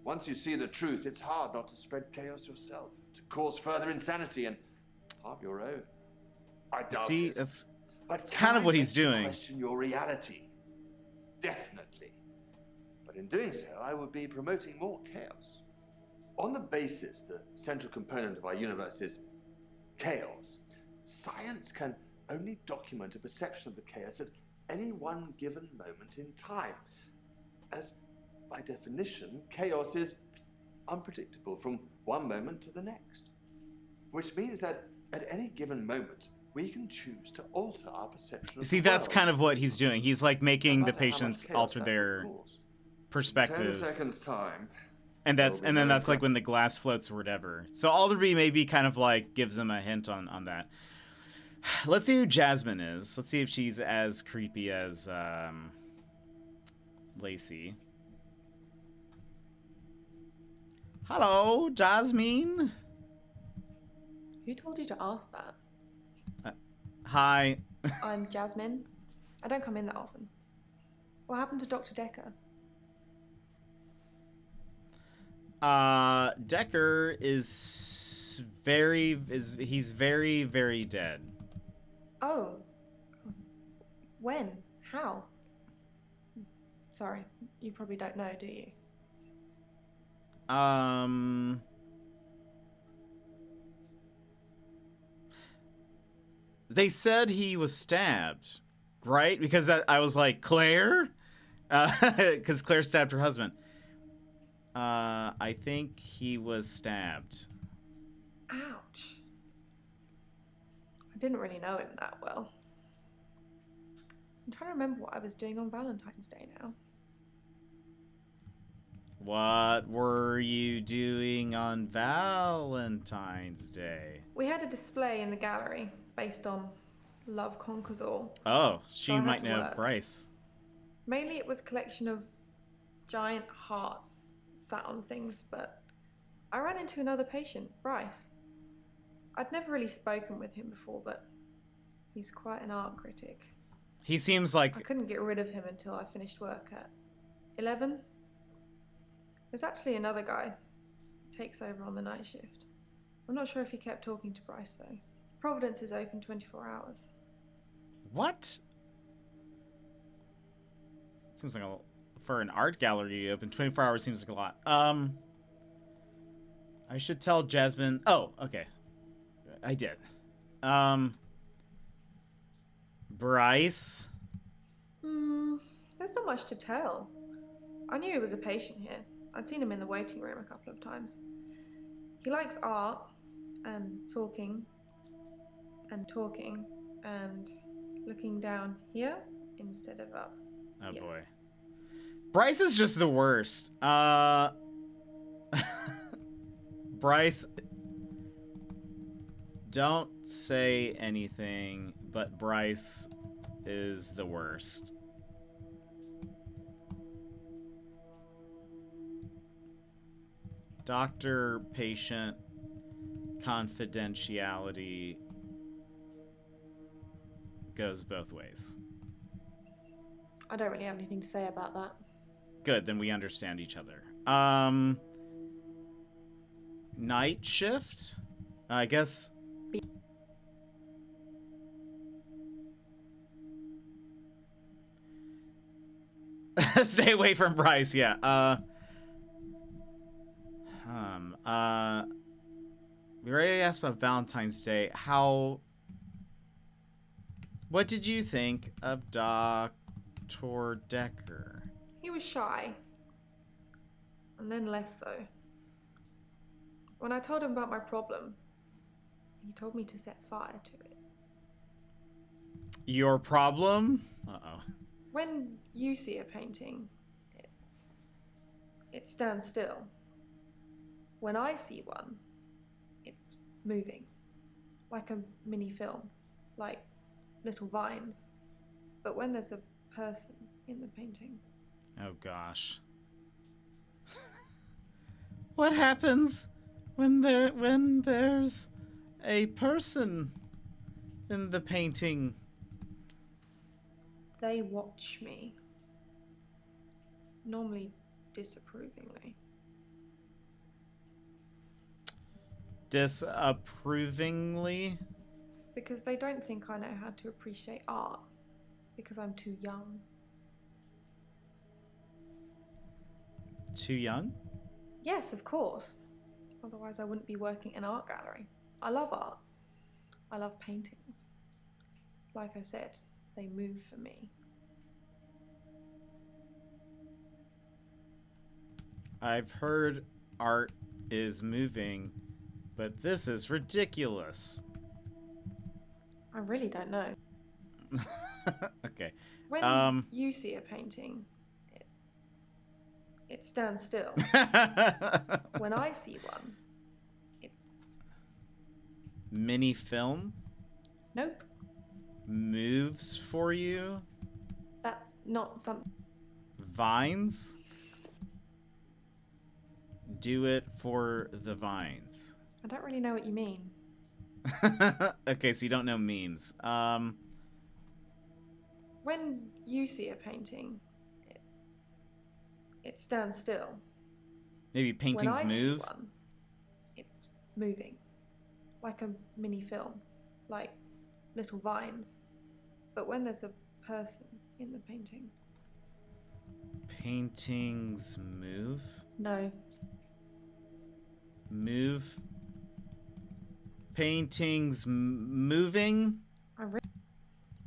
Once you see the truth, it's hard not to spread chaos yourself, to cause further insanity and halve your own. I doubt See, it. that's But kind of what he's doing. Question your reality. Definitely. But in doing so, I would be promoting more chaos. On the basis the central component of our universe is chaos, science can only document a perception of the chaos at any one given moment in time. As, by definition, chaos is unpredictable from one moment to the next. Which means that at any given moment, we can choose to alter our perception of See, the that's world. kind of what he's doing. He's like making No the matter how much patients chaos alter that their will cause. 10 perspective. seconds time. And There'll be then no that's like when the glass floats or whatever. So Alderby maybe kind of like gives him a hint on that. Let's see who Jasmine is. Let's see if she's as creepy as Lacey. Hello, Jasmine. Who told you to ask that? Hi. I'm Jasmine. I don't come in that often. What happened to Dr. Dekker? Dekker he's very, very dead. Oh. When? How? Sorry, you probably don't know, do you? They said he was stabbed, right? Because I was like, Claire? Because Claire stabbed her husband. I think he was stabbed. Ouch. I didn't really know him that well. I'm trying to remember what I was doing on Valentine's Day now. What were you doing on Valentine's Day? We had a display in the gallery based on Love Conquers All. Oh, So she I had might to know work. Bryce. Mainly it was a collection of giant hearts sat on things, but I ran into another patient, Bryce. I'd never really spoken with him before, but he's quite an art critic. He seems like... I couldn't get rid of him until I finished work at 11. There's actually another guy who takes over on the night shift. I'm not sure if he kept talking to Bryce though. Providence is open 24 hours. What? Seems like for an art gallery open 24 hours seems like a lot. I should tell Jasmine. Oh, okay. I did. Bryce. There's not much to tell. I knew he was a patient here. I'd seen him in the waiting room a couple of times. He likes art and talking and looking down here instead of up. Oh here. boy. Bryce is just the worst. Bryce, don't say anything, but Bryce is the worst. Doctor-patient confidentiality goes both ways. I don't really have anything to say about that. Good, then we understand each other. Night shift? I guess. Stay away from Bryce, yeah. We already asked about Valentine's Day. What did you think of Dr. Dekker? He was shy. And then less so. When I told him about my problem, he told me to set fire to it. Your problem? Uh-oh. When you see a painting, it stands still. When I see one, it's moving. Like a mini film. Like little vines. But when there's a person in the painting. Oh gosh. What happens when there's a person in the painting? They watch me. Normally disapprovingly. Disapprovingly? Because they don't think I know how to appreciate art. Because I'm too young. Too young? Yes, of course. Otherwise I wouldn't be working in an art gallery. I love art. I love paintings. Like I said, they move for me. I've heard art is moving, but this is ridiculous. I really don't know. Okay. When you see a painting, it stands still. When I see one, it's... Mini film? Nope. Moves for you? That's not something... Vines? do it for the vines. I don't really know what you mean. Okay, so you don't know memes. When you see a painting, it stands still. Maybe paintings when I move? See one, it's moving. Like a mini film. Like little vines. But when there's a person in the painting. Paintings move? No. Move? Paintings moving?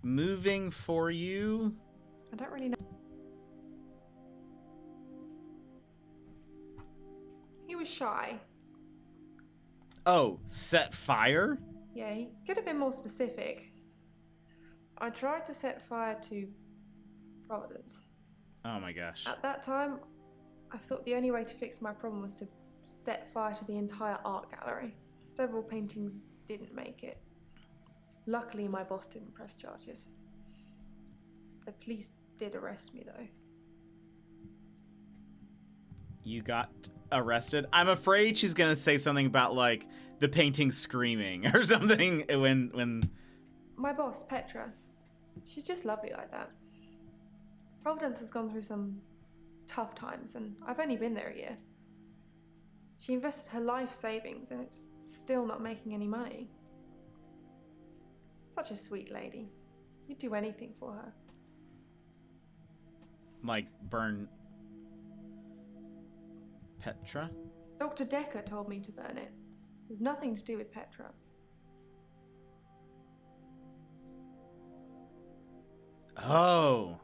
Moving for you? I don't really know. He was shy. Oh, set fire? Yeah, he could have been more specific. I tried to set fire to Providence. Oh my gosh. At that time, I thought the only way to fix my problem was to set fire to the entire art gallery. Several paintings didn't make it. Luckily, my boss didn't press charges. The police did arrest me, though. You got arrested? I'm afraid she's gonna say something about, like, the painting screaming or something when... My boss, Petra, she's just lovely like that. Providence has gone through some tough times, and I've only been there a year. She invested her life savings, and it's still not making any money. Such a sweet lady. You'd do anything for her. Like, burn... Petra? Dr. Dekker told me to burn it. It was nothing to do with Petra. Oh.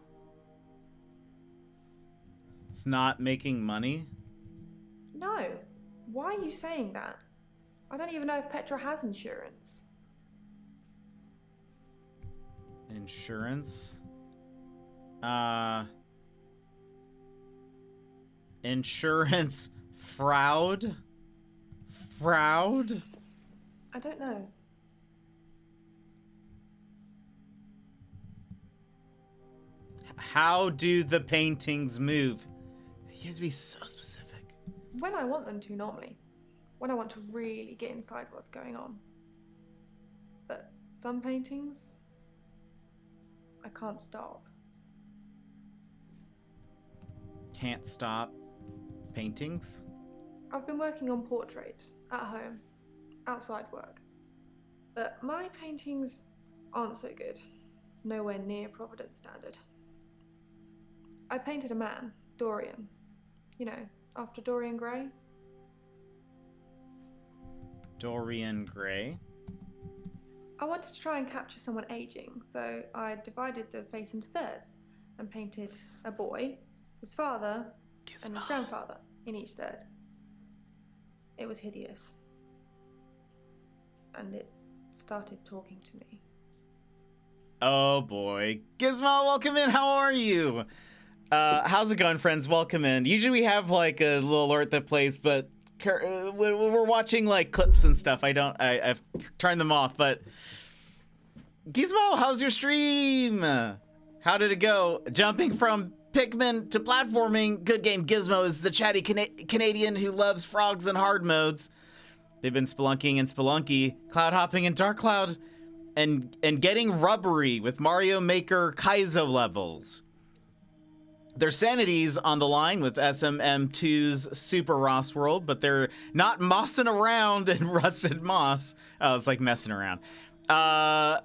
It's not making money? No. Why are you saying that? I don't even know if Petra has insurance. Insurance? Insurance fraud? Fraud? I don't know. How do the paintings move? You have to be so specific. When I want them to, normally. When I want to really get inside what's going on. But some paintings, I can't stop. Can't stop paintings? I've been working on portraits, at home, outside work. But my paintings aren't so good. Nowhere near Providence standard. I painted a man, Dorian. You know, after Dorian Gray. Dorian Gray? I wanted to try and capture someone aging, so I divided the face into thirds and painted a boy, his father, and his grandfather in each third. It was hideous. And it started talking to me. Oh boy. Gizmo, welcome in. How are you? How's it going, friends? Welcome in. Usually we have like a little alert that plays, but we're watching like clips and stuff. I've turned them off, but Gizmo, how's your stream? How did it go? Jumping from Pikmin to platforming. Good game. Gizmo is the chatty Canadian who loves frogs and hard modes. They've been spelunking and spelunky, cloud hopping and dark cloud, and getting rubbery with Mario Maker Kaizo levels. Their sanity's on the line with SMM2's Super Ross World, but they're not mossing around in Rusted Moss. Oh, it's like messing around.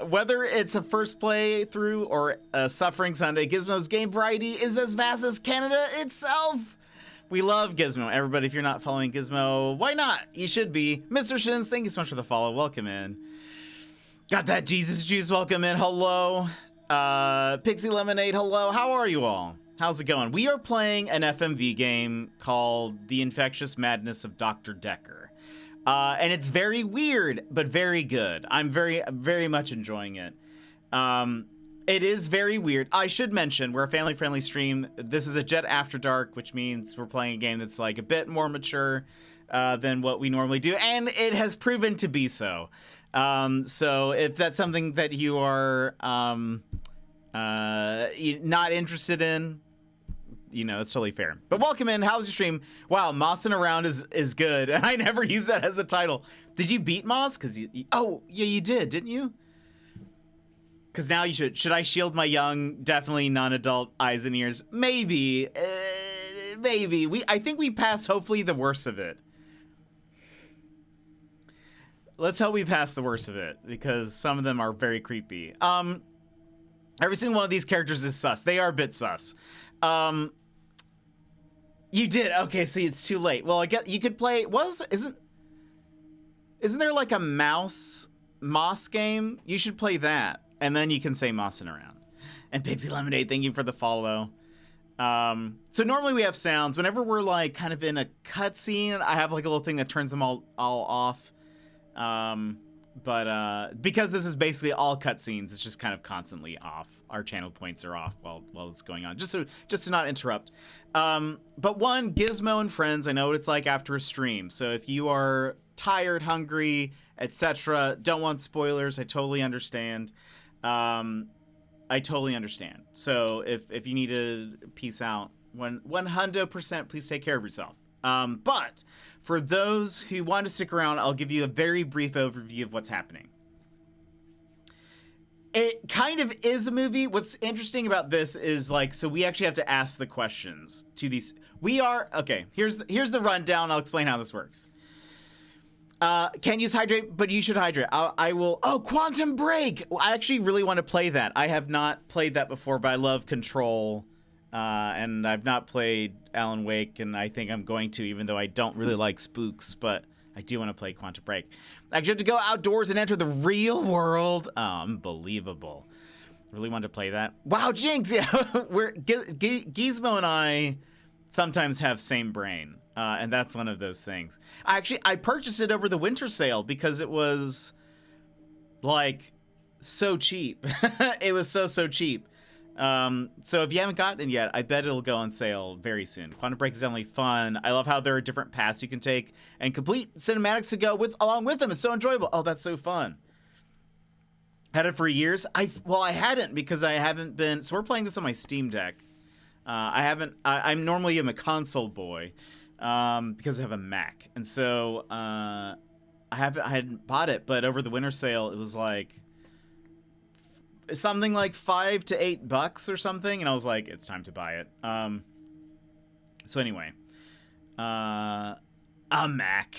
Whether it's a first playthrough or a Suffering Sunday, Gizmo's game variety is as vast as Canada itself. We love Gizmo. Everybody, if you're not following Gizmo, why not? You should be. Mr. Shins, thank you so much for the follow. Welcome in. Got that Jesus Juice, welcome in. Hello. Pixie Lemonade, hello. How are you all? How's it going? We are playing an FMV game called The Infectious Madness of Dr. Dekker. And it's very weird, but very good. I'm very much enjoying it. It is very weird. I should mention, we're a family-friendly stream. This is a Jet After Dark, which means we're playing a game that's like a bit more mature than what we normally do, and it has proven to be so. So if that's something that you are not interested in, That's totally fair. But welcome in. How's your stream? Wow, mossing around is good. And I never use that as a title. Did you beat Moss? Because oh yeah, you did, didn't you? Because now you should. Should I shield my young, definitely non-adult eyes and ears? Maybe, maybe. I think we passed hopefully the worst of it. Let's hope we pass the worst of it, because some of them are very creepy. Every single one of these characters is sus. They are a bit sus. You did? Okay, see, it's too late. Well, I guess you could play, isn't there like a moss game? You should play that, and then you can say mossing around. And Pixie Lemonade, thank you for the follow. So normally we have sounds. Whenever we're like kind of in a cutscene, I have like a little thing that turns them all off. But because this is basically all cutscenes, it's just kind of constantly off. Our channel points are off while it's going on, just to not interrupt. But one, Gizmo and friends, I know what it's like after a stream. So if you are tired, hungry, etc., don't want spoilers, I totally understand. I totally understand. So if you need to peace out, 100%, please take care of yourself. But for those who want to stick around, I'll give you a very brief overview of what's happening. It kind of is a movie. What's interesting about this is so we actually have to ask the questions to these. Okay, here's the rundown. I'll explain how this works. Can't use hydrate, but you should hydrate. I will. Oh, Quantum Break. I actually really want to play that. I have not played that before, but I love Control. And I've not played Alan Wake, and I think I'm going to, even though I don't really like spooks, but I do want to play Quantum Break. I actually have to go outdoors and enter the real world. Unbelievable. Really wanted to play that. Wow, Jinx, yeah. Gizmo and I sometimes have same brain, and that's one of those things. I purchased it over the winter sale because it was, so cheap. It was so cheap. So if you haven't gotten it yet, I bet it'll go on sale very soon. Quantum Break is definitely fun. I love how there are different paths you can take and complete cinematics to go along with them. It's so enjoyable. Oh, that's so fun. Had it for years. I hadn't, because I haven't been. So we're playing this on my Steam Deck. I'm normally a console boy, because I have a Mac, and so I hadn't bought it. But over the winter sale, it was something like $5 to $8 or something, and I was like, it's time to buy it. So anyway, a Mac.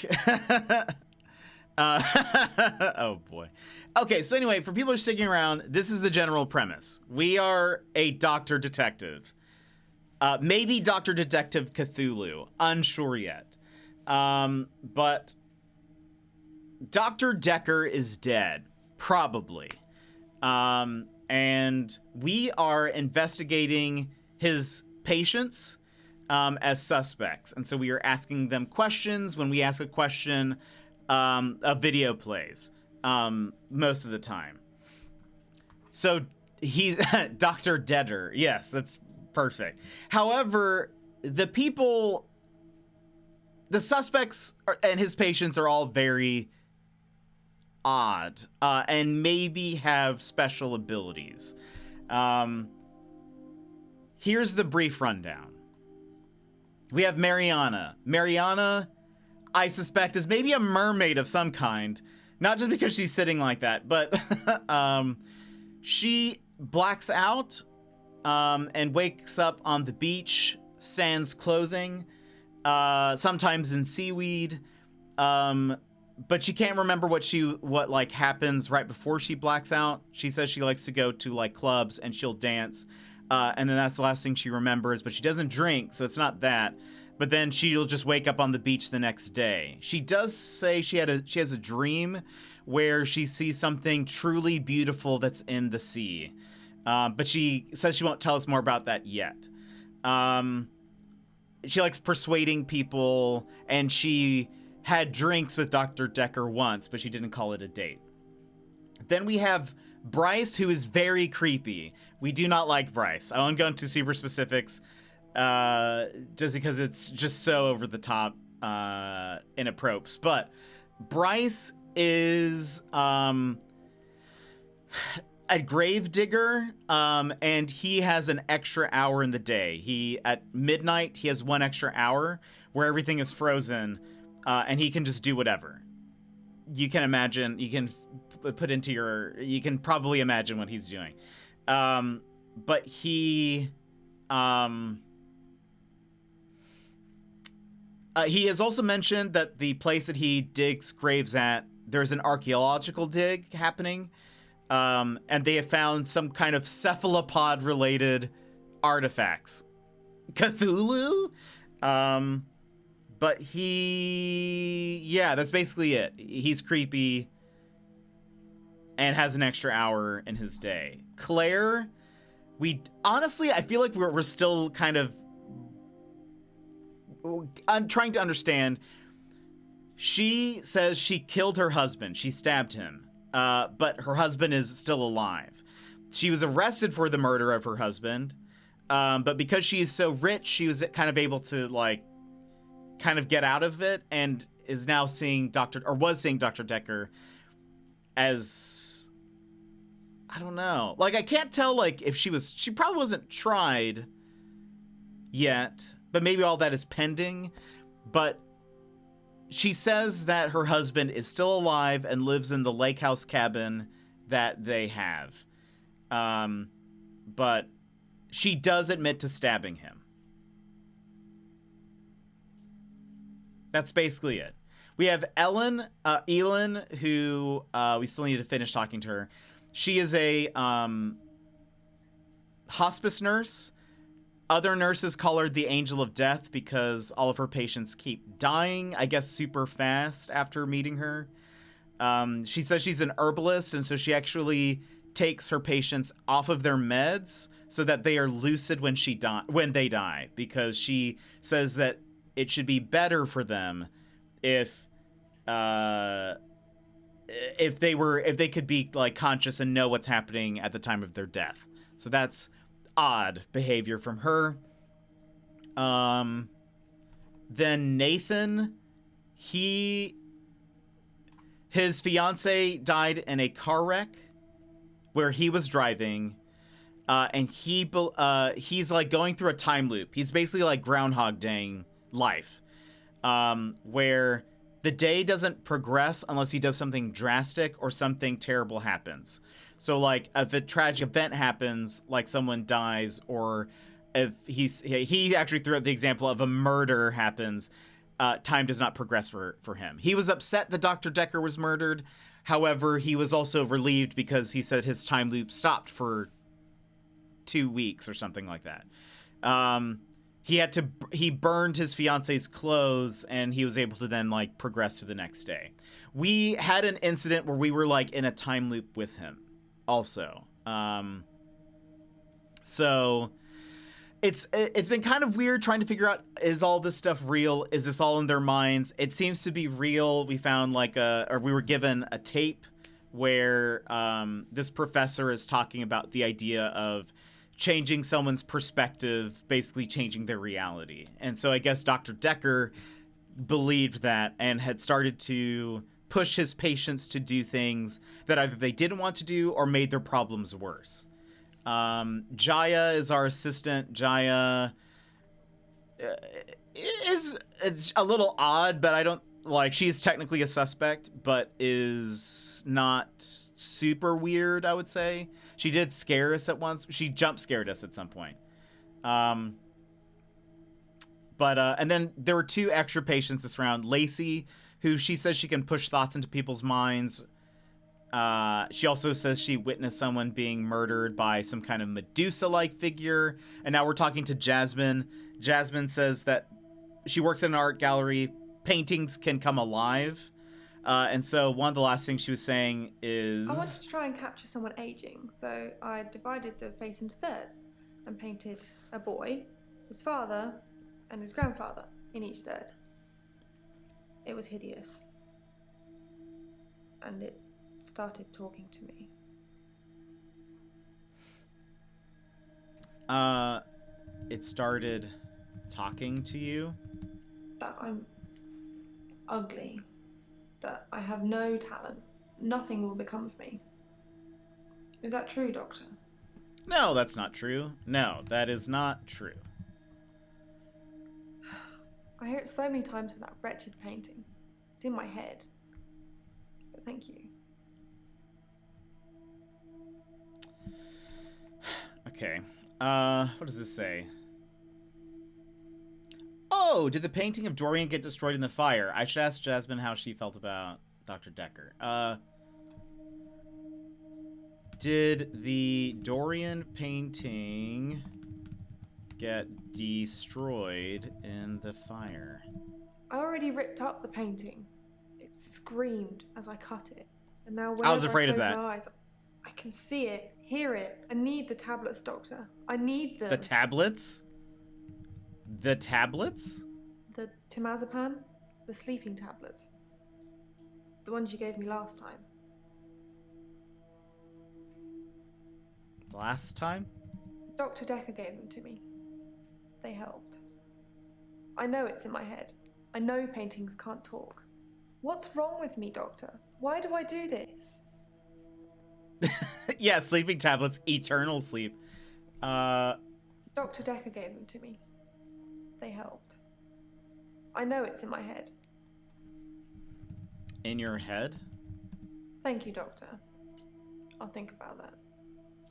Oh boy. Okay, so anyway, for people who are sticking around, this is the general premise. We are a doctor detective. Maybe Dr. Detective Cthulhu. Unsure yet. But Dr. Dekker is dead. Probably. And we are investigating his patients as suspects. And so we are asking them questions. When we ask a question, a video plays most of the time. So he's Dr. Dekker. Yes, that's perfect. However, the suspects and his patients are all very odd, and maybe have special abilities. Here's the brief rundown. We have Mariana. Mariana, I suspect, is maybe a mermaid of some kind. Not just because she's sitting like that, but she blacks out and wakes up on the beach, sans clothing, sometimes in seaweed. But she can't remember what happens right before she blacks out. She says she likes to go to clubs and she'll dance, and then that's the last thing she remembers. But she doesn't drink, so it's not that. But then she'll just wake up on the beach the next day. She does say she has a dream where she sees something truly beautiful that's in the sea, but she says she won't tell us more about that yet. She likes persuading people, and she had drinks with Dr. Dekker once, but she didn't call it a date. Then we have Bryce, who is very creepy. We do not like Bryce. I won't go into super specifics, just because it's just so over the top, inappropriate. But Bryce is, a grave digger, and he has an extra hour in the day. At midnight, he has 1 extra hour where everything is frozen, and he can just do whatever. You can imagine, you can probably imagine what he's doing. But he has also mentioned that the place that he digs graves at, there's an archaeological dig happening. And they have found some kind of cephalopod-related artifacts. Cthulu? But that's basically it. He's creepy and has an extra hour in his day. Claire, I feel like we're still kind of... I'm trying to understand. She says she killed her husband. She stabbed him. But her husband is still alive. She was arrested for the murder of her husband. But because she is so rich, she was kind of able to kind of get out of it, and is now seeing was seeing Dr. Dekker as, I don't know. I can't tell if she probably wasn't tried yet, but maybe all that is pending. But she says that her husband is still alive and lives in the lake house cabin that they have. But she does admit to stabbing him. That's basically it. We have Elin, who we still need to finish talking to her. She is a hospice nurse. Other nurses call her the Angel of Death because all of her patients keep dying, I guess, super fast after meeting her. She says she's an herbalist, and so she actually takes her patients off of their meds so that they are lucid when they die, because she says that it should be better for them if they could be conscious and know what's happening at the time of their death. So that's odd behavior from her. Then Nathan, his fiance died in a car wreck where he was driving, and he's going through a time loop. He's basically Groundhog Day life, where the day doesn't progress unless he does something drastic or something terrible happens. So if a tragic event happens, someone dies, or if he actually threw out the example of a murder happens, time does not progress for him. He was upset that Dr. Dekker was murdered. However, he was also relieved because he said his time loop stopped for 2 weeks or something like that. He burned his fiance's clothes, and he was able to then progress to the next day. We had an incident where we were in a time loop with him also. So it's been kind of weird trying to figure out, is all this stuff real? Is this all in their minds? It seems to be real. We found we were given a tape where this professor is talking about the idea of changing someone's perspective, basically changing their reality. And so I guess Dr. Dekker believed that and had started to push his patients to do things that either they didn't want to do or made their problems worse. Jaya is our assistant. Jaya it's a little odd, but I don't she's technically a suspect, but is not super weird, I would say. She did scare us at once. She jump scared us at some point. And then there were 2 extra patients this round. Lacey, who she says she can push thoughts into people's minds. She also says she witnessed someone being murdered by some kind of Medusa-like figure. And now we're talking to Jasmine. Jasmine says that she works in an art gallery. Paintings can come alive. And so one of the last things she was saying is... I wanted to try and capture someone aging, so I divided the face into thirds and painted a boy, his father, and his grandfather in each third. It was hideous. And it started talking to me. It started talking to you? That I'm ugly. That I have no talent. Nothing will become of me. Is that true, Doctor? No, that's not true. No, that is not true. I hear it so many times with that wretched painting. It's in my head. But thank you. Okay. What does this say? Oh, did the painting of Dorian get destroyed in the fire? I should ask Jasmine how she felt about Dr. Dekker. Did the Dorian painting get destroyed in the fire? I already ripped up the painting. It screamed as I cut it. And now I was whenever afraid of close that. my eyes, I can see it, hear it. I need the tablets, Doctor. I need them. The tablets? The tablets? The temazepam? The sleeping tablets. The ones you gave me last time. Last time? Dr. Dekker gave them to me. They helped. I know it's in my head. I know paintings can't talk. What's wrong with me, Doctor? Why do I do this? Yeah, sleeping tablets, eternal sleep. Dr. Dekker gave them to me. They helped. I know it's in my head. In your head? Thank you, Doctor. I'll think about that.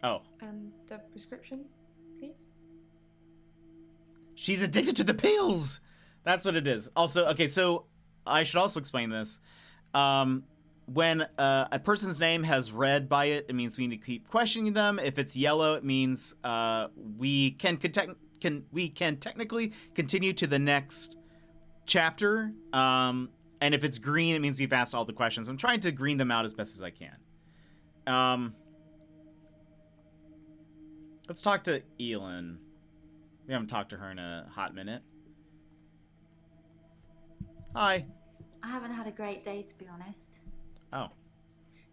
Oh. And the prescription, please? She's addicted to the pills! That's what it is. Also, okay, so I should also explain this. When a person's name has red by it, it means we need to keep questioning them. If it's yellow, it means we can technically continue to the next chapter. And if it's green, it means we've asked all the questions. I'm trying to green them out as best as I can. Let's talk to Elin. We haven't talked to her in a hot minute. Hi. I haven't had a great day, to be honest. Oh.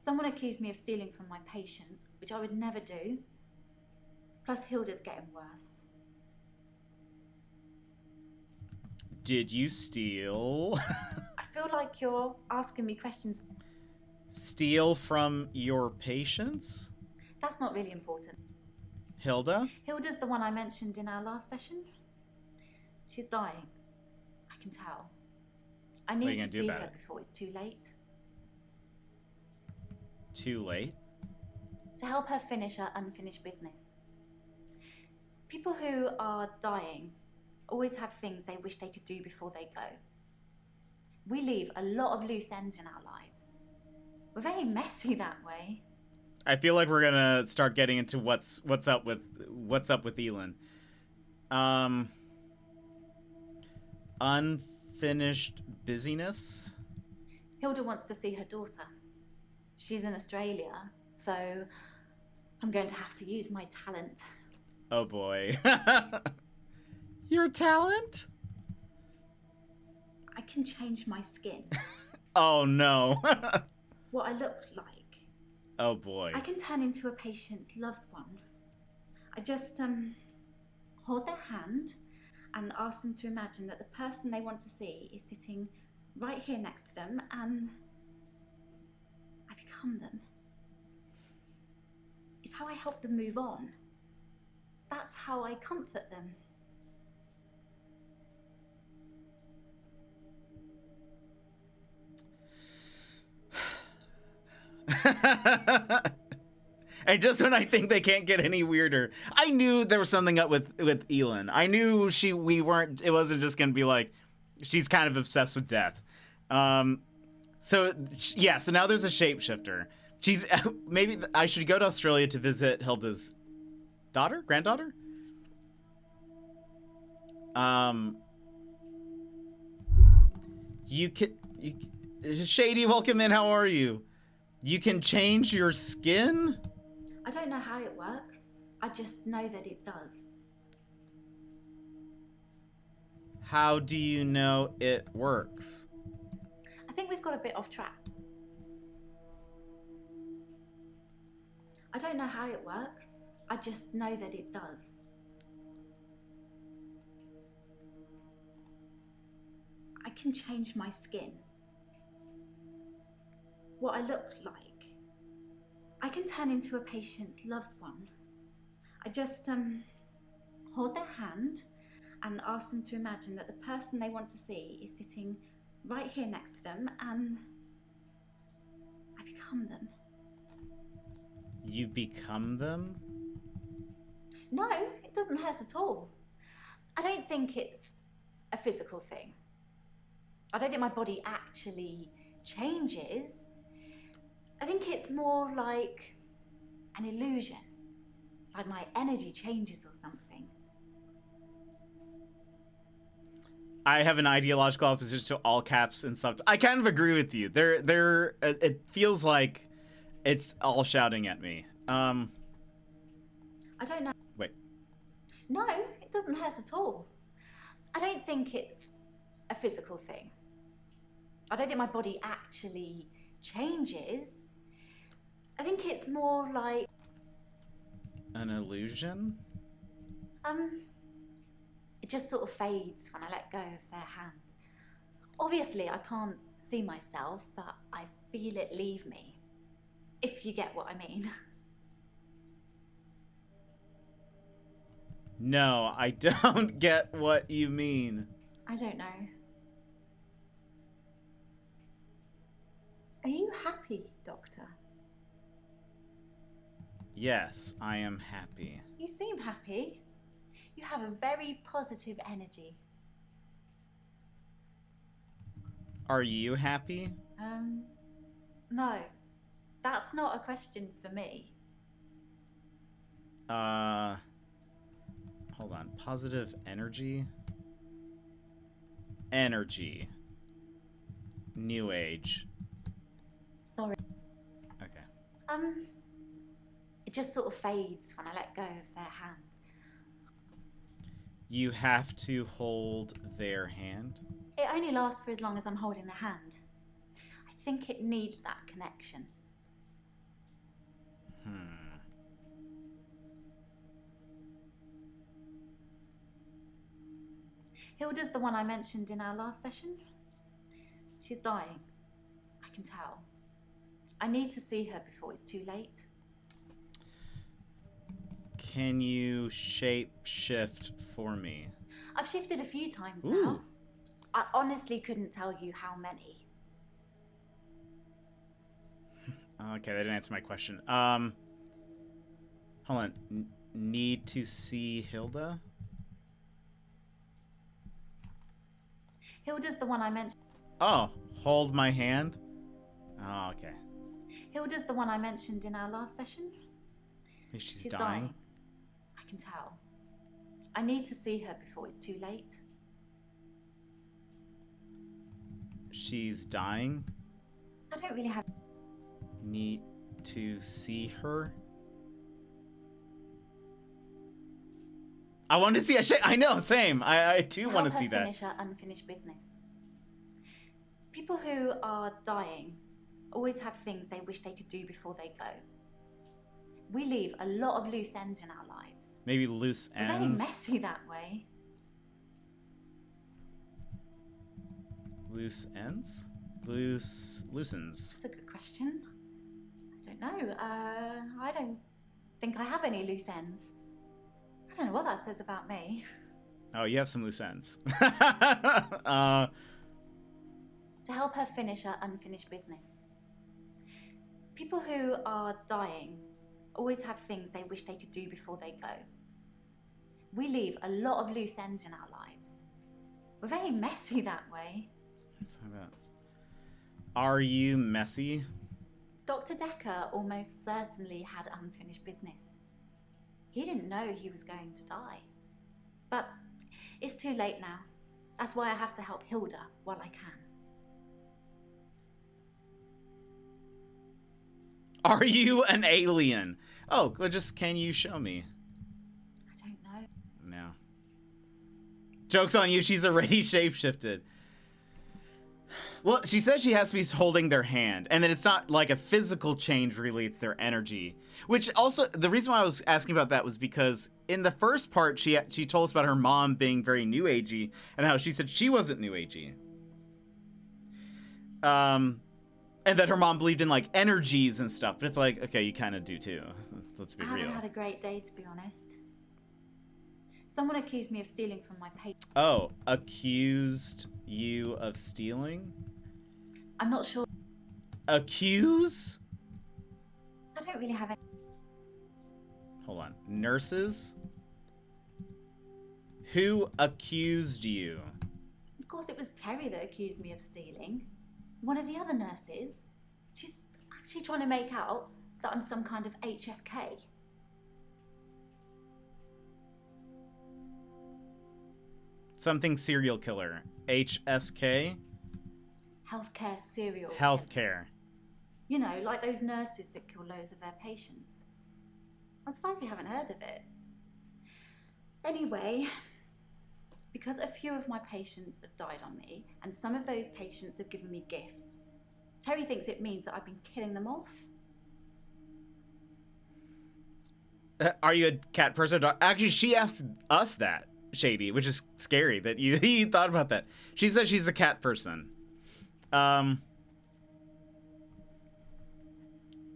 Someone accused me of stealing from my patients, which I would never do. Plus, Hilda's getting worse. Did you steal? I feel like you're asking me questions. Steal from your patients? That's not really important. Hilda? Hilda's the one I mentioned in our last session. She's dying. I can tell. I What are you need gonna to do see about her it? before it's too late. Too late? To help her finish her unfinished business. People who are dying always have things they wish they could do before they go. We leave a lot of loose ends in our lives. We're very messy that way. I feel like we're gonna start getting into what's up with Elin. Unfinished busyness. Hilda wants to see her daughter. She's in Australia, so I'm going to have to use my talent. Oh boy. Your talent? I can change my skin. Oh no. What I look like. Oh boy. I can turn into a patient's loved one. I just hold their hand and ask them to imagine that the person they want to see is sitting right here next to them, and I become them. It's how I help them move on. That's how I comfort them. And just when I think they can't get any weirder, I knew there was something up with Elin. I knew it wasn't just gonna be like, she's kind of obsessed with death. So now there's a shapeshifter. She's, maybe I should go to Australia to visit Hilda's granddaughter? Shady, welcome in, how are you? You can change your skin? I don't know how it works. I just know that it does. How do you know it works? I think we've got a bit off track. I don't know how it works. I just know that it does. I can change my skin. What I look like. I can turn into a patient's loved one. I just hold their hand and ask them to imagine that the person they want to see is sitting right here next to them, and I become them. You become them? No, it doesn't hurt at all. I don't think it's a physical thing. I don't think my body actually changes. I think it's more like an illusion. Like my energy changes or something. I have an ideological opposition to all caps and stuff. I kind of agree with you. It feels like it's all shouting at me. I don't know. Wait. No, it doesn't hurt at all. I don't think it's a physical thing. I don't think my body actually changes. I think it's more like An illusion? It just sort of fades when I let go of their hand. Obviously, I can't see myself, but I feel it leave me. If you get what I mean. No, I don't get what you mean. I don't know. Are you happy, Doctor? Yes, I am happy. You seem happy. You have a very positive energy. Are you happy? No. That's not a question for me. Hold on. Positive energy? Energy. New age. Sorry. Okay. It just sort of fades when I let go of their hand. You have to hold their hand? It only lasts for as long as I'm holding the hand. I think it needs that connection. Hilda's the one I mentioned in our last session. She's dying. I can tell. I need to see her before it's too late. Can you shape shift for me? I've shifted a few times Ooh. now. I honestly couldn't tell you how many. Okay, that didn't answer my question. Hold on. Need to see Hilda? Hilda's the one I mentioned. Oh, hold my hand? Oh, okay. Hilda's the one I mentioned in our last session. She's dying? I can tell. I need to see her before it's too late. She's dying? I don't really have... Need to see her? I want to see a I know, same. I do want to see that. Finish her unfinished business. People who are dying always have things they wish they could do before they go. We leave a lot of loose ends in our lives. Maybe loose We're very ends? messy that way. Loose ends? Loosens. That's a good question. I don't know. I don't think I have any loose ends. I don't know what that says about me. Oh, you have some loose ends. To help her finish her unfinished business. People who are dying always have things they wish they could do before they go. We leave a lot of loose ends in our lives. We're very messy that way. Let's talk about. Are you messy? Dr. Dekker almost certainly had unfinished business. He didn't know he was going to die. But it's too late now. That's why I have to help Hilda while I can. Are you an alien? Oh, well, just can you show me? I don't know. No. Joke's on you, she's already shapeshifted. Well, she says she has to be holding their hand, and then it's not like a physical change, really, it's their energy. Which also, the reason why I was asking about that was because in the first part, she told us about her mom being very new agey, and how she said she wasn't new agey. And that her mom believed in, like, energies and stuff. But it's like, okay, you kind of do too. Let's be I real. haven't had a great day, to be honest. Someone accused me of stealing from my patient. Oh, accused you of stealing? I'm not sure. Accuse? I don't really have any. Hold on. Nurses? Who accused you? Of course, it was Terry that accused me of stealing. One of the other nurses. She's actually trying to make out that I'm some kind of HSK. Something serial killer. HSK? Healthcare serial killer. Healthcare. You know, like those nurses that kill loads of their patients. I'm surprised you haven't heard of it. Anyway, because a few of my patients have died on me, and some of those patients have given me gifts, Terry thinks it means that I've been killing them off. Are you a cat person or dog? Actually, she asked us that, Shady, which is scary that you thought about that. She says she's a cat person.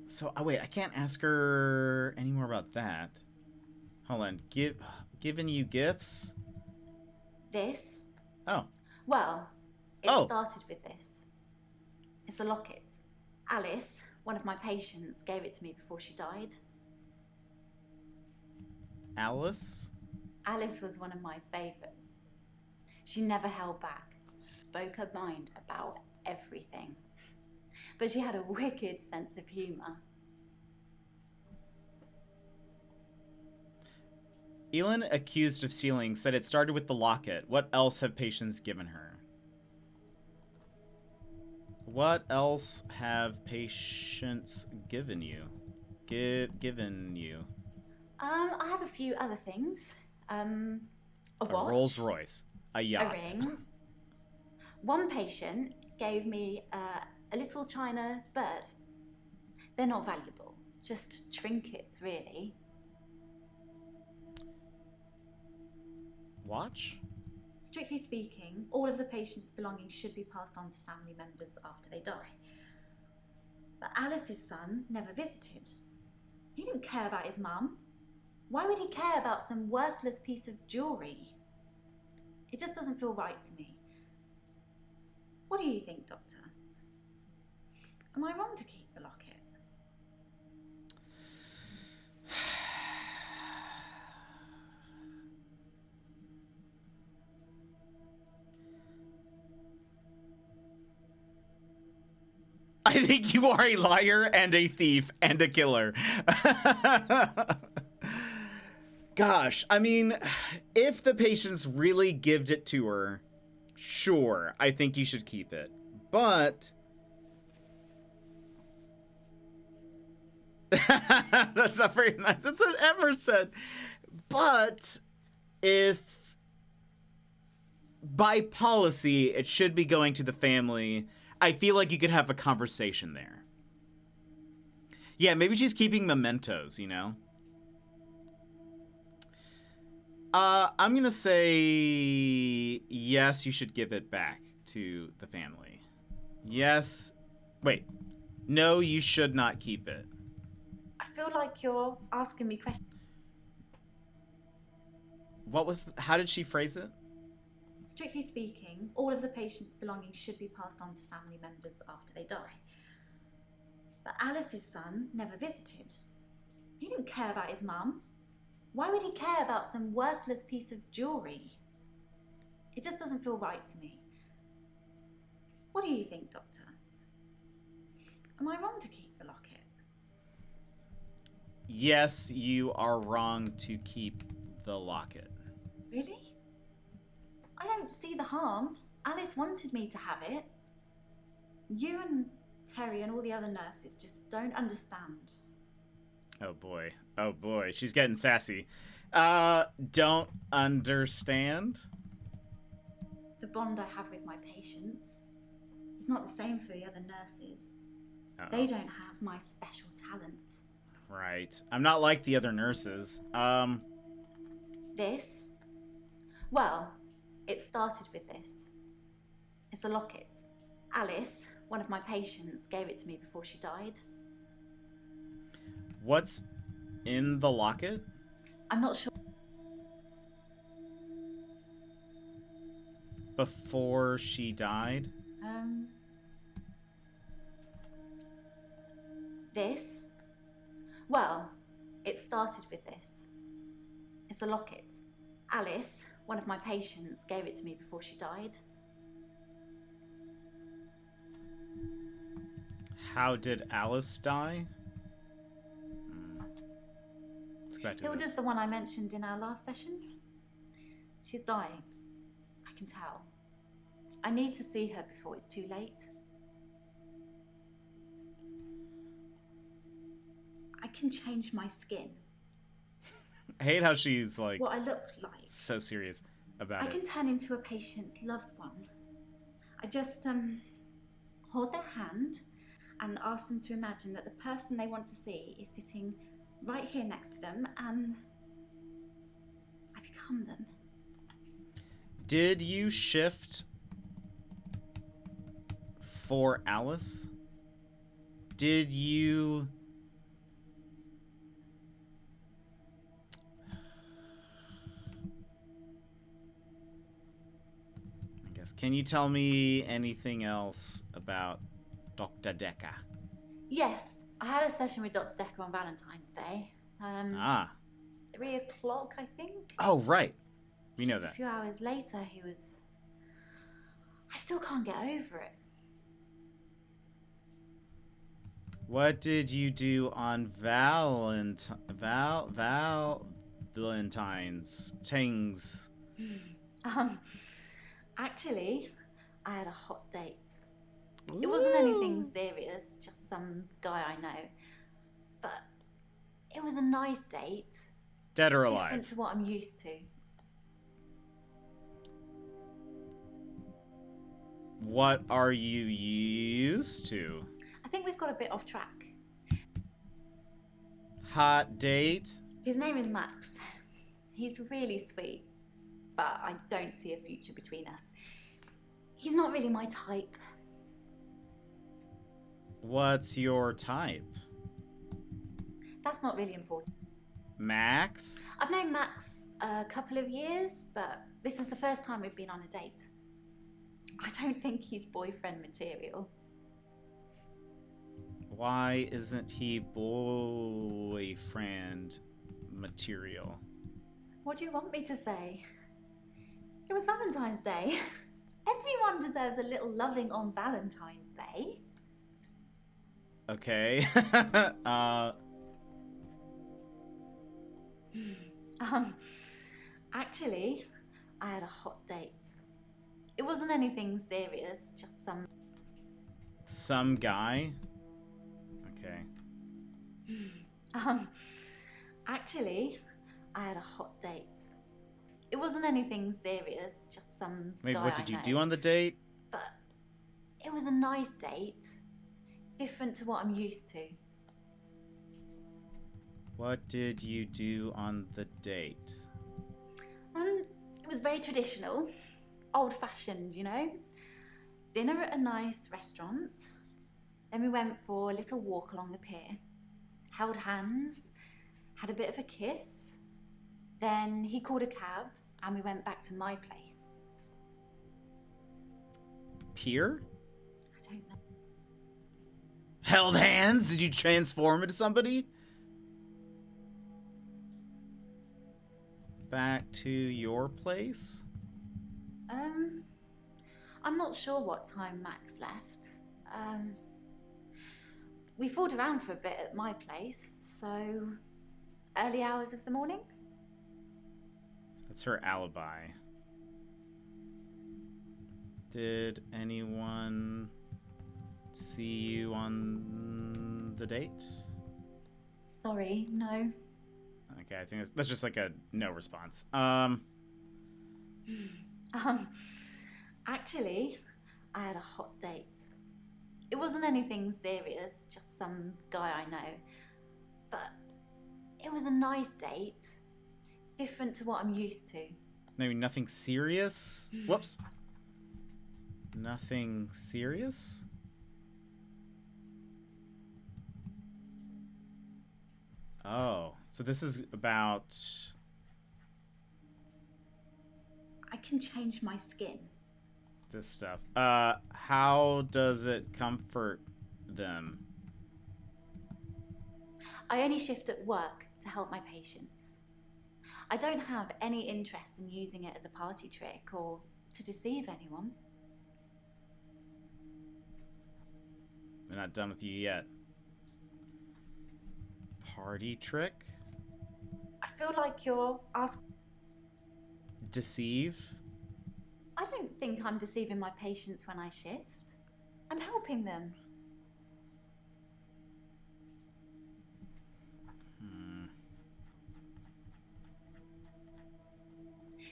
So, oh wait, I can't ask her any more about that. Hold on. Giving you gifts? This? Oh. Well, it Oh. started with this. It's a locket. Alice, one of my patients, gave it to me before she died. Alice? Alice was one of my favourites. She never held back, spoke her mind about everything. But she had a wicked sense of humour. Elin, accused of stealing, said it started with the locket. What else have patients given her? What else have patients given you? Given you? I have a few other things. A watch. A Rolls Royce. A yacht. A ring. One patient gave me a little china bird. They're not valuable, just trinkets, really. Watch? Strictly speaking, all of the patient's belongings should be passed on to family members after they die. But Alice's son never visited. He didn't care about his mum. Why would he care about some worthless piece of jewellery? It just doesn't feel right to me. What do you think, Doctor? Am I wrong to keep the locket? I think you are a liar and a thief and a killer. Gosh, I mean, if the patients really gived it to her, sure, I think you should keep it. But that's not very nice. That's what Emmer said. But if by policy it should be going to the family, I feel like you could have a conversation there. Yeah, maybe she's keeping mementos, you know? I'm gonna say yes, you should give it back to the family. Yes. Wait. No, you should not keep it. I feel like you're asking me questions. How did she phrase it? Strictly speaking, all of the patient's belongings should be passed on to family members after they die. But Alice's son never visited. He didn't care about his mum. Why would he care about some worthless piece of jewellery? It just doesn't feel right to me. What do you think, Doctor? Am I wrong to keep the locket? Yes, you are wrong to keep the locket. Really? I don't see the harm. Alice wanted me to have it. You and Terry and all the other nurses just don't understand. Oh boy. Oh boy. She's getting sassy. Don't understand? The bond I have with my patients is not the same for the other nurses. Uh-oh. They don't have my special talent. Right. I'm not like the other nurses. This? Well, it started with this. It's a locket. Alice, one of my patients, gave it to me before she died. What's in the locket? I'm not sure. Before she died? This? Well, it started with this. It's a locket. Alice, one of my patients, gave it to me before she died. How did Alice die? Let's go back to Hilda's this. the one I mentioned in our last session. She's dying. I can tell. I need to see her before it's too late. I can change my skin. I hate how she's like What I look like. so serious about I it. can turn into a patient's loved one. I just hold their hand and ask them to imagine that the person they want to see is sitting right here next to them, and I become them. Did you shift for Alice? Did you... I guess, can you tell me anything else about Dr. Dekker? Yes, I had a session with Dr. Dekker on Valentine's Day. 3 o'clock, I think. Oh, right. We know Just that. a few hours later, he was... I still can't get over it. What did you do on Valentine's? Tings. Actually, I had a hot date. It wasn't anything serious, just some guy I know. But it was a nice date. Dead or Different alive? to what I'm used to. What are you used to? I think we've got a bit off track. Hot date? His name is Max. He's really sweet, but I don't see a future between us. He's not really my type. What's your type? That's not really important. Max? I've known Max a couple of years, but this is the first time we've been on a date. I don't think he's boyfriend material. Why isn't he boyfriend material? What do you want me to say? It was Valentine's Day. Everyone deserves a little loving on Valentine's Day. Okay. Actually, I had a hot date. It wasn't anything serious, just Some guy? Okay. Actually, I had a hot date. It wasn't anything serious, just some Wait, guy what did I you know. do on the date? But it was a nice date. Different to what I'm used to. What did you do on the date? It was very traditional. Old-fashioned, you know? Dinner at a nice restaurant. Then we went for a little walk along the pier. Held hands. Had a bit of a kiss. Then he called a cab and we went back to my place. Pier? I don't know. Held hands? Did you transform into somebody? Back to your place? I'm not sure what time Max left. We fooled around for a bit at my place, so early hours of the morning. That's her alibi. Did anyone see you on the date? Sorry, no. Okay, I think that's just like a no response. Actually, I had a hot date. It wasn't anything serious, just some guy I know. But it was a nice date. Different to what I'm used to. Maybe nothing serious? Whoops. Nothing serious? Oh, so this is about... I can change my skin. this stuff. How does it comfort them? I only shift at work to help my patients. I don't have any interest in using it as a party trick or to deceive anyone. We're not done with you yet. Party trick? I feel like you're asking. Deceive? I don't think I'm deceiving my patients when I shift. I'm helping them.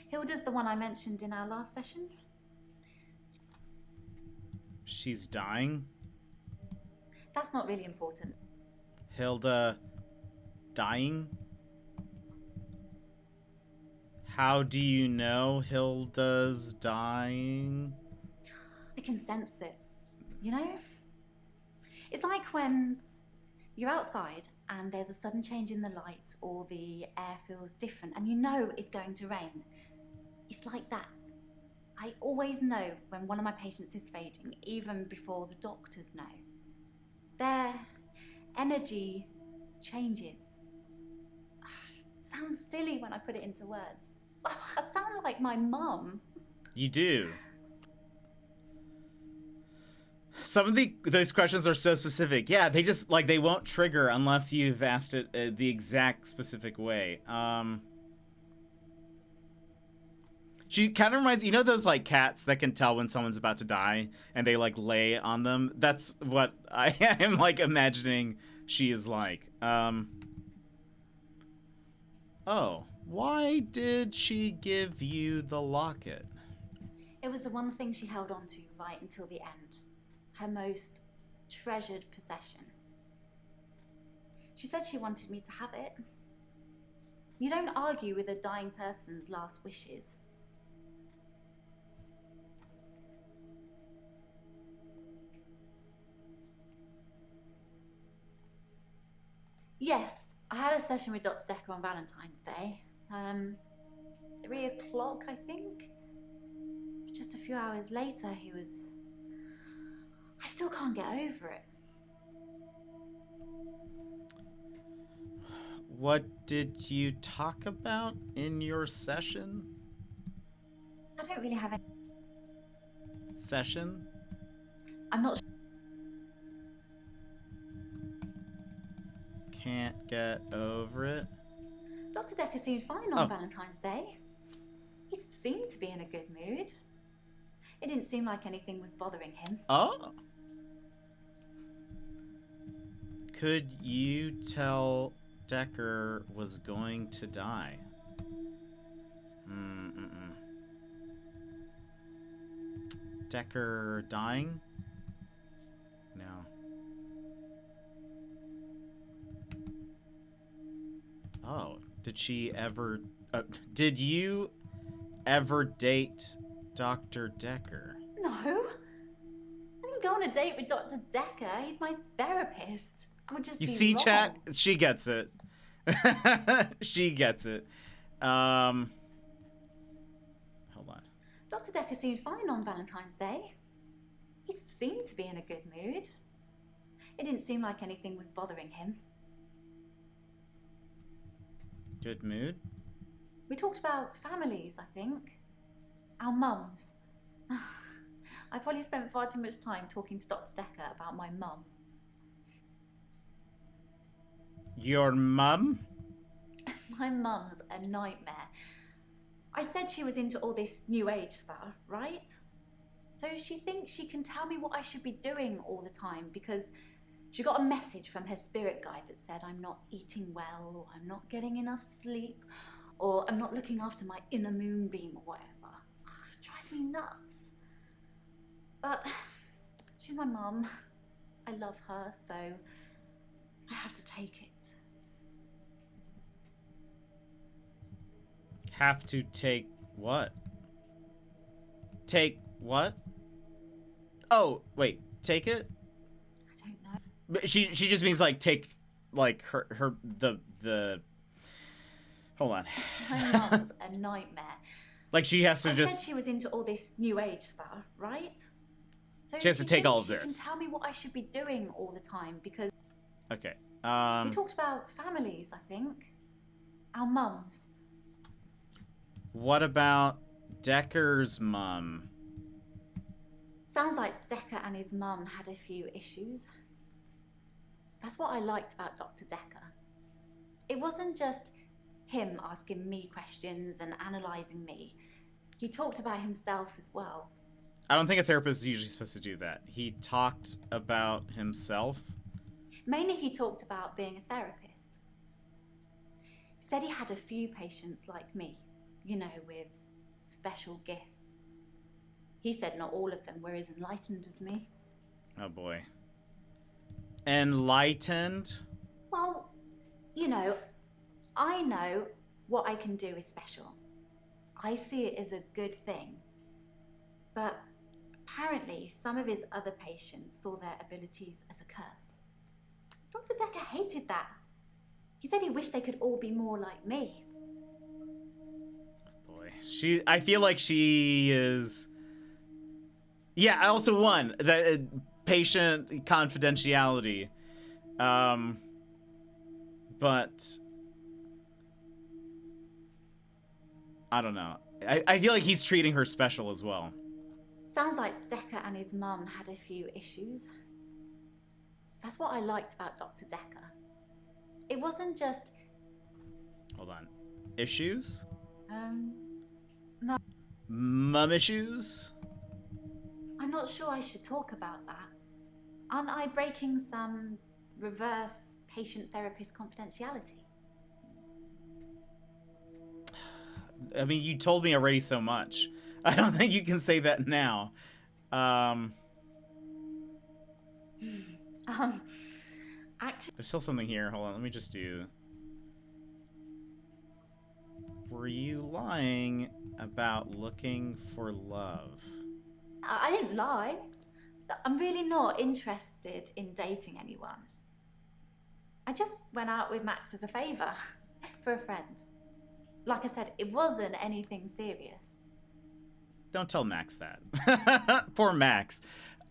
Hilda's the one I mentioned in our last session. She's dying? That's not really important. Hilda dying? How do you know Hilda's dying? I can sense it, you know? It's like when you're outside and there's a sudden change in the light or the air feels different and you know it's going to rain. It's like that. I always know when one of my patients is fading, even before the doctors know. Their energy changes. It sounds silly when I put it into words. I sound like my mum. You do. Some of those questions are so specific. Yeah, they just, like, they won't trigger unless you've asked it the exact specific way. She kind of reminds, you know those, like, cats that can tell when someone's about to die and they, like, lay on them? That's what I am, like, imagining she is like. Oh, why did she give you the locket? It was the one thing she held on to right until the end. Her most treasured possession. She said she wanted me to have it. You don't argue with a dying person's last wishes. Yes, I had a session with Dr. Dekker on Valentine's Day. 3 o'clock, I think. Just a few hours later, he was... I still can't get over it. What did you talk about in your session? I don't really have any... Session? I'm not sure. Can't get over it? Dr. Dekker seemed fine on Valentine's Day. He seemed to be in a good mood. It didn't seem like anything was bothering him. Oh. Could you tell Dekker was going to die? Dekker dying? No. Oh, did she ever... did you ever date Dr. Dekker? No. I didn't go on a date with Dr. Dekker. He's my therapist. I would just You be see, wrong. chat? She gets it. She gets it. Hold on. Dr. Dekker seemed fine on Valentine's Day. He seemed to be in a good mood. It didn't seem like anything was bothering him. Good mood? We talked about families, I think. Our mums. I probably spent far too much time talking to Dr. Dekker about my mum. Your mum? My mum's a nightmare. I said she was into all this new age stuff, right? So she thinks she can tell me what I should be doing all the time because she got a message from her spirit guide that said I'm not eating well, or I'm not getting enough sleep, or I'm not looking after my inner moonbeam or whatever. It drives me nuts. But she's my mum. I love her, so I have to take it. Have to take what? Take what? Oh, wait. Take it? I don't know. But she just means like take like the hold on. My mum was a nightmare. Like she has to I just said she was into all this new age stuff, right? So She has to take all of she this. can tell me what I should be doing all the time because Okay. we talked about families, I think. Our mums. What about Dekker's mum? Sounds like Dekker and his mum had a few issues. That's what I liked about Dr. Dekker. It wasn't just him asking me questions and analysing me. He talked about himself as well. I don't think a therapist is usually supposed to do that. He talked about himself. Mainly he talked about being a therapist. Said he had a few patients like me, you know, with special gifts. He said not all of them were as enlightened as me. Oh boy. Enlightened? Well, you know, I know what I can do is special. I see it as a good thing. But apparently some of his other patients saw their abilities as a curse. Dr. Dekker hated that. He said he wished they could all be more like me. Boy. I feel like she is... Yeah, I also won. The patient confidentiality. But... I don't know. I feel like he's treating her special as well. Sounds like Dekker and his mum had a few issues. That's what I liked about Dr. Dekker. It wasn't just... Hold on. Issues? No. Mum issues? I'm not sure I should talk about that. Aren't I breaking some reverse patient-therapist confidentiality? I mean, you told me already so much. I don't think you can say that now. Actually... There's still something here. Hold on, let me just do... Were you lying about looking for love? I didn't lie. I'm really not interested in dating anyone. I just went out with Max as a favour, for a friend. Like I said, it wasn't anything serious. Don't tell Max that. Poor Max.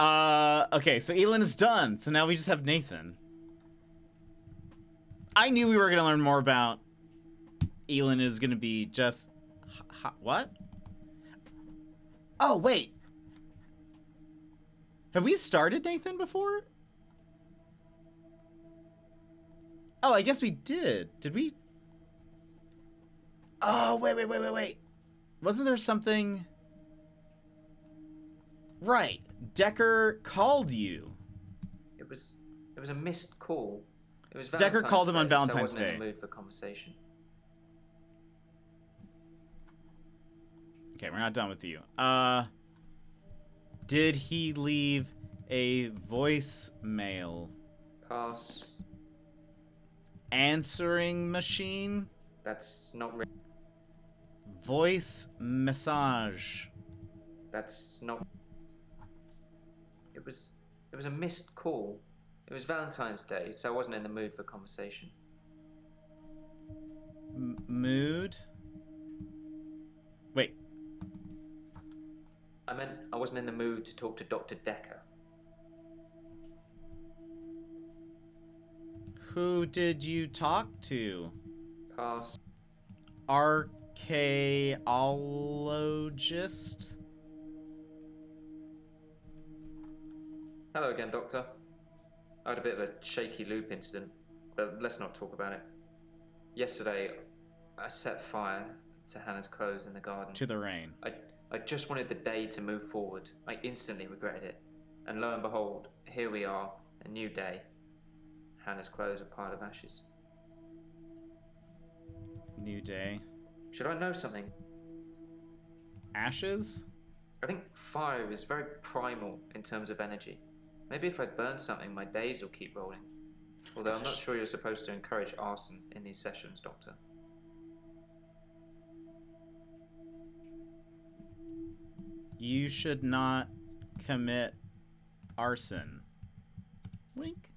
Okay, so Elin is done. So now we just have Nathan. I knew we were going to learn more about Elin is going to be just... what? Oh, wait. Have we started Nathan before? Oh, I guess we did. Did we? Oh, wait. Wasn't there something... Right. Dekker called you. It was a missed call. It was Dekker called him on Valentine's so I wasn't Day. in the mood for conversation. Okay, we're not done with you. Did he leave a voicemail? Pass. Answering machine? That's not really. Voice message. That's not. It was a missed call. It was Valentine's Day, so I wasn't in the mood for conversation. Mood? Wait. I meant I wasn't in the mood to talk to Dr. Dekker. Who did you talk to? Pass. Archaeologist? Hello again, Doctor. I had a bit of a shaky loop incident, but let's not talk about it. Yesterday, I set fire to Hannah's clothes in the garden. To the rain. I just wanted the day to move forward. I instantly regretted it. And lo and behold, here we are, a new day. Hannah's clothes are a pile of ashes. New day. Should I know something? Ashes? I think fire is very primal in terms of energy. Maybe if I burn something, my days will keep rolling. Although I'm not sure you're supposed to encourage arson in these sessions, Doctor. You should not commit arson. Wink.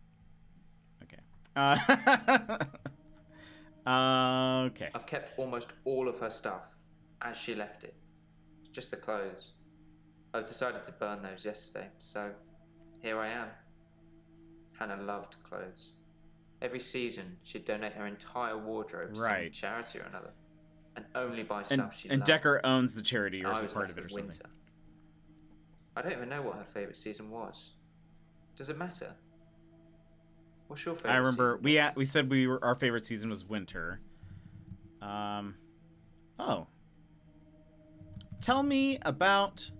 Okay. Okay. I've kept almost all of her stuff as she left it. It's just the clothes. I've decided to burn those yesterday, so here I am. Hannah loved clothes. Every season, she'd donate her entire wardrobe to some charity or another, and only buy stuff she and loved. Dekker owns the charity, or And is I a was part left of it, or with something. Winter. I don't even know what her favourite season was. Does it matter? What's your favourite I remember season? we said our favorite season was winter. Oh. Tell me about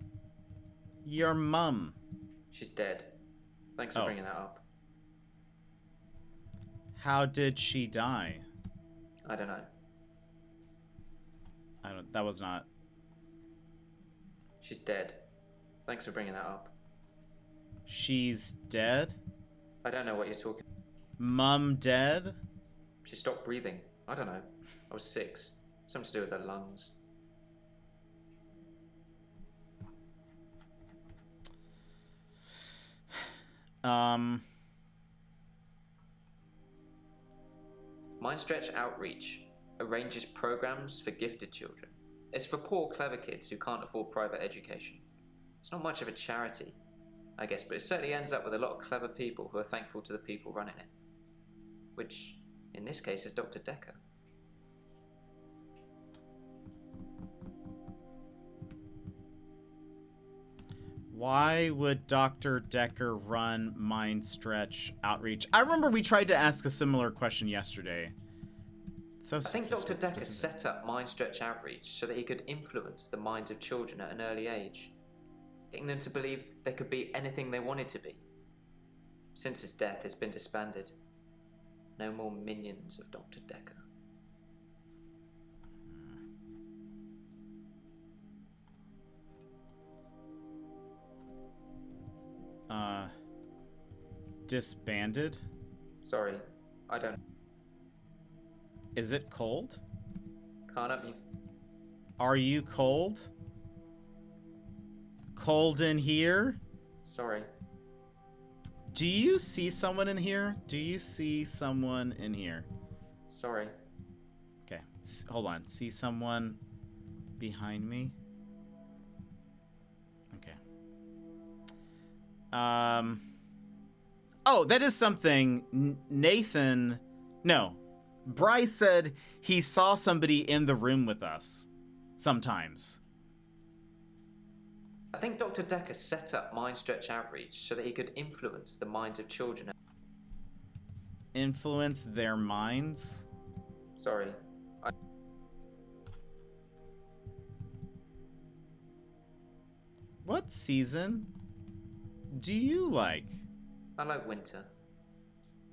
your mum. She's dead. Thanks for bringing that up. How did she die? I don't know. That was not. She's dead. Thanks for bringing that up. She's dead? I don't know what you're talking. Mum dead? She stopped breathing. I don't know. I was 6. Something to do with her lungs. Mindstretch Outreach arranges programs for gifted children. It's for poor, clever kids who can't afford private education. It's not much of a charity, I guess, but it certainly ends up with a lot of clever people who are thankful to the people running it. Which, in this case, is Dr. Dekker. Why would Dr. Dekker run Mindstretch Outreach? I remember we tried to ask a similar question yesterday. So I think Dr. Dekker set up Mindstretch Outreach so that he could influence the minds of children at an early age, getting them to believe they could be anything they wanted to be. Since his death, it's been disbanded. No more minions of Dr. Dekker. Disbanded? Sorry, I don't. Is it cold? Can't help you. Are you cold? Cold in here? Sorry. Do you see someone in here? Do you see someone in here? Sorry. Okay, hold on. See someone behind me? Okay. Oh, that is something Nathan... No. Bryce said he saw somebody in the room with us. Sometimes. I think Dr. Dekker set up Mindstretch Outreach so that he could influence the minds of children. Influence their minds? Sorry. What season do you like? I like winter.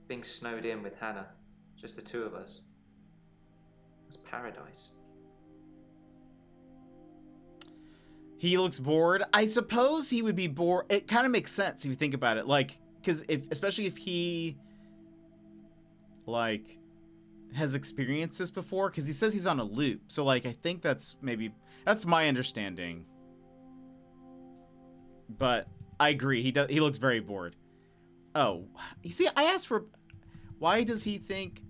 Being snowed in with Hannah. Just the two of us. It's paradise. He looks bored. I suppose he would be bored. It kind of makes sense if you think about it. Like, because especially if he, like, has experienced this before. Because he says he's on a loop. So, like, I think that's my understanding. But I agree. He looks very bored. Oh, you see, I asked for... Why does he think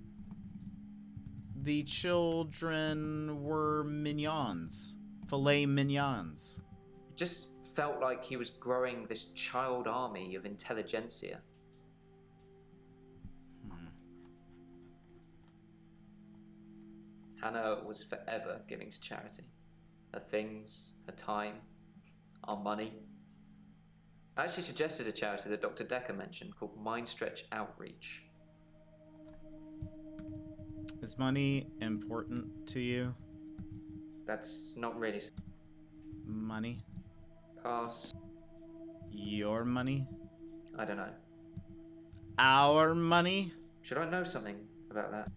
the children were mignons? Filet mignons. It just felt like he was growing this child army of intelligentsia. Hannah was forever giving to charity. Her things, her time, our money. I actually suggested a charity that Dr. Dekker mentioned called Mindstretch Outreach. Is money important to you? That's not really... Money? Pass. Your money? I don't know. Our money? Should I know something about that?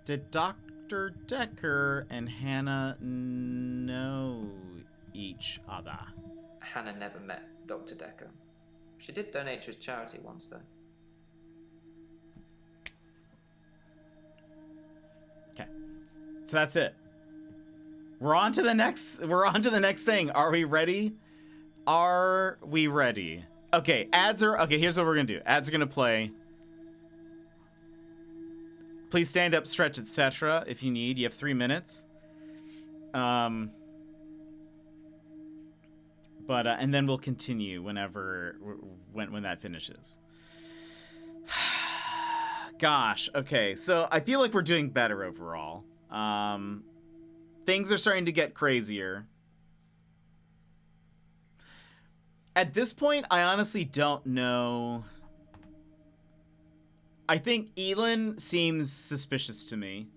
Did Dr. Dekker and Hannah know each other? Hannah never met Dr. Dekker. She did donate to his charity once, though. Okay. So that's it. We're on to the next thing. Are we ready? Are we ready? Okay, ads are... Okay, here's what we're going to do. Ads are going to play. Please stand up, stretch, etc. if you need. You have 3 minutes. And then we'll continue when that finishes. Gosh, okay. So I feel like we're doing better overall. Things are starting to get crazier. At this point, I honestly don't know. I think Elin seems suspicious to me.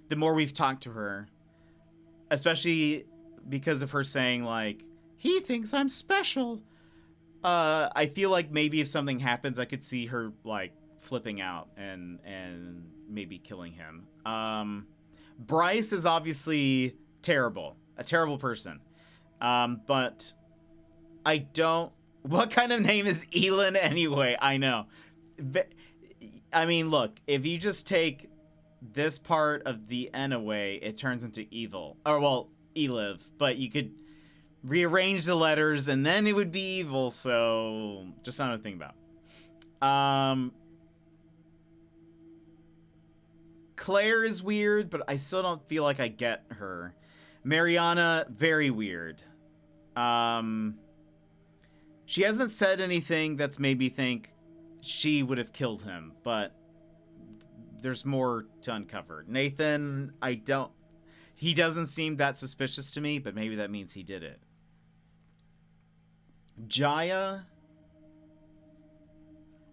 The more we've talked to her. Especially because of her saying, like, he thinks I'm special. I feel like maybe if something happens, I could see her, like, flipping out and maybe killing him. Bryce is obviously terrible. A terrible person. But I don't... What kind of name is Elin anyway? I know. I mean, look, if you just take this part of the N away, it turns into evil. Or, well, Eliv. But you could rearrange the letters and then it would be evil, so just something to think about. Claire is weird, but I still don't feel like I get her. Mariana, very weird. She hasn't said anything that's made me think she would have killed him, but there's more to uncover. Nathan, he doesn't seem that suspicious to me, but maybe that means he did it. Jaya,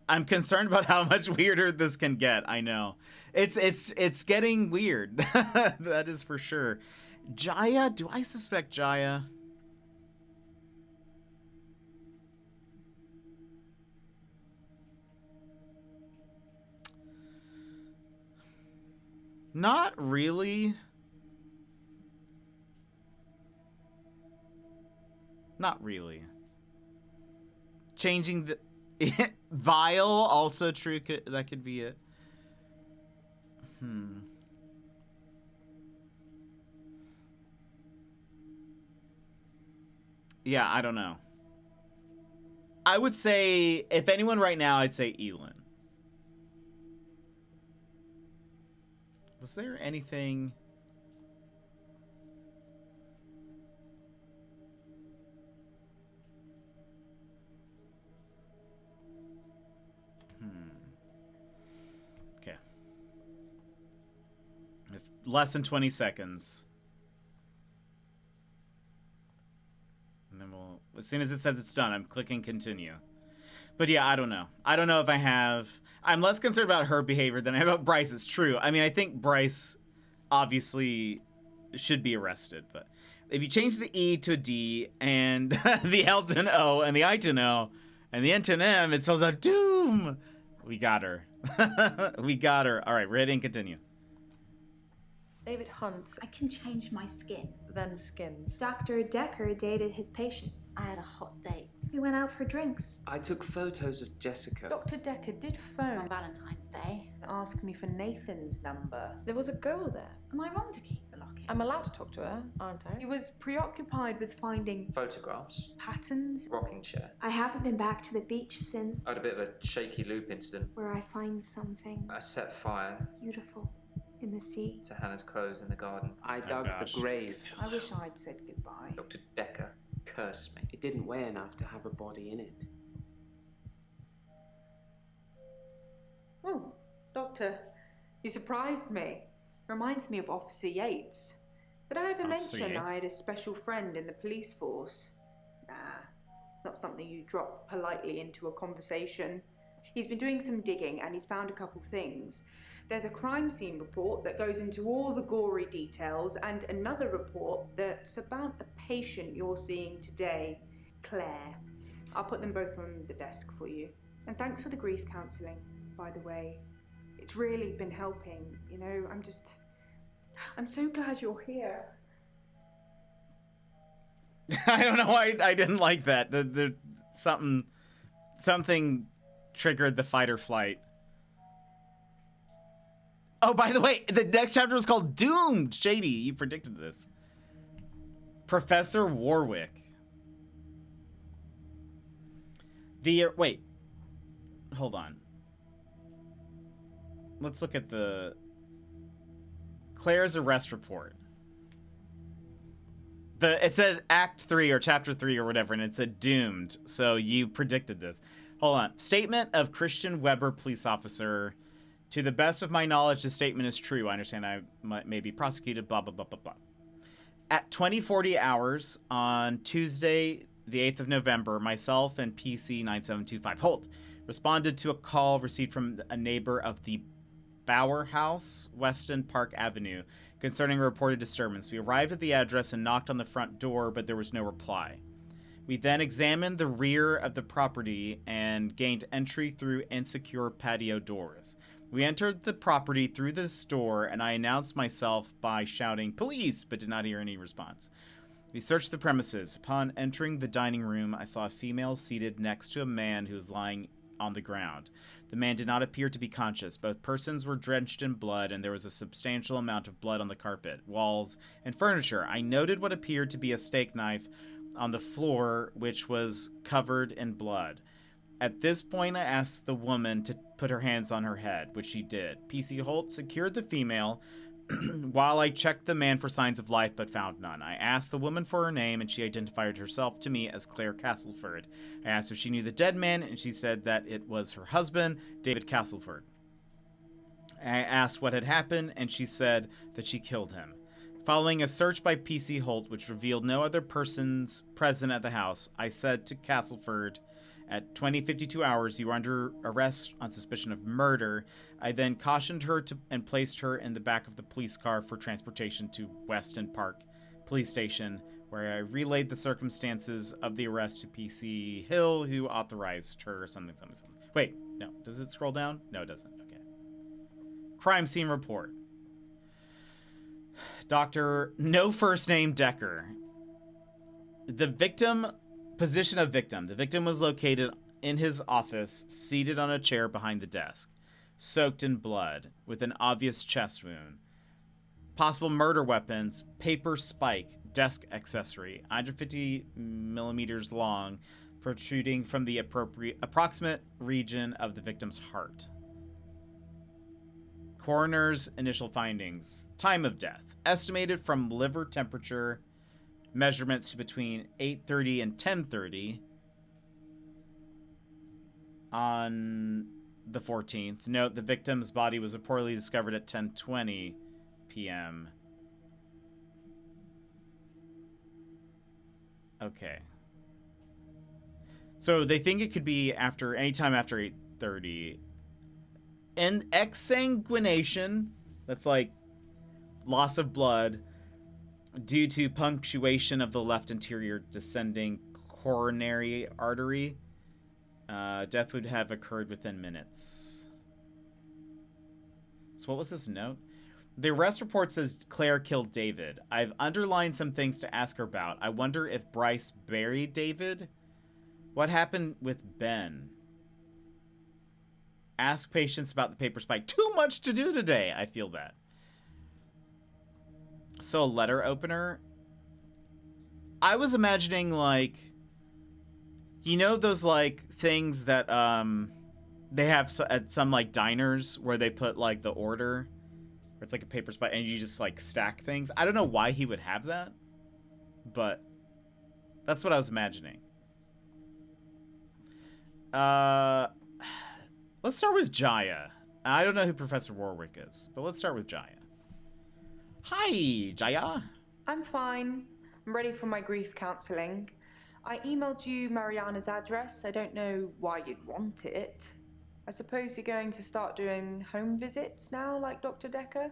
I'm concerned about how much weirder this can get. I know. It's getting weird. That is for sure. Jaya, do I suspect Jaya? Not really. Not really. Changing the... Vile, also true. That could be it. Yeah, I don't know. I would say, if anyone right now, I'd say Elin. Was there anything... Okay. Less than 20 seconds. And then we'll... As soon as it says it's done, I'm clicking continue. But yeah, I don't know. I don't know if I have... I'm less concerned about her behavior than I am about Bryce. It's true. I mean, I think Bryce obviously should be arrested, but if you change the E to a D and the L to an O and the I to an O and the N to an M, it spells out doom. We got her. We got her. All right, ready and continue. David Hunt, I can change my skin. then Skins. Dr. Dekker dated his patients. I had a hot date We went out for drinks. I took photos of Jessica. Dr. Dekker did on phone Valentine's Day. and ask me for Nathan's number. There was a girl there. Am I wrong to keep the locket? I'm allowed to talk to her, aren't He I? was preoccupied with finding Photographs. patterns. Rocking chair. I haven't been back to the beach since I had a bit of a shaky loop incident. where I find something I set fire beautiful in the sea. to Hannah's clothes in the garden. I dug gosh. the grave. I wish I'd said goodbye. Dr. Dekker cursed me. It didn't weigh enough to have a body in it. Oh, Doctor, you surprised me. Reminds me of Officer Yates. Did I ever Officer mention Yates? I had a special friend in the police force? Nah, it's not something you drop politely into a conversation. He's been doing some digging and he's found a couple things. There's a crime scene report that goes into all the gory details and another report that's about a patient you're seeing today, Claire. I'll put them both on the desk for you. And thanks for the grief counselling, by the way. It's really been helping, you know, I'm so glad you're here. I don't know why I didn't like that. The something triggered the fight or flight. Oh, by the way, the next chapter is called Doomed. Shady, you predicted this. Professor Warwick. Wait. Hold on. Let's look at the Claire's arrest report. It said Act 3 or Chapter 3 or whatever, and it said doomed. So you predicted this. Hold on. Statement of Christian Weber, police officer. To the best of my knowledge, the statement is true. I understand I may be prosecuted, blah, blah, blah, blah, blah. At 20:40 hours on Tuesday, the 8th of November, myself and PC 9725 Holt responded to a call received from a neighbor of the Bower House, Weston Park Avenue, concerning a reported disturbance. We arrived at the address and knocked on the front door, but there was no reply. We then examined the rear of the property and gained entry through insecure patio doors. We entered the property through this door, and I announced myself by shouting, "Police!" but did not hear any response. We searched the premises. Upon entering the dining room, I saw a female seated next to a man who was lying on the ground. The man did not appear to be conscious. Both persons were drenched in blood, and there was a substantial amount of blood on the carpet, walls, and furniture. I noted what appeared to be a steak knife on the floor, which was covered in blood. At this point, I asked the woman to put her hands on her head, which she did. PC Holt secured the female while I checked the man for signs of life but found none. I asked the woman for her name, and she identified herself to me as Claire Castleford. I asked if she knew the dead man, and she said that it was her husband, David Castleford. I asked what had happened, and she said that she killed him. Following a search by PC Holt, which revealed no other persons present at the house, I said to Castleford, at 20:52 hours, you were under arrest on suspicion of murder. I then cautioned her and placed her in the back of the police car for transportation to Weston Park Police Station, where I relayed the circumstances of the arrest to PC Hill, who authorized her, something. Wait, no. Does it scroll down? No, it doesn't. Okay. Crime scene report. Dr. No first name Dekker. The victim... Position of victim. The victim was located in his office, seated on a chair behind the desk, soaked in blood, with an obvious chest wound. Possible murder weapons: paper spike, desk accessory, 150 millimeters long, protruding from the approximate region of the victim's heart. Coroner's initial findings. Time of death. Estimated from liver temperature measurements to between 8:30 and 10:30 on the 14th. Note, the victim's body was reportedly discovered at 10:20 p.m. Okay. So they think it could be anytime after 8:30. And exsanguination, that's like loss of blood, due to punctuation of the left anterior descending coronary artery. Death would have occurred within minutes. So what was this note? The arrest report says Claire killed David. I've underlined some things to ask her about. I wonder if Bryce buried David. What happened with Ben? Ask patients about the paper spike. Too much to do today. I feel that. So a letter opener. I was imagining, like, you know those like things that they have at some like diners where they put like the order, where it's like a paper spike and you just like stack things. I don't know why he would have that, but that's what I was imagining. Let's start with Jaya. I don't know who Professor Warwick is, but let's start with Jaya. Hi, Jaya. I'm fine. I'm ready for my grief counselling. I emailed you Mariana's address. I don't know why you'd want it. I suppose you're going to start doing home visits now, like Dr. Dekker?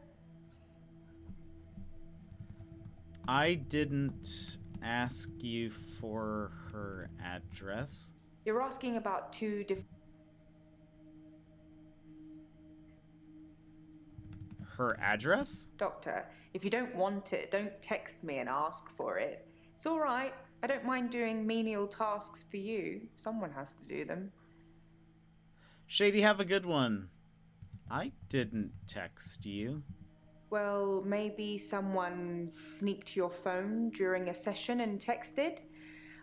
I didn't ask you for her address. You're asking about two different... Her address? Doctor, if you don't want it, don't text me and ask for it. It's all right. I don't mind doing menial tasks for you. Someone has to do them. Shady, have a good one. I didn't text you. Well, maybe someone sneaked your phone during a session and texted.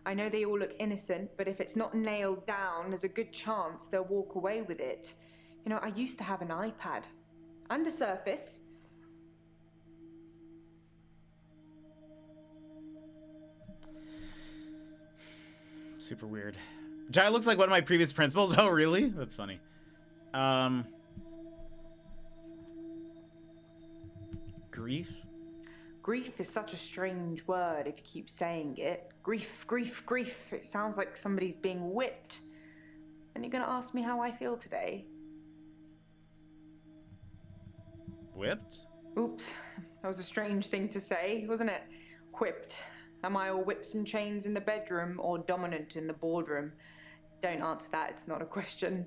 I know they all look innocent, but if it's not nailed down, there's a good chance they'll walk away with it. You know, I used to have an iPad and a Surface. Super weird. Jai looks like one of my previous principals. Oh, really? That's funny. Grief? Grief is such a strange word if you keep saying it. Grief, grief, grief. It sounds like somebody's being whipped. And you're gonna ask me how I feel today? Whipped? Oops, that was a strange thing to say, wasn't it? Whipped. Am I all whips and chains in the bedroom or dominant in the boardroom? Don't answer that, it's not a question.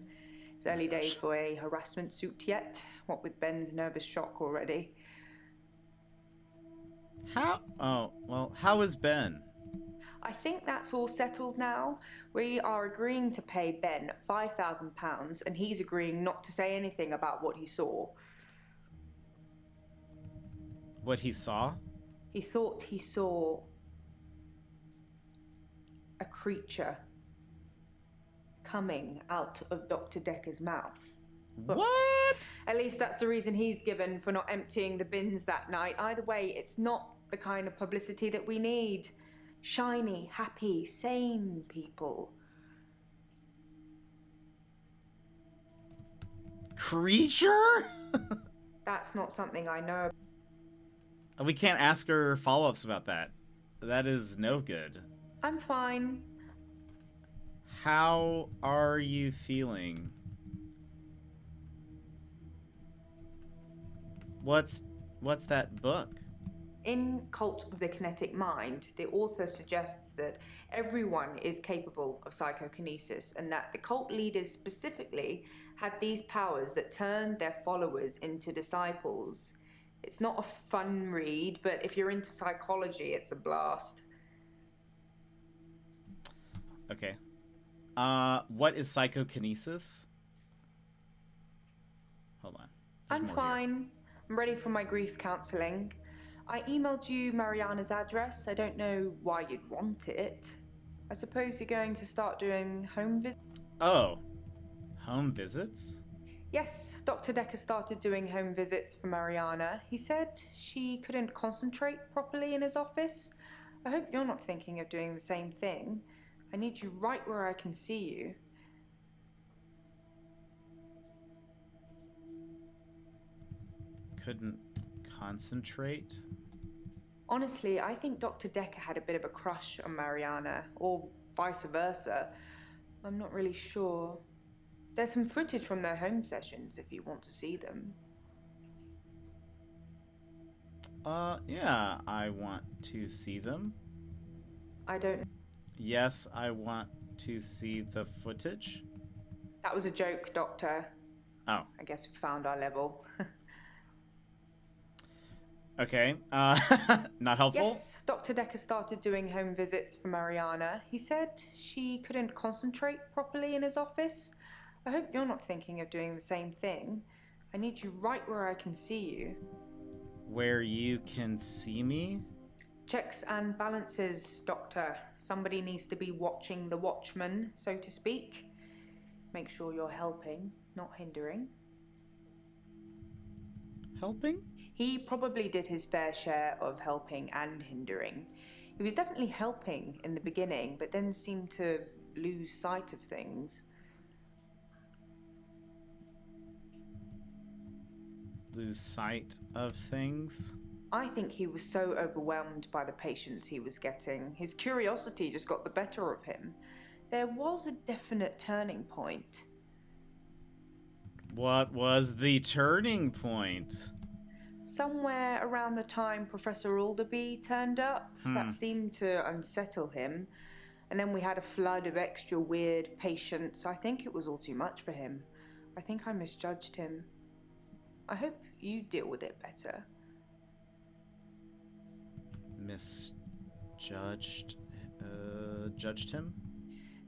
It's early days for a harassment suit yet, what with Ben's nervous shock already. How is Ben? I think that's all settled now. We are agreeing to pay Ben £5,000 and he's agreeing not to say anything about what he saw. What he saw? He thought he saw a creature coming out of Dr. Dekker's mouth. But what? at least that's the reason he's given for not emptying the bins that night. Either way, it's not the kind of publicity that we need. Shiny, happy, sane people. Creature? That's not something I know. We can't ask her follow-ups about that. That is no good. I'm fine. How are you feeling? What's that book? In Cult of the Kinetic Mind, the author suggests that everyone is capable of psychokinesis and that the cult leaders specifically had these powers that turned their followers into disciples. It's not a fun read, but if you're into psychology, it's a blast. Okay. What is psychokinesis? Hold on. There's I'm more fine. here. I'm ready for my grief counselling. I emailed you Mariana's address. I don't know why you'd want it. I suppose you're going to start doing home visits? Oh. Home visits? Yes, Dr. Dekker started doing home visits for Mariana. He said she couldn't concentrate properly in his office. I hope you're not thinking of doing the same thing. I need you right where I can see you. Couldn't concentrate? Honestly, I think Dr. Dekker had a bit of a crush on Mariana, or vice versa. I'm not really sure. There's some footage from their home sessions if you want to see them. Yeah, I want to see them. I don't... Yes, I want to see the footage. That was a joke, Doctor. Oh. I guess we found our level. Okay, not helpful? Yes, Dr. Dekker started doing home visits for Mariana. He said she couldn't concentrate properly in his office. I hope you're not thinking of doing the same thing. I need you right where I can see you. Where you can see me? Checks and balances, Doctor. Somebody needs to be watching the watchman, so to speak. Make sure you're helping, not hindering. Helping? He probably did his fair share of helping and hindering. He was definitely helping in the beginning, but then seemed to lose sight of things. Lose sight of things? I think he was so overwhelmed by the patients he was getting. His curiosity just got the better of him. There was a definite turning point. What was the turning point? Somewhere around the time Professor Alderby turned up, that seemed to unsettle him. And then we had a flood of extra weird patients. I think it was all too much for him. I think I misjudged him. I hope you deal with it better. Misjudged? Judged him?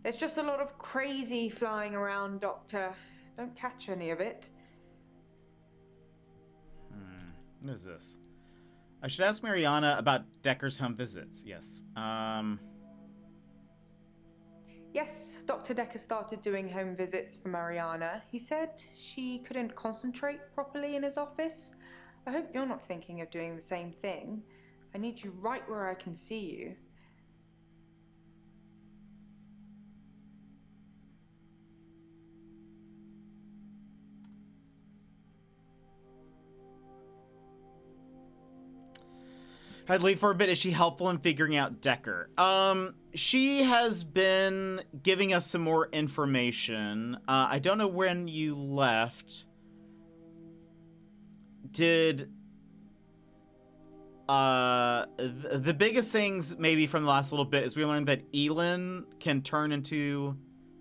There's just a lot of crazy flying around, Doctor. Don't catch any of it. What is this? I should ask Mariana about Dekker's home visits. Yes. Yes, Dr. Dekker started doing home visits for Mariana. He said she couldn't concentrate properly in his office. I hope you're not thinking of doing the same thing. I need you right where I can see you. I'd leave for a bit. Is she helpful in figuring out Dekker? She has been giving us some more information. I don't know when you left. Did the biggest things maybe from the last little bit is we learned that Elin can turn into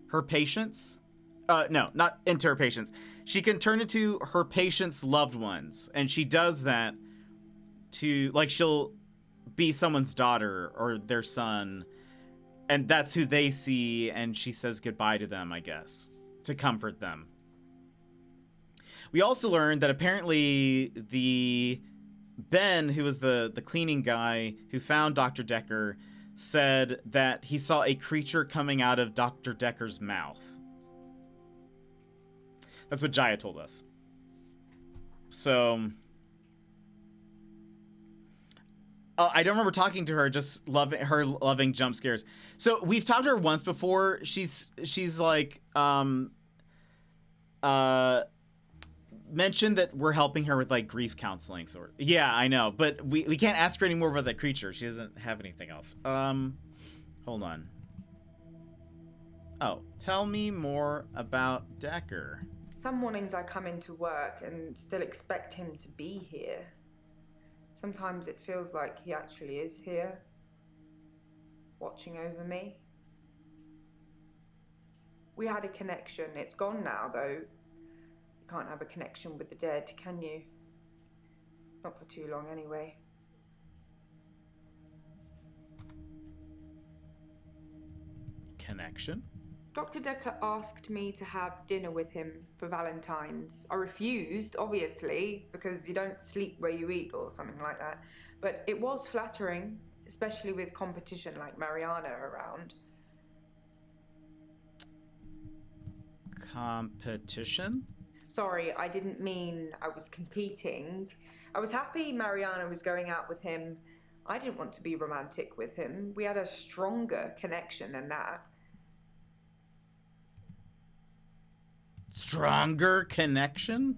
her patients. No, not into her patients. She can turn into her patients' loved ones, and she does that to, like, she'll be someone's daughter or their son, and that's who they see, and she says goodbye to them, I guess, to comfort them. We also learned that apparently the Ben, who was the cleaning guy who found Dr. Dekker, said that he saw a creature coming out of Dr. Dekker's mouth. That's what Jaya told us. So I don't remember talking to her, just loving jump scares. So we've talked to her once before. She's like mentioned that we're helping her with like grief counseling sort. Yeah, I know, but we can't ask her anymore about that creature. She doesn't have anything else. Hold on. Oh, tell me more about Dekker. Some mornings I come into work and still expect him to be here. Sometimes it feels like he actually is here, watching over me. We had a connection. It's gone now, though. You can't have a connection with the dead, can you? Not for too long, anyway. Connection? Dr. Dekker asked me to have dinner with him for Valentine's. I refused, obviously, because you don't sleep where you eat or something like that. But it was flattering, especially with competition like Mariana around. Competition? Sorry, I didn't mean I was competing. I was happy Mariana was going out with him. I didn't want to be romantic with him. We had a stronger connection than that. Stronger connection?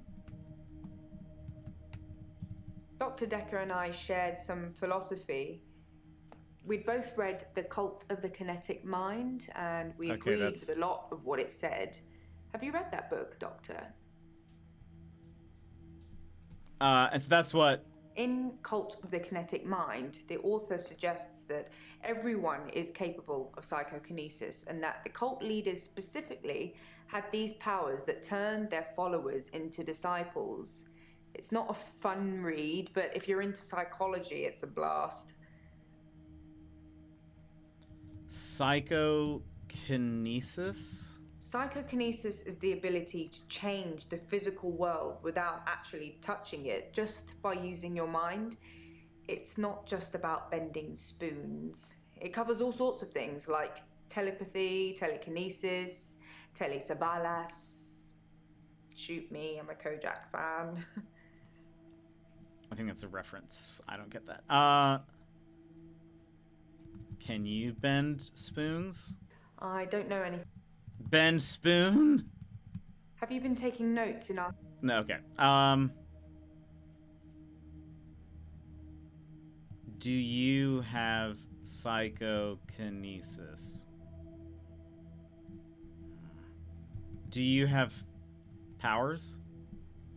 Dr. Dekker and I shared some philosophy. We'd both read The Cult of the Kinetic Mind, and we agreed with a lot of what it said. Have you read that book, Doctor? And so that's what... In Cult of the Kinetic Mind, the author suggests that everyone is capable of psychokinesis, and that the cult leaders specifically had these powers that turned their followers into disciples. It's not a fun read, but if you're into psychology, it's a blast. Psychokinesis? Psychokinesis is the ability to change the physical world without actually touching it, just by using your mind. It's not just about bending spoons. It covers all sorts of things like telepathy, telekinesis, telesabalas. Shoot me, I'm a Kojak fan. I think that's a reference. I don't get that. Can you bend spoons? I don't know anything. Bend spoon? Have you been taking notes in our... No, okay. Do you have psychokinesis? Do you have powers?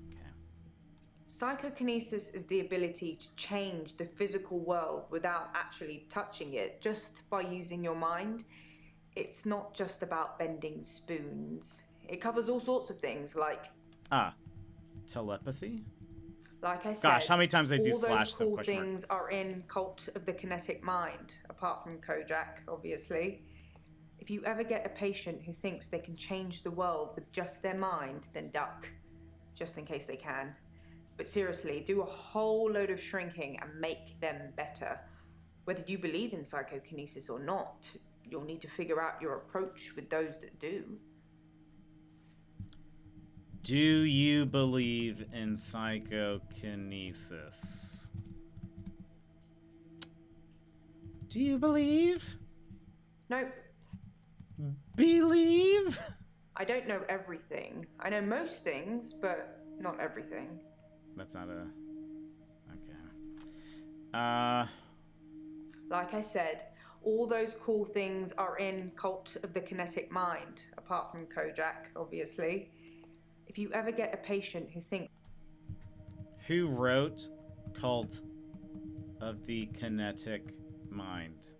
Okay. Psychokinesis is the ability to change the physical world without actually touching it, just by using your mind. It's not just about bending spoons. It covers all sorts of things like... Telepathy? Like I said, gosh, how many times they do all slash those some cool question mark? things are in Cult of the Kinetic Mind, apart from Kojak, obviously. If you ever get a patient who thinks they can change the world with just their mind, then duck, just in case they can. But seriously, do a whole load of shrinking and make them better. Whether you believe in psychokinesis or not, you'll need to figure out your approach with those that do. Do you believe in psychokinesis? Do you believe? Nope. Believe? I don't know everything. I know most things, but not everything. That's not a... Okay. Like I said, all those cool things are in Cult of the Kinetic Mind, apart from Kojak, obviously. If you ever get a patient who thinks... Who wrote Cult of the Kinetic Mind?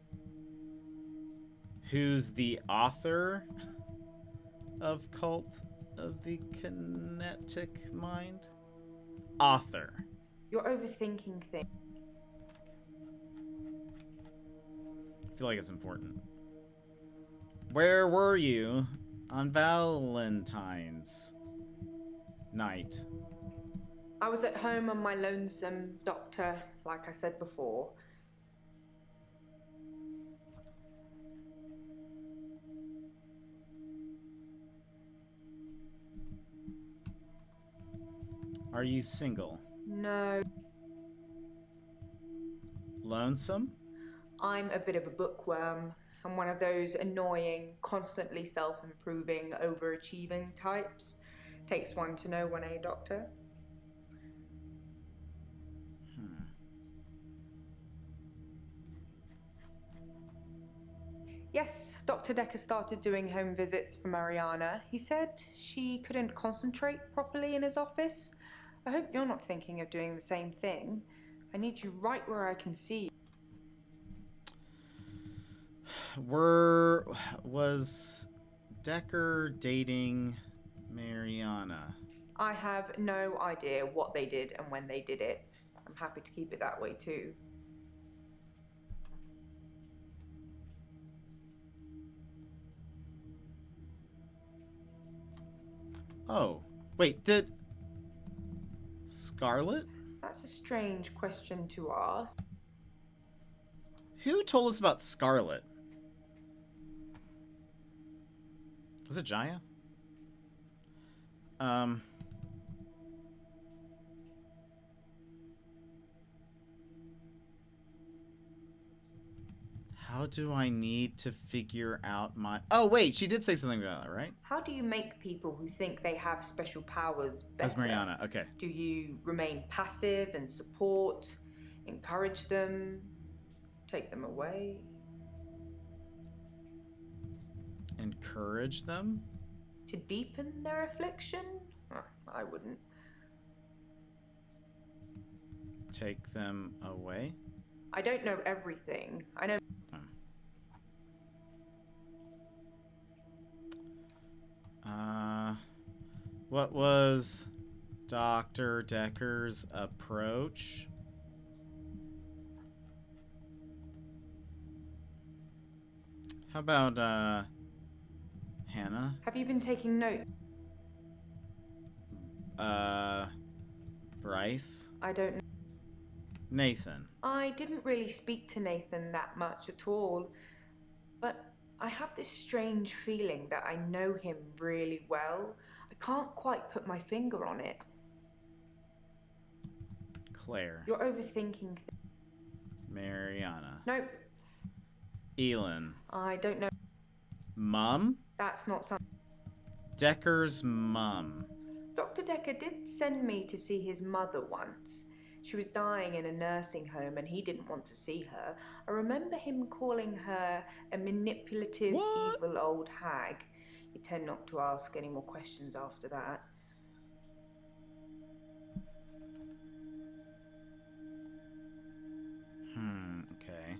Who's the author of Cult of the Kinetic Mind? Author. You're overthinking things. I feel like it's important. Where were you on Valentine's night? I was at home on my lonesome, Doctor, like I said before. Are you single? No, Lonesome? I'm a bit of a bookworm. I'm one of those annoying, constantly self-improving, overachieving types. Takes one to know one, eh, Doctor? Yes, Dr. Dekker started doing home visits for Mariana. He said she couldn't concentrate properly in his office. I hope you're not thinking of doing the same thing. I need you right where I can see you. Was Dekker dating Mariana? I have no idea what they did and when they did it. I'm happy to keep it that way too. Oh, wait, did Scarlet? That's a strange question to ask. Who told us about Scarlet? Was it Jaya? How do I need to figure out my... Oh, wait, she did say something about that, right? How do you make people who think they have special powers better? That's Mariana, okay. Do you remain passive and support, encourage them, take them away? Encourage them? To deepen their affliction? I wouldn't. Take them away? I don't know everything. I know... What was Dr. Dekker's approach? How about, Hannah? Have you been taking notes? Bryce? I don't know. Nathan? I didn't really speak to Nathan that much at all, but I have this strange feeling that I know him really well. I can't quite put my finger on it. Claire? You're overthinking things. Mariana? Nope. Elin? I don't know. Mum? That's not something. Dekker's mum. Dr. Dekker did send me to see his mother once. She was dying in a nursing home and he didn't want to see her. I remember him calling her a manipulative, evil old hag. You tend not to ask any more questions after that. Okay.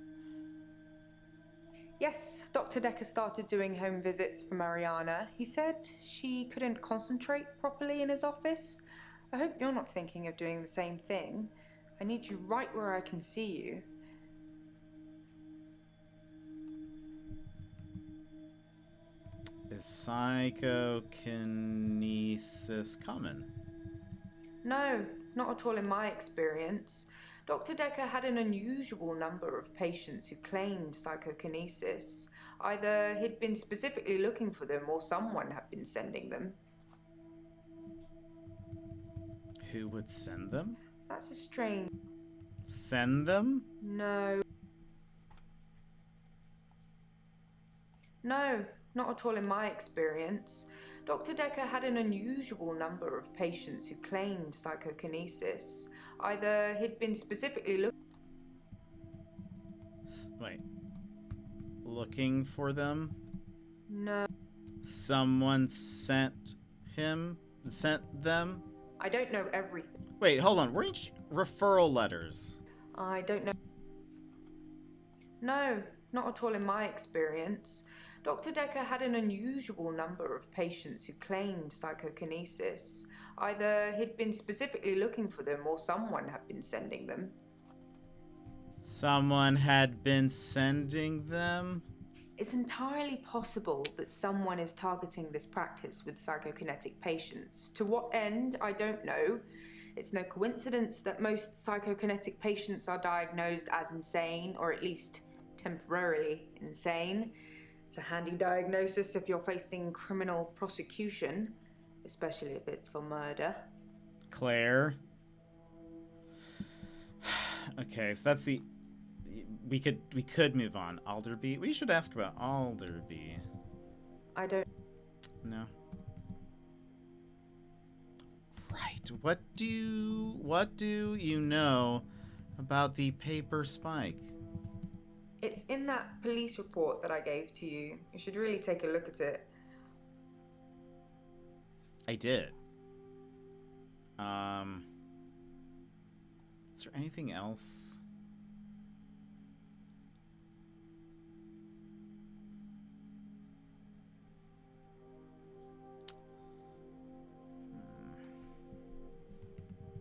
Yes, Dr. Dekker started doing home visits for Mariana. He said she couldn't concentrate properly in his office. I hope you're not thinking of doing the same thing. I need you right where I can see you. Is psychokinesis common? No, not at all in my experience. Dr. Dekker had an unusual number of patients who claimed psychokinesis. Either he'd been specifically looking for them or someone had been sending them. Who would send them? That's a strange... Send them? No. No, not at all in my experience. Dr. Dekker had an unusual number of patients who claimed psychokinesis. Either he'd been specifically looking for them? No. Someone sent them? I don't know everything. Wait, hold on. Weren't referral letters? I don't know. No, not at all in my experience. Dr. Dekker had an unusual number of patients who claimed psychokinesis. Either he'd been specifically looking for them or someone had been sending them. Someone had been sending them? It's entirely possible that someone is targeting this practice with psychokinetic patients. To what end, I don't know. It's no coincidence that most psychokinetic patients are diagnosed as insane, or at least temporarily insane. It's a handy diagnosis if you're facing criminal prosecution, especially if it's for murder. Claire? Okay, so that's the... We could move on. Alderby? We should ask about Alderby. I don't... No. Right. What do you know about the paper spike? It's in that police report that I gave to you. You should really take a look at it. I did. Is there anything else?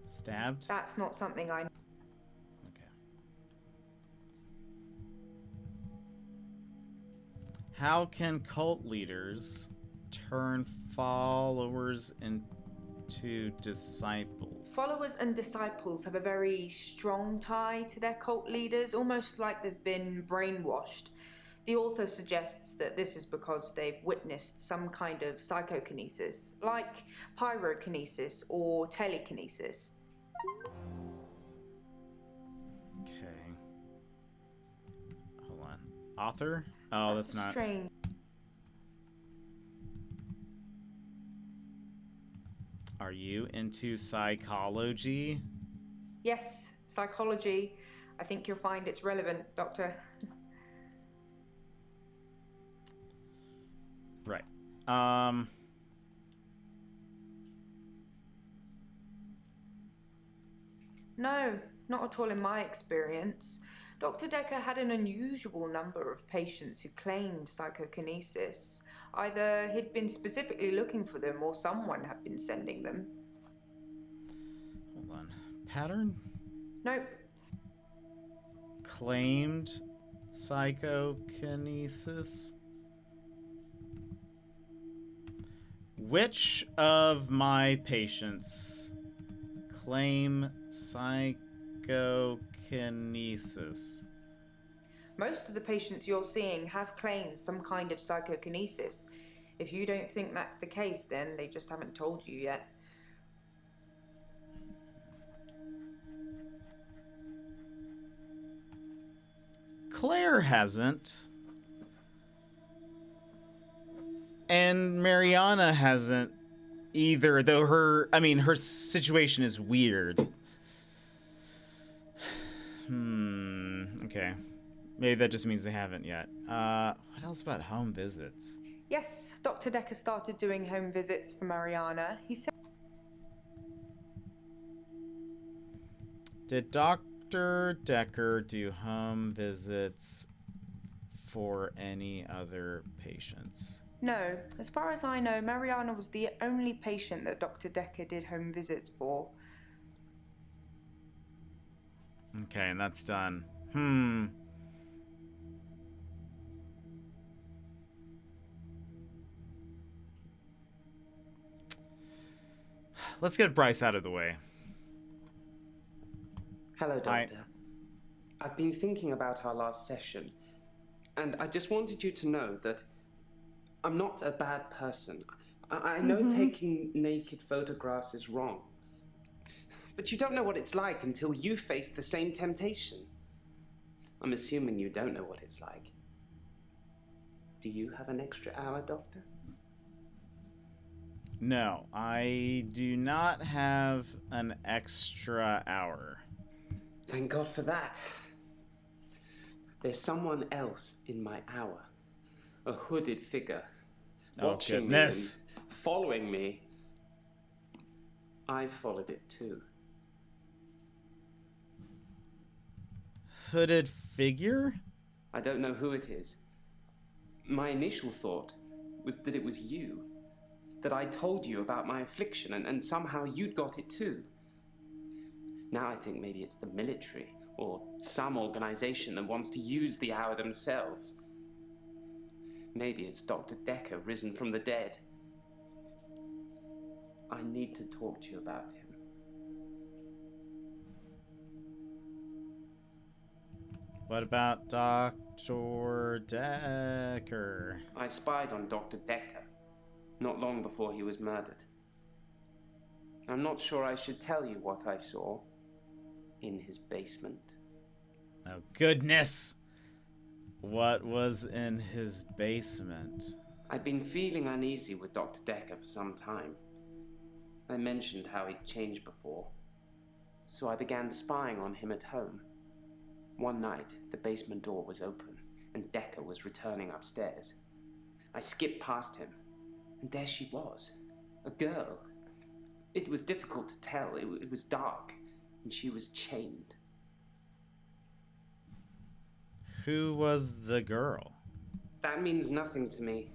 Stabbed? That's not something I... Okay. How can cult leaders turn followers into disciples? Followers and disciples have a very strong tie to their cult leaders, almost like they've been brainwashed. The author suggests that this is because they've witnessed some kind of psychokinesis, like pyrokinesis or telekinesis. Okay. Hold on. Author? Oh, that's not... strange. Are you into psychology? Yes, psychology. I think you'll find it's relevant, Doctor. Right. No, not at all in my experience. Dr. Dekker had an unusual number of patients who claimed psychokinesis. Either he'd been specifically looking for them or someone had been sending them. Hold on. Pattern? Nope. Claimed psychokinesis? Which of my patients claim psychokinesis? Most of the patients you're seeing have claimed some kind of psychokinesis. If you don't think that's the case, then they just haven't told you yet. Claire hasn't. And Mariana hasn't either, though her situation is weird. Okay. Maybe that just means they haven't yet. What else about home visits? Yes, Dr. Dekker started doing home visits for Mariana. He said... Did Dr. Dekker do home visits for any other patients? No, as far as I know, Mariana was the only patient that Dr. Dekker did home visits for. Okay, and that's done. Let's get Bryce out of the way. Hello, Doctor. Hi. I've been thinking about our last session. And I just wanted you to know that I'm not a bad person. I know taking naked photographs is wrong. But you don't know what it's like until you face the same temptation. I'm assuming you don't know what it's like. Do you have an extra hour, Doctor? No, I do not have an extra hour. Thank God for that. There's someone else in my hour. A hooded figure. Oh, Watching goodness. me and following me. I followed it too. Hooded figure? I don't know who it is. My initial thought was that it was you. That I told you about my affliction and somehow you'd got it too. Now I think maybe it's the military or some organization that wants to use the hour themselves. Maybe it's Dr. Dekker risen from the dead. I need to talk to you about him. What about Dr. Dekker? I spied on Dr. Dekker not long before he was murdered. I'm not sure I should tell you what I saw in his basement. Oh, goodness. What was in his basement? I'd been feeling uneasy with Dr. Dekker for some time. I mentioned how he'd changed before, so I began spying on him at home. One night, the basement door was open, and Dekker was returning upstairs. I skipped past him, and there she was, a girl. It was difficult to tell. It was dark, and she was chained. Who was the girl? That means nothing to me.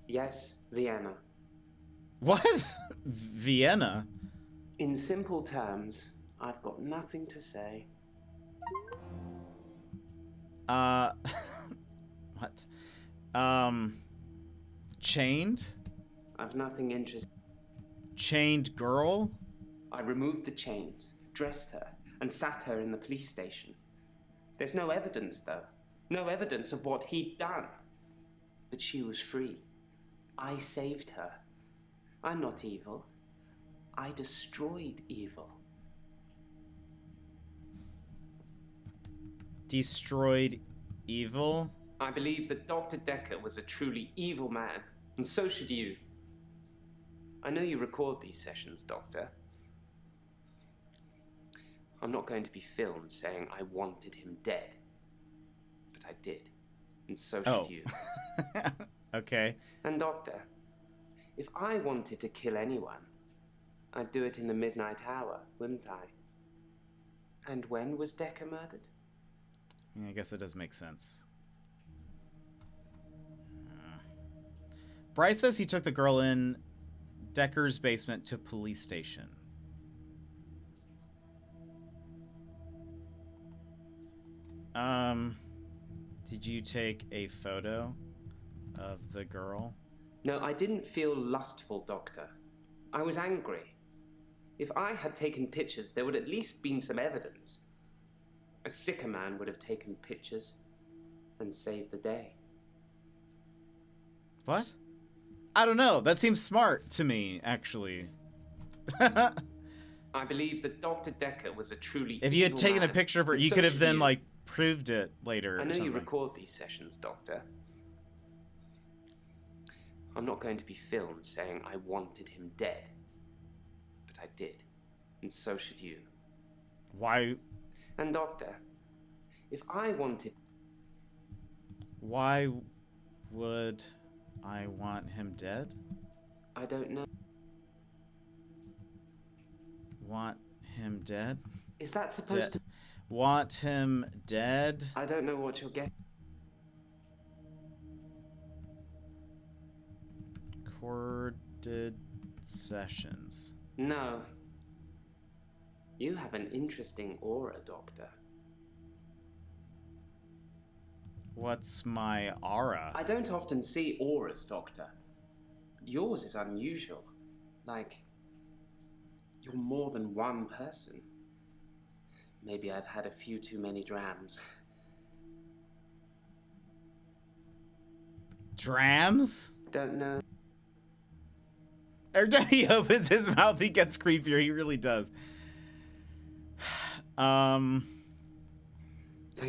Yes, Vienna. What? Vienna? In simple terms, I've got nothing to say. What? Chained? I've nothing interesting. Chained girl? I removed the chains, dressed her, and sat her in the police station. There's no evidence, though. No evidence of what he'd done. But she was free. I saved her. I'm not evil. I destroyed evil. Destroyed evil? I believe that Dr. Dekker was a truly evil man, and so should you. I know you record these sessions, Doctor. I'm not going to be filmed saying I wanted him dead. But I did, and so should you. Okay. And Doctor, if I wanted to kill anyone, I'd do it in the midnight hour, wouldn't I? And when was Dekker murdered? Yeah, I guess that does make sense. Bryce says he took the girl in Dekker's basement to police station. Did you take a photo of the girl? No, I didn't feel lustful, Doctor. I was angry. If I had taken pictures, there would at least been some evidence. A sicker man would have taken pictures and saved the day. What? I don't know. That seems smart to me, actually. I believe that Dr. Dekker was a truly If you had evil taken a man, picture of her, and you so could have should then, you. like, proved it later I or know something. you record these sessions, Doctor. I'm not going to be filmed saying I wanted him dead. But I did. And so should you. Why? And Doctor, if I wanted... Why would I want him dead? I don't know. Want him dead? Is that supposed to... Want him dead? I don't know what you're getting. Recorded sessions. No. You have an interesting aura, Doctor. What's my aura? I don't often see auras, Doctor. But yours is unusual. Like, you're more than one person. Maybe I've had a few too many drams. Drams? Don't know. Every time he opens his mouth, he gets creepier. He really does. Thank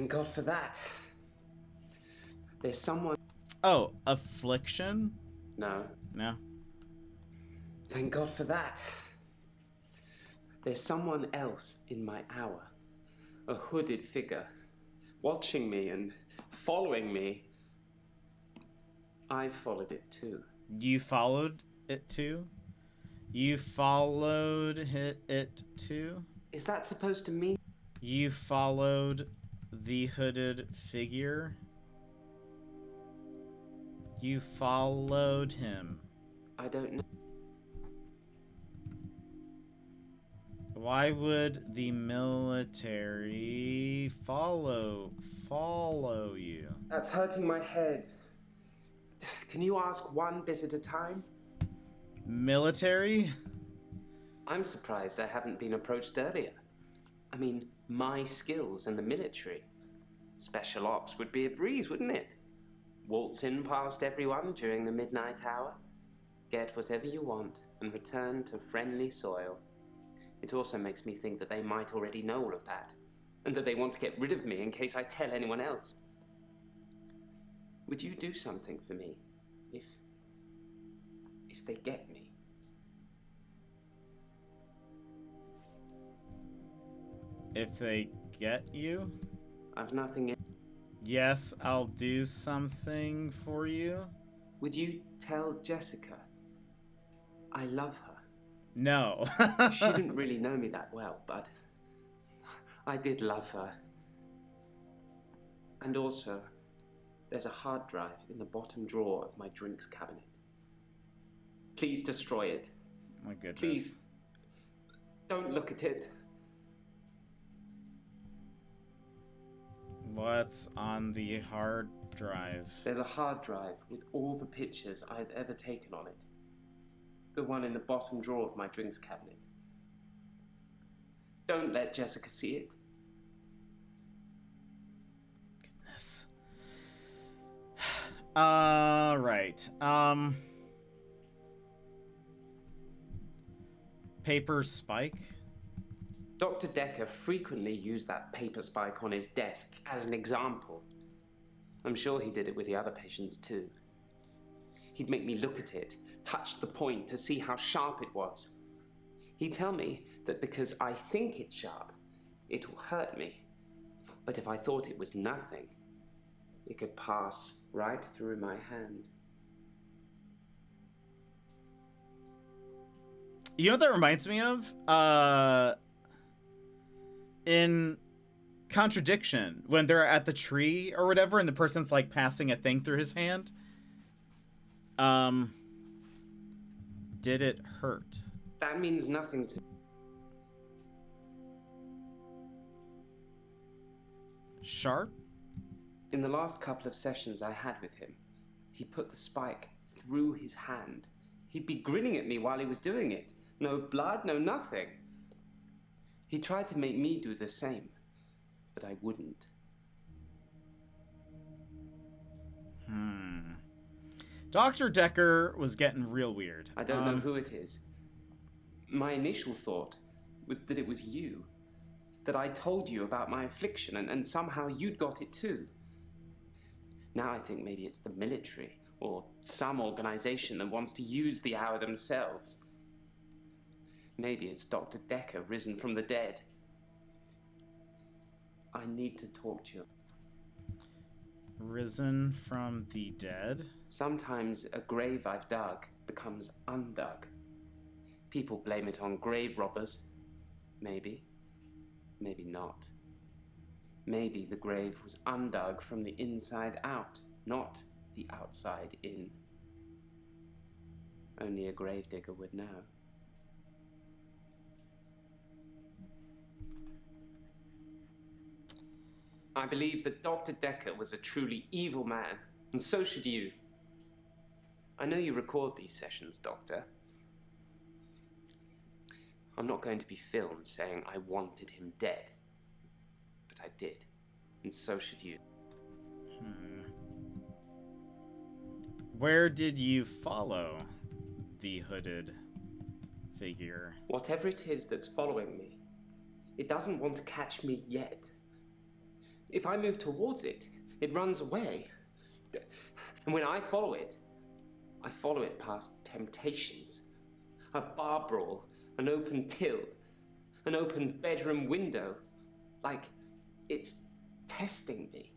God for that. There's someone... Oh, affliction? No. No. Thank God for that. There's someone else in my hour. A hooded figure. Watching me and following me. I followed it too. You followed it too? You followed it too? Is that supposed to mean... You followed the hooded figure? You followed him. I don't know. Why would the military follow you? That's hurting my head. Can you ask one bit at a time? Military? I'm surprised I haven't been approached earlier. I mean, my skills in the military. Special ops would be a breeze, wouldn't it? Waltz in past everyone during the midnight hour, get whatever you want, and return to friendly soil. It also makes me think that they might already know all of that, and that they want to get rid of me in case I tell anyone else. Would you do something for me if they get me? If they get you? I've nothing in... Yes, I'll do something for you. Would you tell Jessica? I love her. No. She didn't really know me that well, but I did love her. And also, there's a hard drive in the bottom drawer of my drinks cabinet. Please destroy it. My goodness. Please, don't look at it. What's on the hard drive? There's a hard drive with all the pictures I've ever taken on it. The one in the bottom drawer of my drinks cabinet. Don't let Jessica see it. Goodness. Right. Paper spike? Dr. Dekker frequently used that paper spike on his desk as an example. I'm sure he did it with the other patients too. He'd make me look at it, touch the point to see how sharp it was. He'd tell me that because I think it's sharp, it will hurt me. But if I thought it was nothing, it could pass right through my hand. You know what that reminds me of? In Contradiction, when they're at the tree or whatever, and the person's like passing a thing through his hand. Did it hurt? That means nothing to... Sharp? In the last couple of sessions I had with him, he put the spike through his hand. He'd be grinning at me while he was doing it. No blood, no nothing. He tried to make me do the same, but I wouldn't. Dr. Dekker was getting real weird. I don't know who it is. My initial thought was that it was you. That I told you about my affliction and somehow you'd got it too. Now I think maybe it's the military or some organization that wants to use the hour themselves. Maybe it's Dr. Dekker risen from the dead. I need to talk to you. Risen from the dead? Sometimes a grave I've dug becomes undug. People blame it on grave robbers. Maybe. Maybe not. Maybe the grave was undug from the inside out, not the outside in. Only a gravedigger would know. I believe that Dr. Dekker was a truly evil man, and so should you. I know you record these sessions, Doctor. I'm not going to be filmed saying I wanted him dead. But I did, and so should you. Where did you follow the hooded figure? Whatever it is that's following me, it doesn't want to catch me yet. If I move towards it, it runs away. And when I follow it past temptations. A bar brawl, an open till, an open bedroom window. Like it's testing me.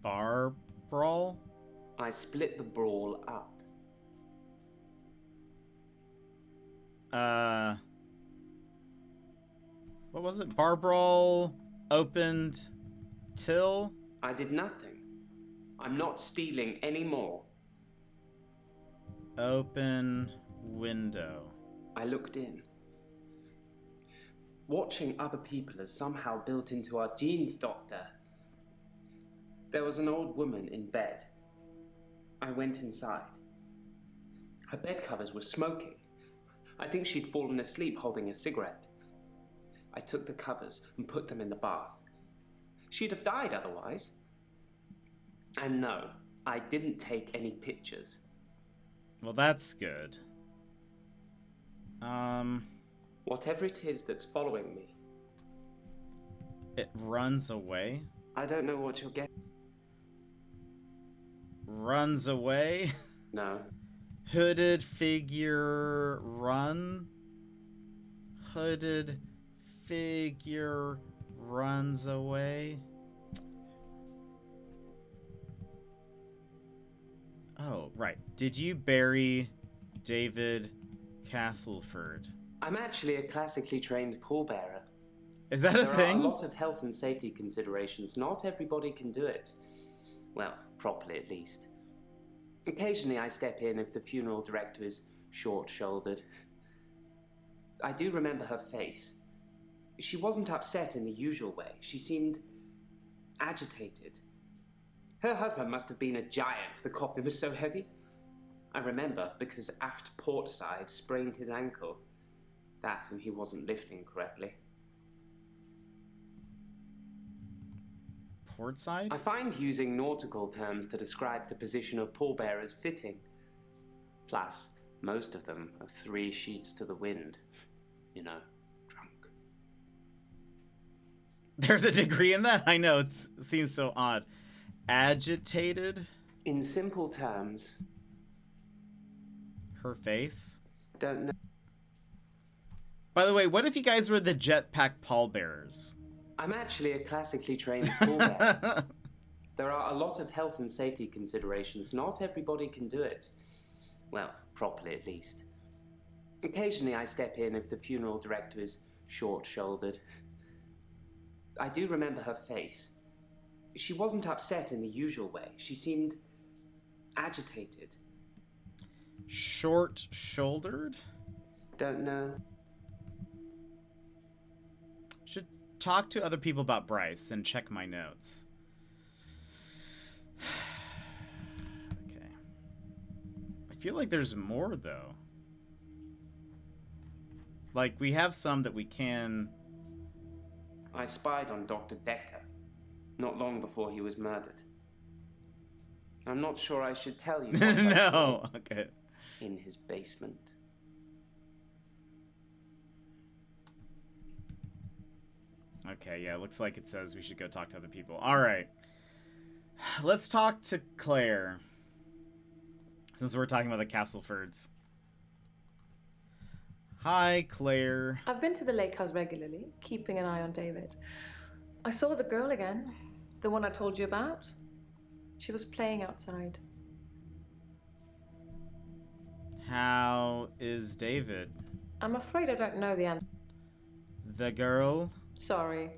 Bar brawl? I split the brawl up. What was it? Bar brawl opened till? I did nothing. I'm not stealing anymore. Open window. I looked in. Watching other people is somehow built into our genes, Doctor. There was an old woman in bed. I went inside. Her bed covers were smoking. I think she'd fallen asleep holding a cigarette. I took the covers and put them in the bath. She'd have died otherwise. And no, I didn't take any pictures. Well, that's good. Whatever it is that's following me. It runs away? I don't know what you'll get. Runs away? No. Hooded figure run? Hooded figure runs away? Oh, right. Did you bury David Castleford? I'm actually a classically trained pallbearer. Is that a There thing? are a lot of health and safety considerations. Not everybody can do it. Well, properly at least. Occasionally I step in if the funeral director is short-shouldered. I do remember her face. She wasn't upset in the usual way. She seemed agitated. Her husband must have been a giant. The coffin was so heavy. I remember because aft port side sprained his ankle. That and he wasn't lifting correctly. Port side? I find using nautical terms to describe the position of pallbearers fitting. Plus, most of them are 3 sheets to the wind. You know, drunk. There's a degree in that? I know, it seems so odd. Agitated? In simple terms, Her face? don't know. By the way, what if you guys were the jetpack pallbearers? I'm actually a classically trained pallbearer. There are a lot of health and safety considerations. Not everybody can do it. Well, properly at least. Occasionally I step in if the funeral director is short-shouldered. I do remember her face. She wasn't upset in the usual way. She seemed agitated. Short-shouldered? Don't know. Should talk to other people about Bryce and check my notes. Okay. I feel like there's more, though. Like, we have some that we can... I spied on Dr. Dekker, not long before he was murdered. I'm not sure I should tell you. What I No, saw okay. in his basement. Okay, yeah, looks like it says we should go talk to other people. All right. Let's talk to Claire. Since we're talking about the Castlefords. Hi, Claire. I've been to the lake house regularly, keeping an eye on David. I saw the girl again, the one I told you about. She was playing outside. How is David? I'm afraid I don't know the answer. The girl? Sorry,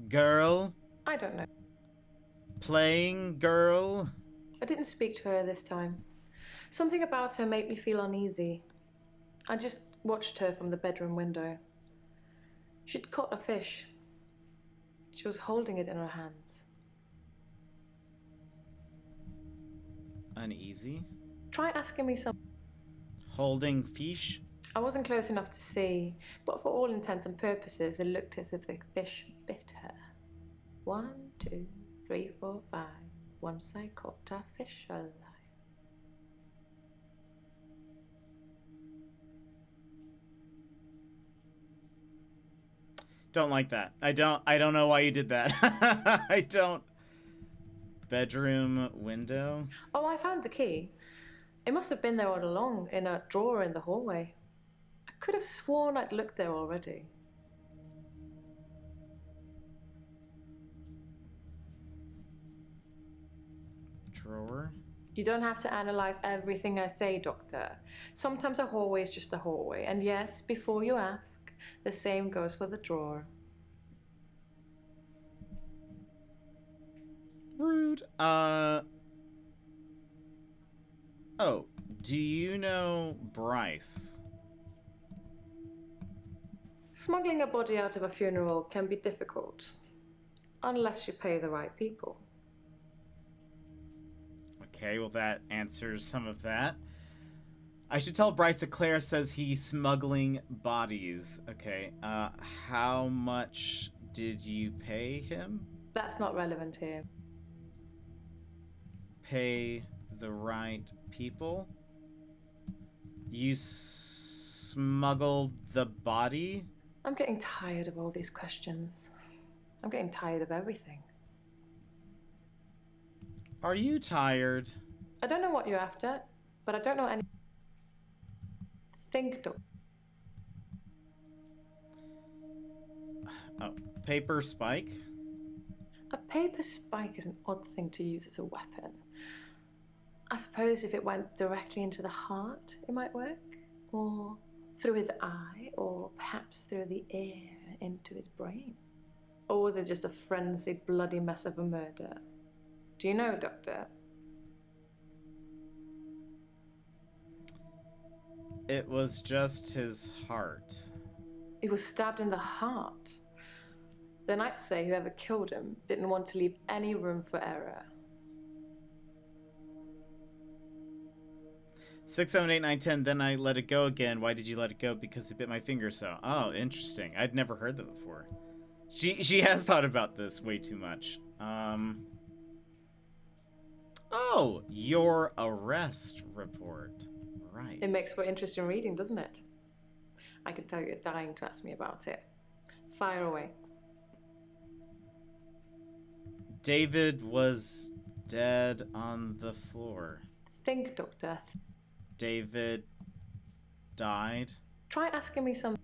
Girl? I don't know. Playing girl? I didn't speak to her this time. Something about her made me feel uneasy. I just watched her from the bedroom window. She'd caught a fish. She was holding it in her hands. Uneasy? Try asking me something. Holding fish? I wasn't close enough to see, but for all intents and purposes, it looked as if the fish bit her. 1, 2, 3, 4, 5. once I caught a fish alive. Don't like that. I don't know why you did that. I don't. Bedroom window. Oh, I found the key. It must have been there all along, in a drawer in the hallway. I could have sworn I'd looked there already. Drawer. You don't have to analyze everything I say, Doctor. Sometimes a hallway is just a hallway. And yes, before you ask, the same goes for the drawer. Rude. Oh, do you know Bryce? Smuggling a body out of a funeral can be difficult, unless you pay the right people. Okay, well that answers some of that. I should tell Bryce that Claire says he's smuggling bodies. Okay, how much did you pay him? That's not relevant here. Pay the right people? You smuggled the body? I'm getting tired of all these questions. I'm getting tired of everything. Are you tired? I don't know what you're after, but I don't know any. Think, Doctor. Oh, paper spike? A paper spike is an odd thing to use as a weapon. I suppose if it went directly into the heart, it might work. Or through his eye, or perhaps through the ear into his brain. Or was it just a frenzied, bloody mess of a murder? Do you know, Doctor? It was just his heart. He was stabbed in the heart. Then I'd say whoever killed him didn't want to leave any room for error. 6, 7, 8, 9, 10. Then I let it go again. Why did you let it go? Because it bit my finger so. Oh, interesting. I'd never heard that before. She has thought about this way too much. Oh, your arrest report. Right. It makes for interesting reading, doesn't it? I can tell you're dying to ask me about it. Fire away. David was dead on the floor. Think, Doctor. David died. Try asking me something.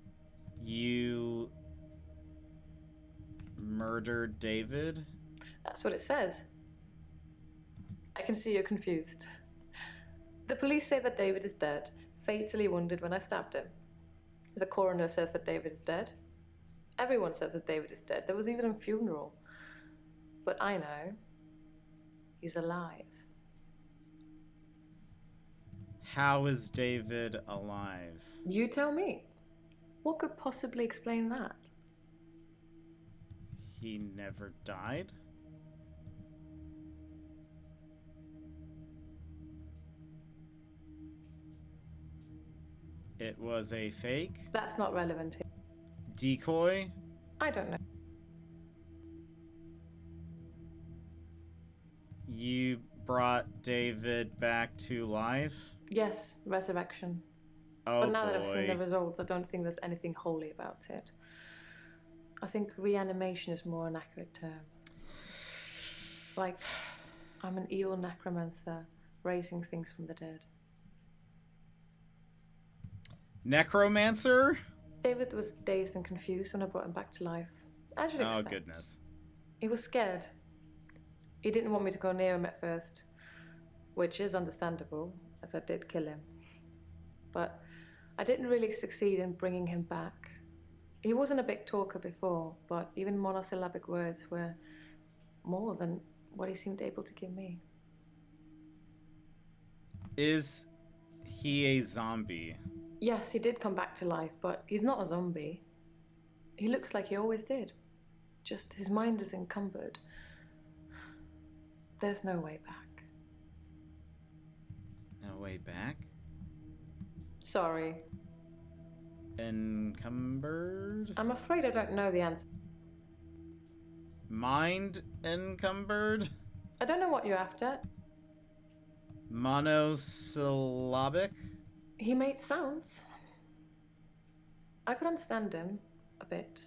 You murdered David? That's what it says. I can see you're confused. The police say that David is dead, fatally wounded when I stabbed him. The coroner says that David is dead. Everyone says that David is dead. There was even a funeral. But I know he's alive. How is David alive? You tell me. What could possibly explain that? He never died? It was a fake? That's not relevant here. Decoy? I don't know. You brought David back to life? Yes, resurrection. Oh, but now that I've seen the boy. results, I don't think there's anything holy about it. I think reanimation is more an accurate term. Like, I'm an evil necromancer raising things from the dead. Necromancer? David was dazed and confused when I brought him back to life. As you'd expect. Oh, goodness. He was scared. He didn't want me to go near him at first, which is understandable, as I did kill him. But I didn't really succeed in bringing him back. He wasn't a big talker before, but even monosyllabic words were more than what he seemed able to give me. Is he a zombie? Yes, he did come back to life, but he's not a zombie. He looks like he always did. Just his mind is encumbered. There's no way back. No way back? Sorry. Encumbered? I'm afraid I don't know the answer. Mind encumbered? I don't know what you're after. Monosyllabic? He made sounds. I could understand him a bit.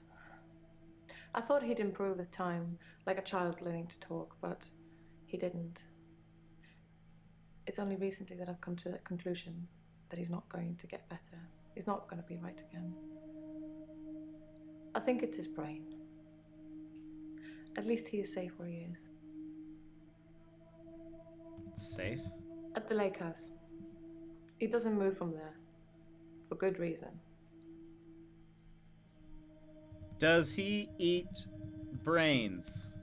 I thought he'd improve with time, like a child learning to talk, but he didn't. It's only recently that I've come to that conclusion that he's not going to get better. He's not going to be right again. I think it's his brain. At least he is safe where he is. Safe? At the lake house. He doesn't move from there. For good reason. Does he eat brains?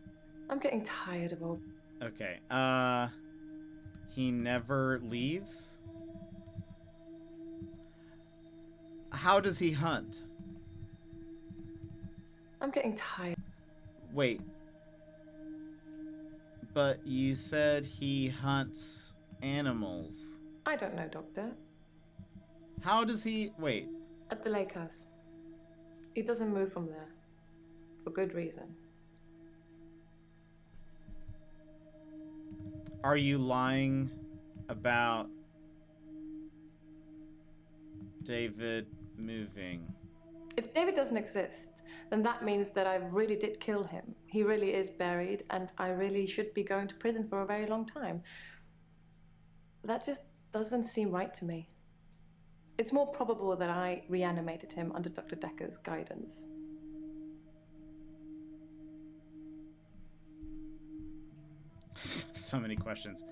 I'm getting tired of all... Okay, he never leaves? How does he hunt? I'm getting tired. Wait. But you said he hunts animals. I don't know, Doctor. How does he... Wait. At the lake house. He doesn't move from there. For good reason. Are you lying about David moving? If David doesn't exist, then that means that I really did kill him. He really is buried, and I really should be going to prison for a very long time. That just doesn't seem right to me. It's more probable that I reanimated him under Dr. Dekker's guidance. So many questions.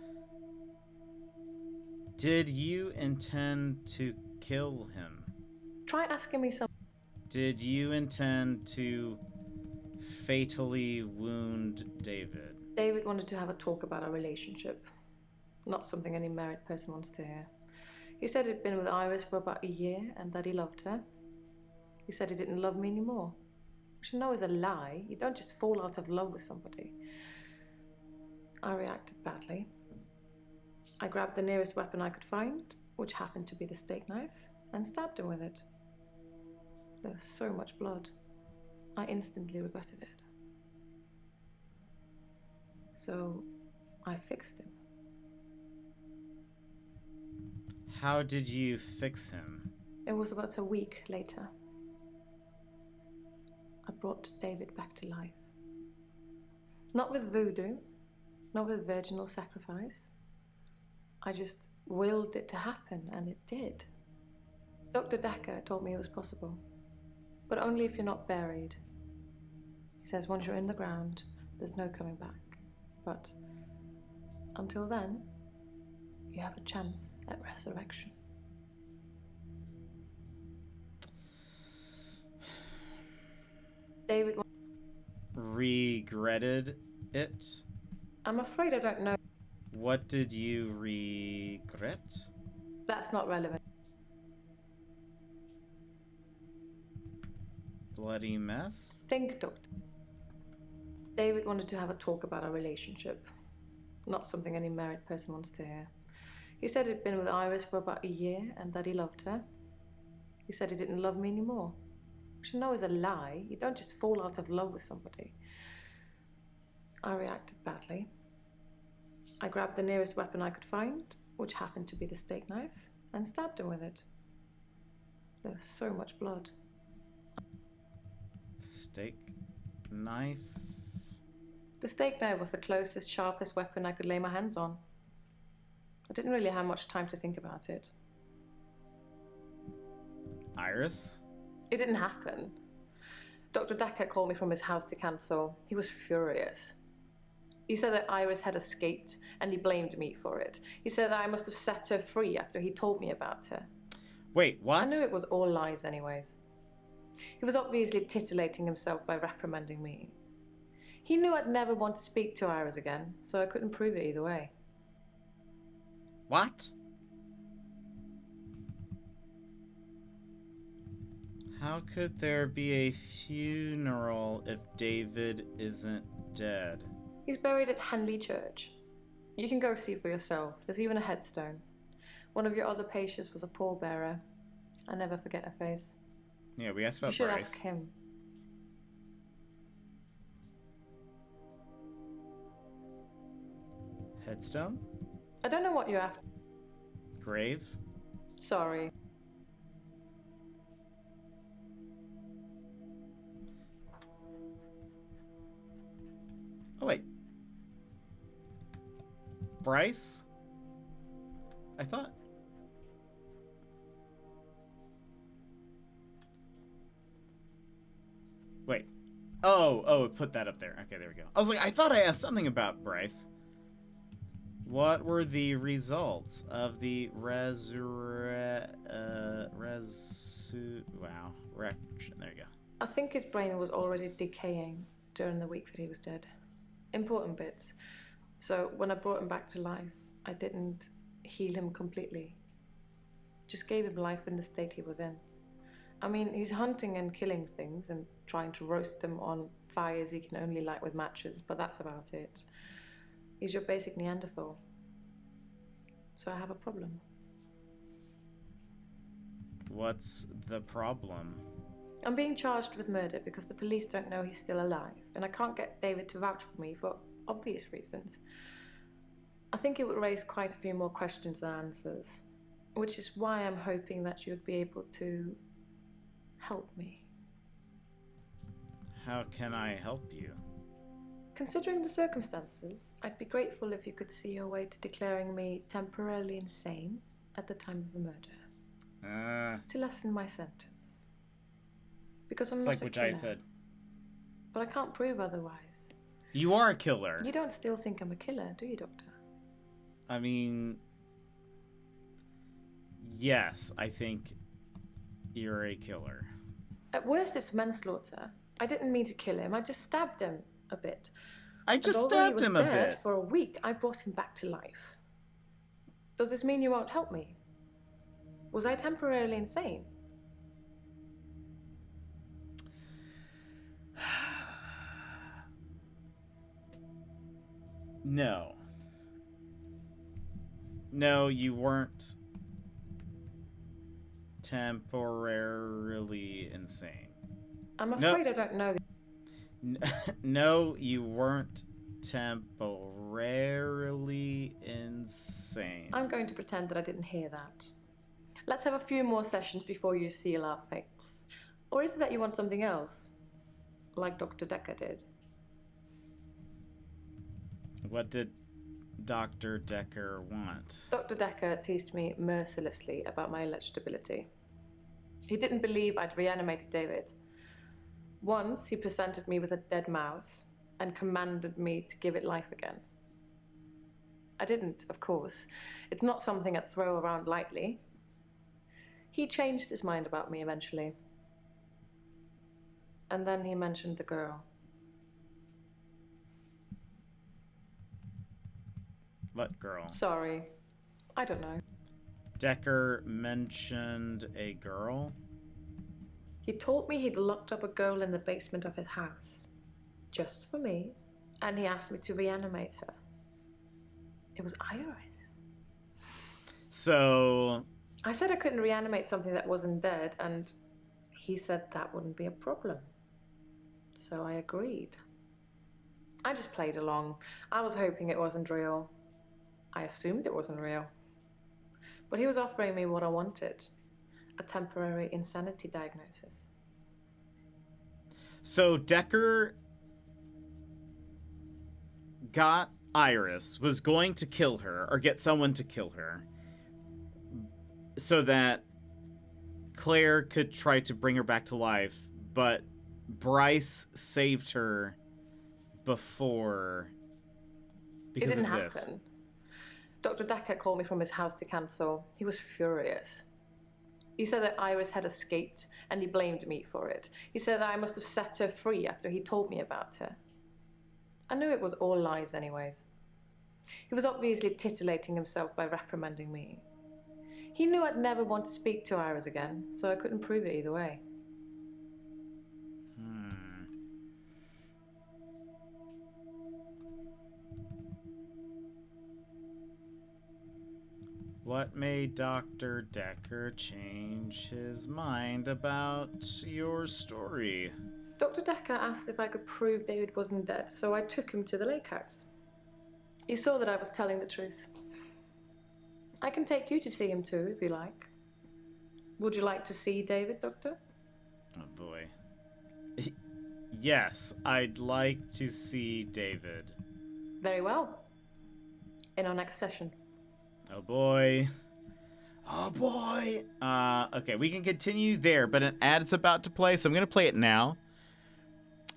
Did you intend to kill him? Try asking me something. Did you intend to fatally wound David? David wanted to have a talk about our relationship. Not something any married person wants to hear. He said he'd been with Iris for about a year and that he loved her. He said he didn't love me anymore. Which I know is a lie. You don't just fall out of love with somebody. I reacted badly. I grabbed the nearest weapon I could find, which happened to be the steak knife, and stabbed him with it. There was so much blood. I instantly regretted it. So I fixed him. How did you fix him? It was about a week later. I brought David back to life. Not with voodoo, not with virginal sacrifice. I just willed it to happen, and it did. Dr. Dekker told me it was possible, but only if you're not buried. He says once you're in the ground, there's no coming back. But until then, you have a chance at resurrection. David Regretted it? I'm afraid I don't know. What did you regret? That's not relevant. Bloody mess? Think, Doctor. David wanted to have a talk about our relationship. Not something any married person wants to hear. He said he'd been with Iris for about a year and that he loved her. He said he didn't love me anymore. Which I know is a lie. You don't just fall out of love with somebody. I reacted badly. I grabbed the nearest weapon I could find, which happened to be the steak knife, and stabbed him with it. There was so much blood. Steak knife? The steak knife was the closest, sharpest weapon I could lay my hands on. I didn't really have much time to think about it. Iris? It didn't happen. Dr. Dekker called me from his house to cancel. He was furious. He said that Iris had escaped, and he blamed me for it. He said that I must have set her free after he told me about her. Wait, what? I knew it was all lies anyways. He was obviously titillating himself by reprimanding me. He knew I'd never want to speak to Iris again, so I couldn't prove it either way. What? How could there be a funeral if David isn't dead? He's buried at Henley Church. You can go see for yourself. There's even a headstone. One of your other patients was a pallbearer. I never forget her face. Yeah, we asked about You should Bryce. ask him. Headstone? I don't know what you're after. Grave? Sorry. Oh, wait. Bryce? I thought... Wait. Oh, put that up there. Okay, there we go. I was like, I thought I asked something about Bryce. What were the results of the resurrection? There you go. I think his brain was already decaying during the week that he was dead. Important bits. So when I brought him back to life, I didn't heal him completely. Just gave him life in the state he was in. I mean, he's hunting and killing things and trying to roast them on fires he can only light with matches, but that's about it. He's your basic Neanderthal. So I have a problem. What's the problem? I'm being charged with murder because the police don't know he's still alive, and I can't get David to vouch for me for obvious reasons. I think it would raise quite a few more questions than answers, which is why I'm hoping that you'd be able to help me. How can I help you? Considering the circumstances, I'd be grateful if you could see your way to declaring me temporarily insane at the time of the murder. To lessen my sentence. Because I'm It's not like a what killer. I said. But I can't prove otherwise. You are a killer. You don't still think I'm a killer, do you, Doctor? I mean... Yes, I think you're a killer. At worst, it's manslaughter. I didn't mean to kill him. I just stabbed him a bit. I just And although stabbed he him was a dead bit. for a week, I brought him back to life. Does this mean you won't help me? Was I temporarily insane? No. No, you weren't temporarily insane. I'm afraid I don't know. No, you weren't temporarily insane. I'm going to pretend that I didn't hear that. Let's have a few more sessions before you seal our fates. Or is it that you want something else? Like Dr. Dekker did? What did Dr. Dekker want? Dr. Dekker teased me mercilessly about my alleged ability. He didn't believe I'd reanimated David. Once, he presented me with a dead mouse and commanded me to give it life again. I didn't, of course. It's not something I'd throw around lightly. He changed his mind about me eventually. And then he mentioned the girl. What girl? Sorry. I don't know. Dekker mentioned a girl? He told me he'd locked up a girl in the basement of his house. Just for me. And he asked me to reanimate her. It was Iris. So... I said I couldn't reanimate something that wasn't dead, and he said that wouldn't be a problem. So I agreed. I just played along. I was hoping it wasn't real. I assumed it wasn't real. But he was offering me what I wanted. A temporary insanity diagnosis. So Dekker got Iris, was going to kill her, or get someone to kill her, so that Claire could try to bring her back to life, but Bryce saved her before because it didn't of this. happen. Dr. Dekker called me from his house to cancel. He was furious. He said that Iris had escaped, and he blamed me for it. He said that I must have set her free after he told me about her. I knew it was all lies anyways. He was obviously titillating himself by reprimanding me. He knew I'd never want to speak to Iris again, so I couldn't prove it either way. What made Dr. Dekker change his mind about your story? Dr. Dekker asked if I could prove David wasn't dead, so I took him to the lake house. You saw that I was telling the truth. I can take you to see him too, if you like. Would you like to see David, Doctor? Oh boy. Yes, I'd like to see David. Very well. In our next session. Oh boy. Oh boy. Okay, we can continue there, but an ad's about to play, so I'm gonna play it now.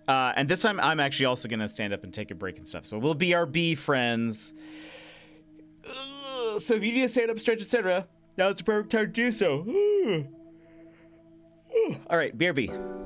And this time I'm actually also gonna stand up and take a break and stuff. So we'll BRB friends. So if you need to stand up, stretch, etc., now's the perfect time to do so. All right, BRB.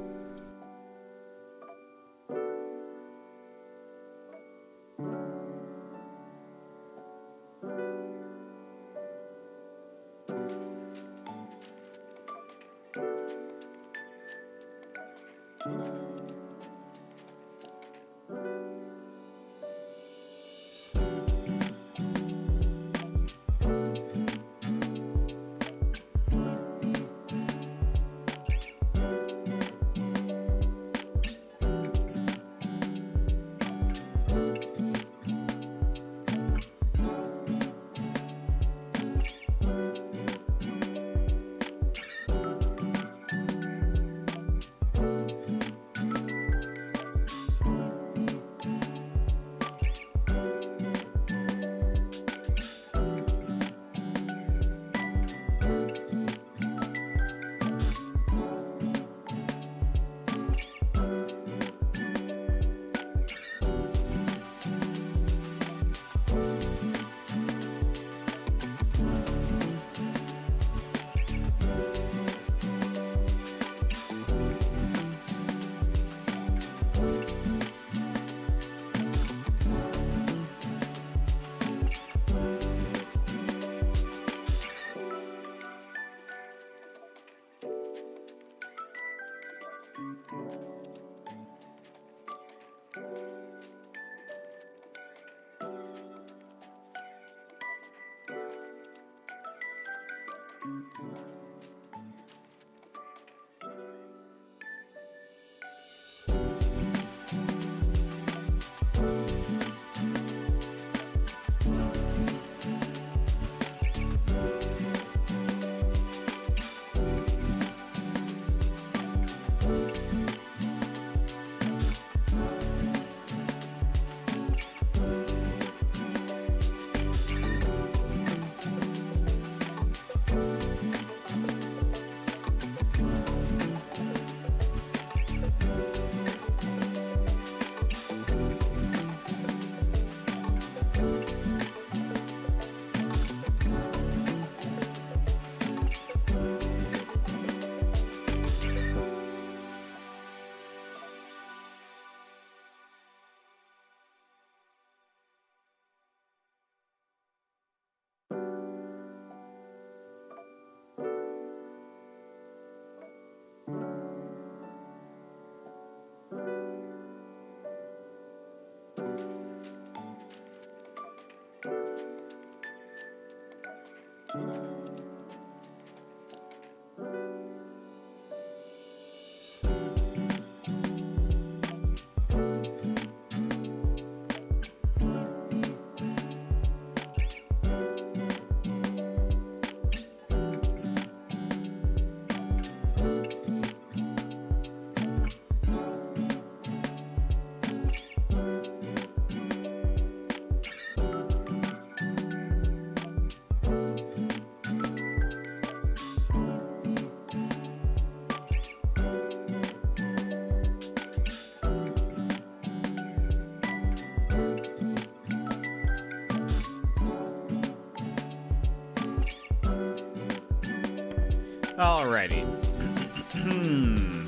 Alrighty.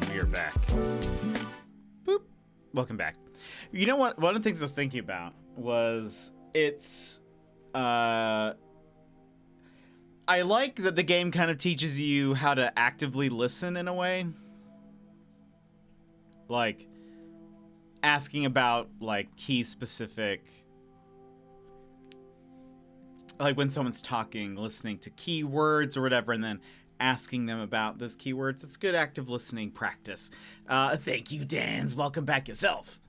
We're back. Boop. Welcome back. You know what? One of the things I was thinking about was I like that the game kind of teaches you how to actively listen in a way. Like asking about like key specific, like when someone's talking, listening to keywords or whatever, and then asking them about those keywords. It's good active listening practice. Thank you, Dans. Welcome back yourself.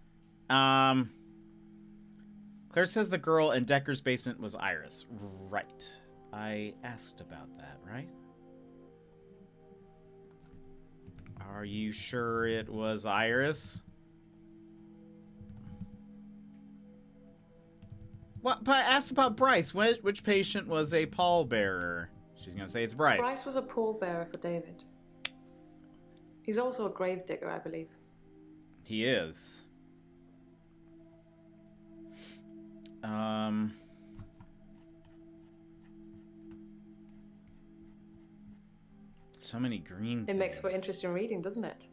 Claire says the girl in Dekker's basement was Iris. Right. I asked about that, right? Are you sure it was Iris? What? But I asked about Bryce. Which patient was a pallbearer? She's gonna say it's Bryce. Bryce was a pallbearer for David. He's also a gravedigger, I believe. He is. So many green It makes for things. interesting reading, doesn't it?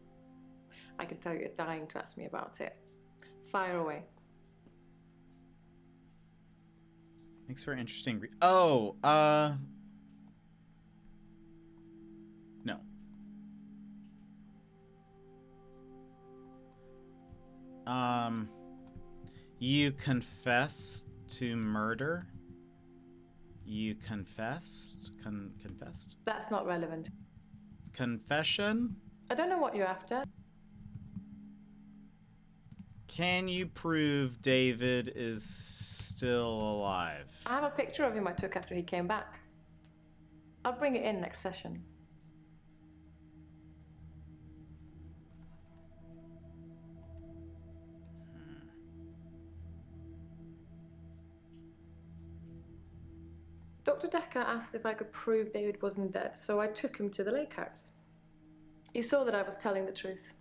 I can tell you're dying to ask me about it. Fire away. Makes for interesting no. You confessed to murder? You confessed? Confessed? That's not relevant. Confession? I don't know what you're after. Can you prove David is still alive? I have a picture of him I took after he came back. I'll bring it in next session. Dr. Dekker asked if I could prove David wasn't dead, so I took him to the lake house. He saw that I was telling the truth.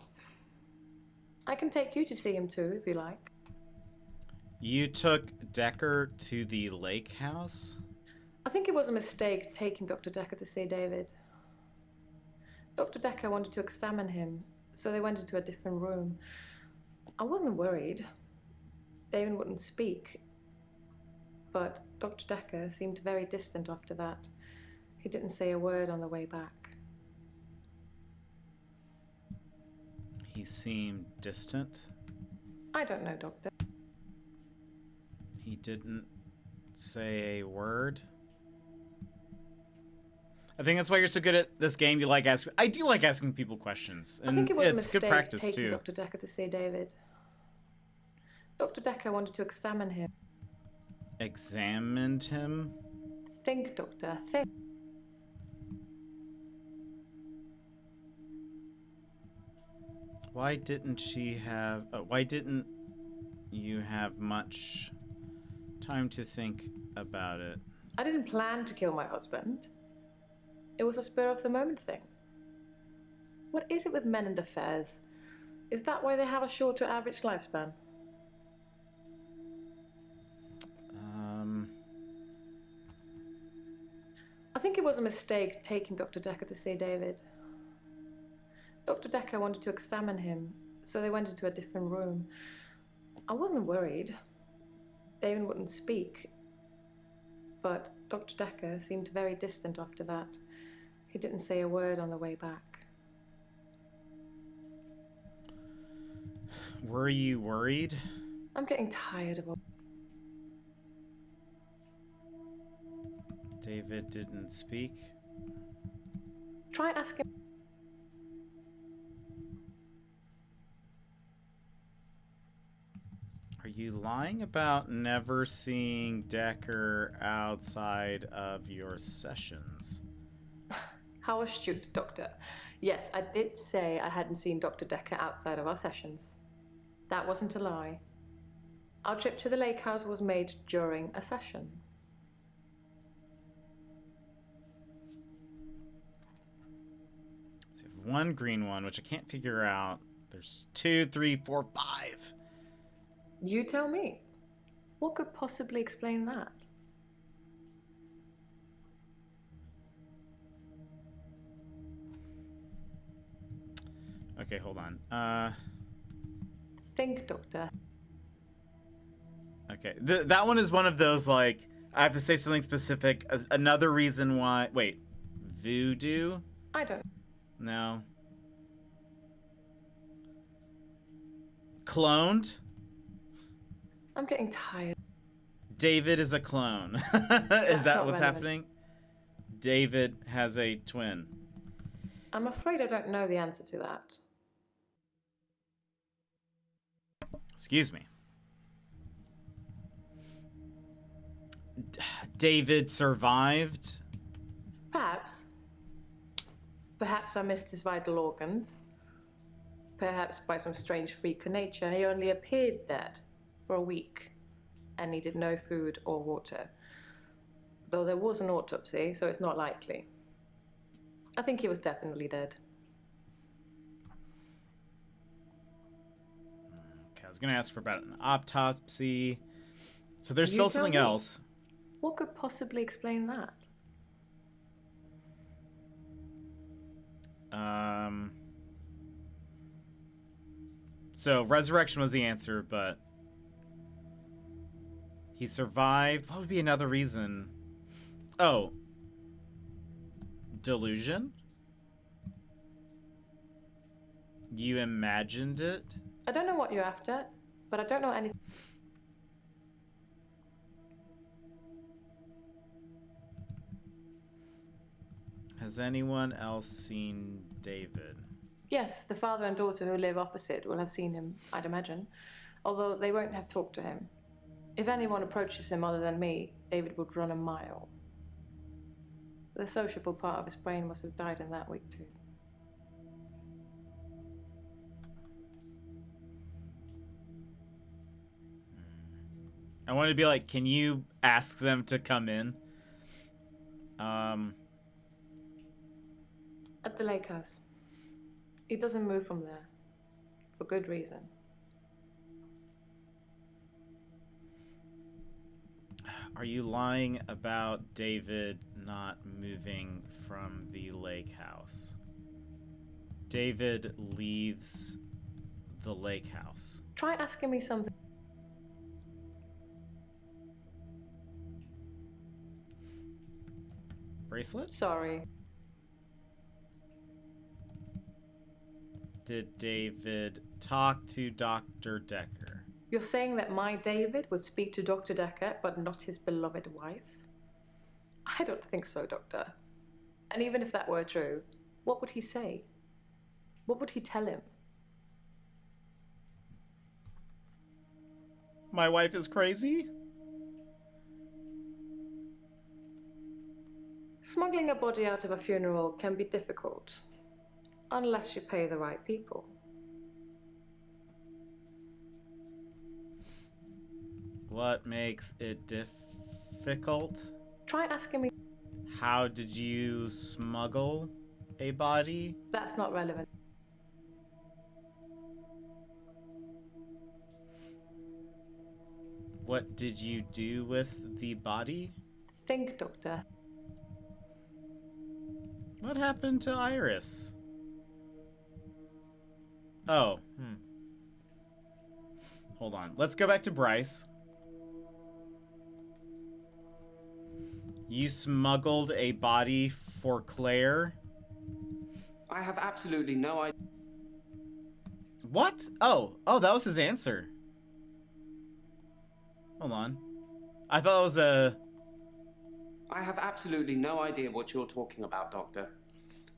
I can take you to see him too, if you like. You took Dekker to the lake house? I think it was a mistake taking Dr. Dekker to see David. Dr. Dekker wanted to examine him, so they went into a different room. I wasn't worried. David wouldn't speak. But Dr. Dekker seemed very distant after that. He didn't say a word on the way back. He seemed distant. I don't know, Doctor. He didn't say a word. I think that's why you're so good at this game. You like asking. I do like asking people questions, and I think it was a it's mistake good practice taking too. Dr. Dekker to see David. Dr. Dekker wanted to examine him. Examined him. Think, Doctor, think. Why didn't she have? Why didn't you have much time to think about it? I didn't plan to kill my husband. It was a spur-of-the-moment thing. What is it with men and affairs? Is that why they have a shorter average lifespan? I think it was a mistake taking Dr. Dekker to see David. Dr. Dekker wanted to examine him, so they went into a different room. I wasn't worried. David wouldn't speak. But Dr. Dekker seemed very distant after that. He didn't say a word on the way back. Were you worried? I'm getting tired of all. David didn't speak. Try asking. Are you lying about never seeing Dekker outside of your sessions? How astute, Doctor. Yes, I did say I hadn't seen Dr. Dekker outside of our sessions. That wasn't a lie. Our trip to the lake house was made during a session. So you have one green one, which I can't figure out. There's 2, 3, 4, 5. You tell me. What could possibly explain that? Okay, hold on. Think, Doctor. Okay, that one is one of those, like, I have to say something specific. Another reason why... Wait. Voodoo? I don't. No. Cloned? I'm getting tired. David is a clone. Is That's that not what's relevant. happening? David has a twin. I'm afraid I don't know the answer to that. Excuse me. David survived? Perhaps. Perhaps I missed his vital organs. Perhaps by some strange freak of nature, he only appeared dead for a week and needed no food or water. Though there was an autopsy, so it's not likely. I think he was definitely dead. Okay, I was gonna ask for about an autopsy. So there's You still tell something me. else. What could possibly explain that? So resurrection was the answer, but he survived. What would be another reason? Oh, delusion? You imagined it? I don't know what you're after, but I don't know anything. Has anyone else seen David? Yes, the father and daughter who live opposite will have seen him, I'd imagine. Although they won't have talked to him. If anyone approaches him other than me, David would run a mile. The sociable part of his brain must have died in that week too. I want to be like, can you ask them to come in? At the lake house. He doesn't move from there. For good reason. Are you lying about David not moving from the lake house? David leaves the lake house. Try asking me something. Bracelet? Sorry. Did David talk to Dr. Dekker? You're saying that my David would speak to Dr. Dekker, but not his beloved wife? I don't think so, Doctor. And even if that were true, what would he say? What would he tell him? My wife is crazy? Smuggling a body out of a funeral can be difficult, unless you pay the right people. What makes it difficult? Try asking me. How did you smuggle a body? That's not relevant. What did you do with the body? Think, Doctor. What happened to Iris? Oh, Hold on. Let's go back to Bryce. You smuggled a body for Claire? I have absolutely no idea. What? Oh, that was his answer. Hold on. I thought it was a... I have absolutely no idea what you're talking about, Doctor.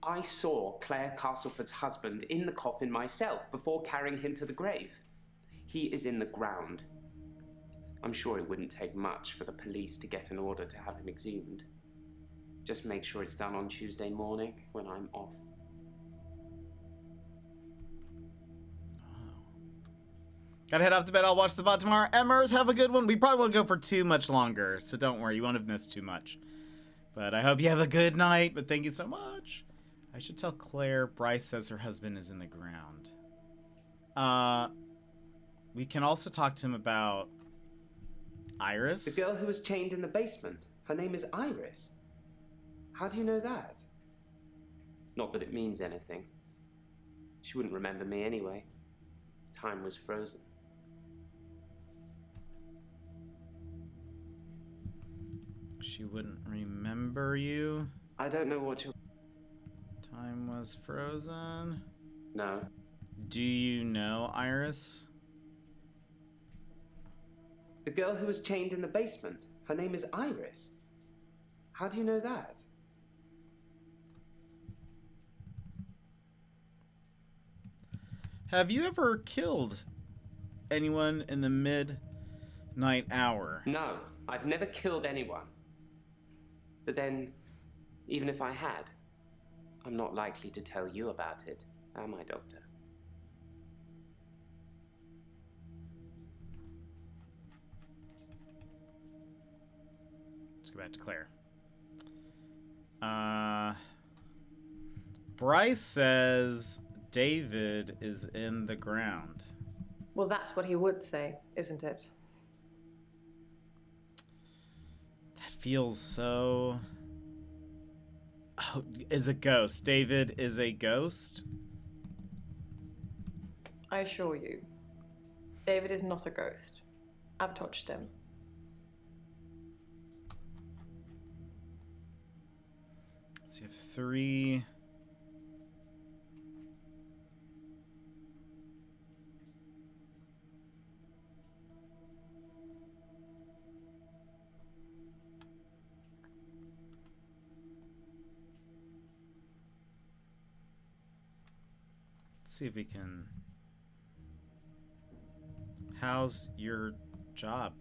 I saw Claire Castleford's husband in the coffin myself before carrying him to the grave. He is in the ground. I'm sure it wouldn't take much for the police to get an order to have him exhumed. Just make sure it's done on Tuesday morning when I'm off. Gotta head off to bed. I'll watch the VOD tomorrow. Emmers, have a good one. We probably won't go for too much longer, so don't worry. You won't have missed too much. But I hope you have a good night, but thank you so much. I should tell Claire Bryce says her husband is in the ground. We can also talk to him about Iris. The girl who was chained in the basement. Her name is Iris. How do you know that? Not that it means anything. She wouldn't remember me anyway. Time was frozen. She wouldn't remember you? I don't know what you're... Time was frozen. No. Do you know Iris? The girl who was chained in the basement. Her name is Iris. How do you know that? Have you ever killed anyone in the midnight hour? No, I've never killed anyone. But then, even if I had, I'm not likely to tell you about it, am I, Doctor? Let's go back to Claire. Bryce says David is in the ground. Well, that's what he would say, isn't it? That feels so... Oh, is a ghost. David is a ghost? I assure you, David is not a ghost. I've touched him. So you have 3... Let's see if we can... How's your job?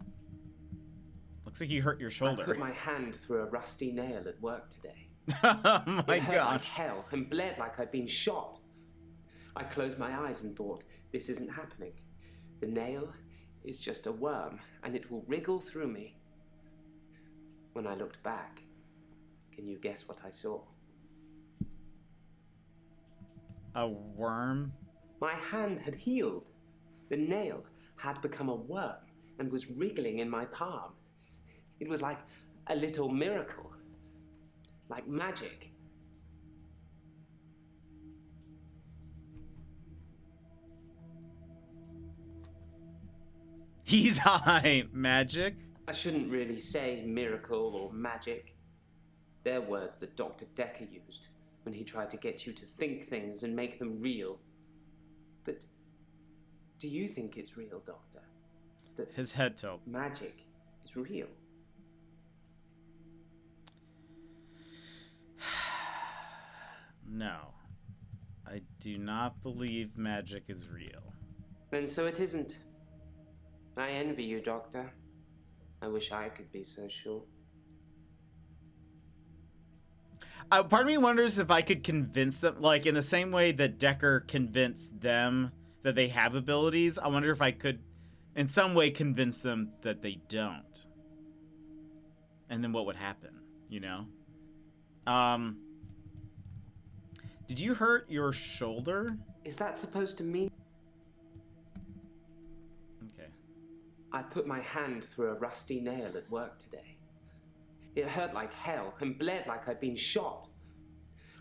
Looks like you hurt your shoulder. I put my hand through a rusty nail at work today. Oh my it hurt like gosh. hell and bled like I'd been shot. I closed my eyes and thought, this isn't happening. The nail is just a worm, and it will wriggle through me. When I looked back, can you guess what I saw? A worm? My hand had healed. The nail had become a worm and was wriggling in my palm. It was like a little miracle, like magic. He's high. Magic? I shouldn't really say miracle or magic. They're words that Dr. Dekker used when he tried to get you to think things and make them real. But do you think it's real, Doctor? That his head tilt. Magic is real? No. I do not believe magic is real. Then so it isn't. I envy you, Doctor. I wish I could be so sure. Part of me wonders if I could convince them, like in the same way that Dekker convinced them that they have abilities, I wonder if I could in some way convince them that they don't. And then what would happen, you know? Did you hurt your shoulder? Is that supposed to mean? Okay. I put my hand through a rusty nail at work today. It hurt like hell and bled like I'd been shot.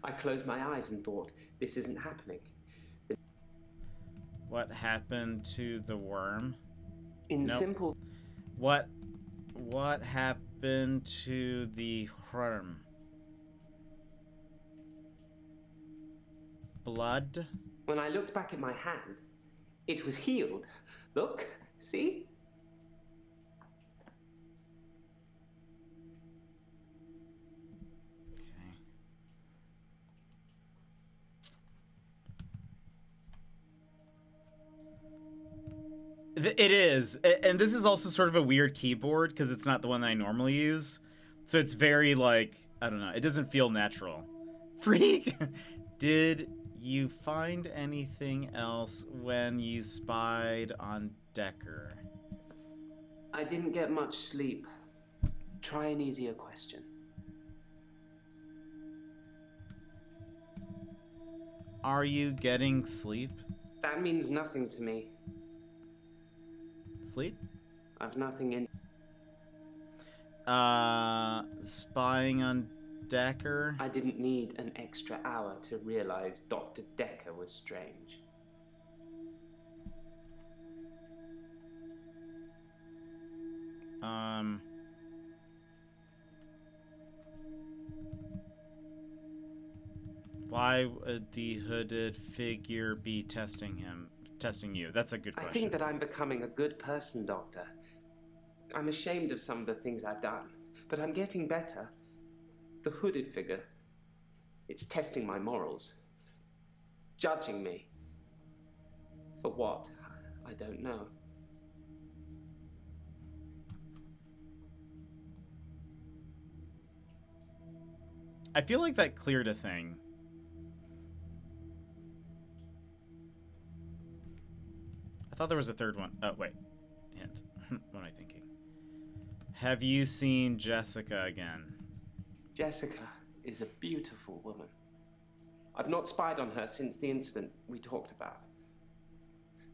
I closed my eyes and thought, this isn't happening. What happened to the worm? In Nope. simple... What happened to the worm? Blood? When I looked back at my hand, it was healed. Look, see? It is, and this is also sort of a weird keyboard because it's not the one that I normally use. So it's very like, I don't know, it doesn't feel natural. Freak! Did you find anything else when you spied on Dekker? I didn't get much sleep. Try an easier question. Are you getting sleep? That means nothing to me. Sleep? I've nothing in... Spying on Dekker? I didn't need an extra hour to realize Dr. Dekker was strange. Why would the hooded figure be testing you? That's a good question. I think that I'm becoming a good person, Doctor. I'm ashamed of some of the things I've done, but I'm getting better. The hooded figure, it's testing my morals. Judging me. For what? I don't know. I feel like that cleared a thing. I thought there was a third one. Oh, wait. Hint. What am I thinking? Have you seen Jessica again? Jessica is a beautiful woman. I've not spied on her since the incident we talked about.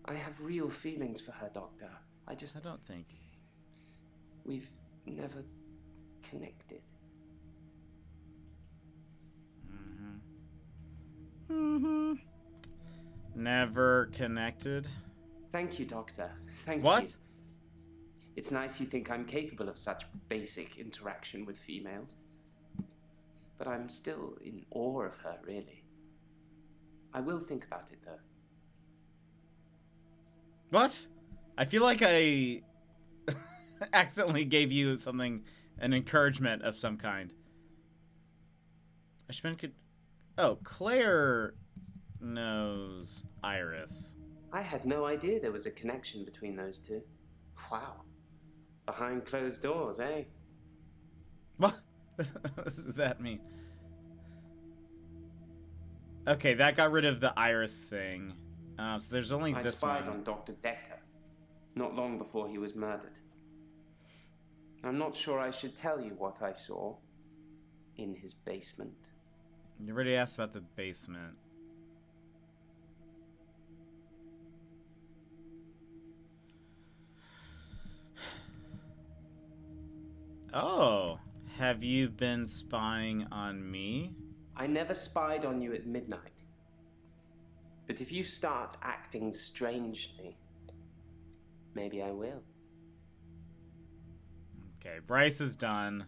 I have real feelings for her, Doctor. I don't think. We've never connected. Never connected. Thank you, Doctor. Thank you. What? It's nice you think I'm capable of such basic interaction with females. But I'm still in awe of her, really. I will think about it, though. What? I feel like I accidentally gave you something, an encouragement of some kind. Oh, Claire knows Iris. I had no idea there was a connection between those two. Wow. Behind closed doors, eh? What? What does that mean? Okay, that got rid of the Iris thing. So there's only I this spied one. on Dr. Dekker, not long before he was murdered. I'm not sure I should tell you what I saw in his basement. You already asked about the basement. Oh, have you been spying on me? I never spied on you at midnight. But if you start acting strangely, maybe I will. Okay, Bryce is done.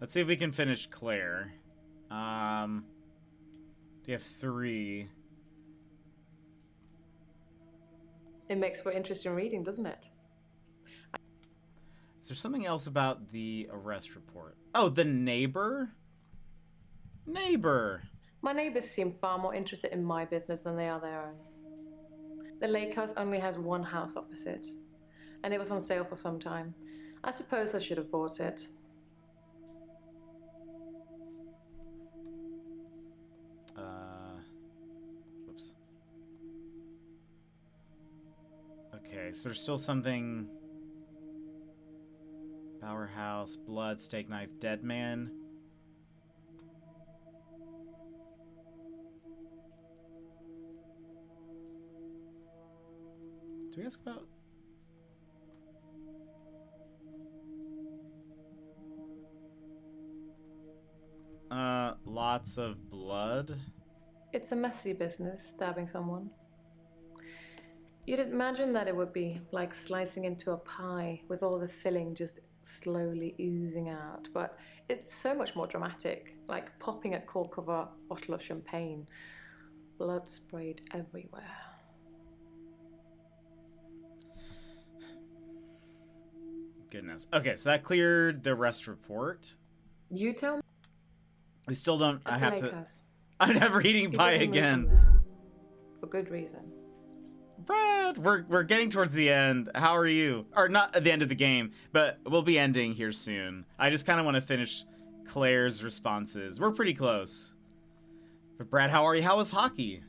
Let's see if we can finish Claire. Do you have 3? It makes for interesting reading, doesn't it? Is there something else about the arrest report? Oh, the neighbor? Neighbor! My neighbours seem far more interested in my business than they are their own. The lake house only has one house opposite, and it was on sale for some time. I suppose I should have bought it. Whoops. Okay, so there's still something... Powerhouse, blood, steak knife, dead man. Do we ask about... Lots of blood. It's a messy business, stabbing someone. You'd imagine that it would be like slicing into a pie with all the filling just slowly oozing out, but it's so much more dramatic, like popping a cork of a bottle of champagne. Blood sprayed everywhere. Goodness. Okay, so that cleared the arrest report. You tell me. We still don't... I have to... Lakers. I'm never eating It pie doesn't move again. from there, for good reason. Brad, we're getting towards the end. How are you? Or not at the end of the game, but we'll be ending here soon. I just kind of want to finish Claire's responses. We're pretty close. But Brad, how are you? How was hockey?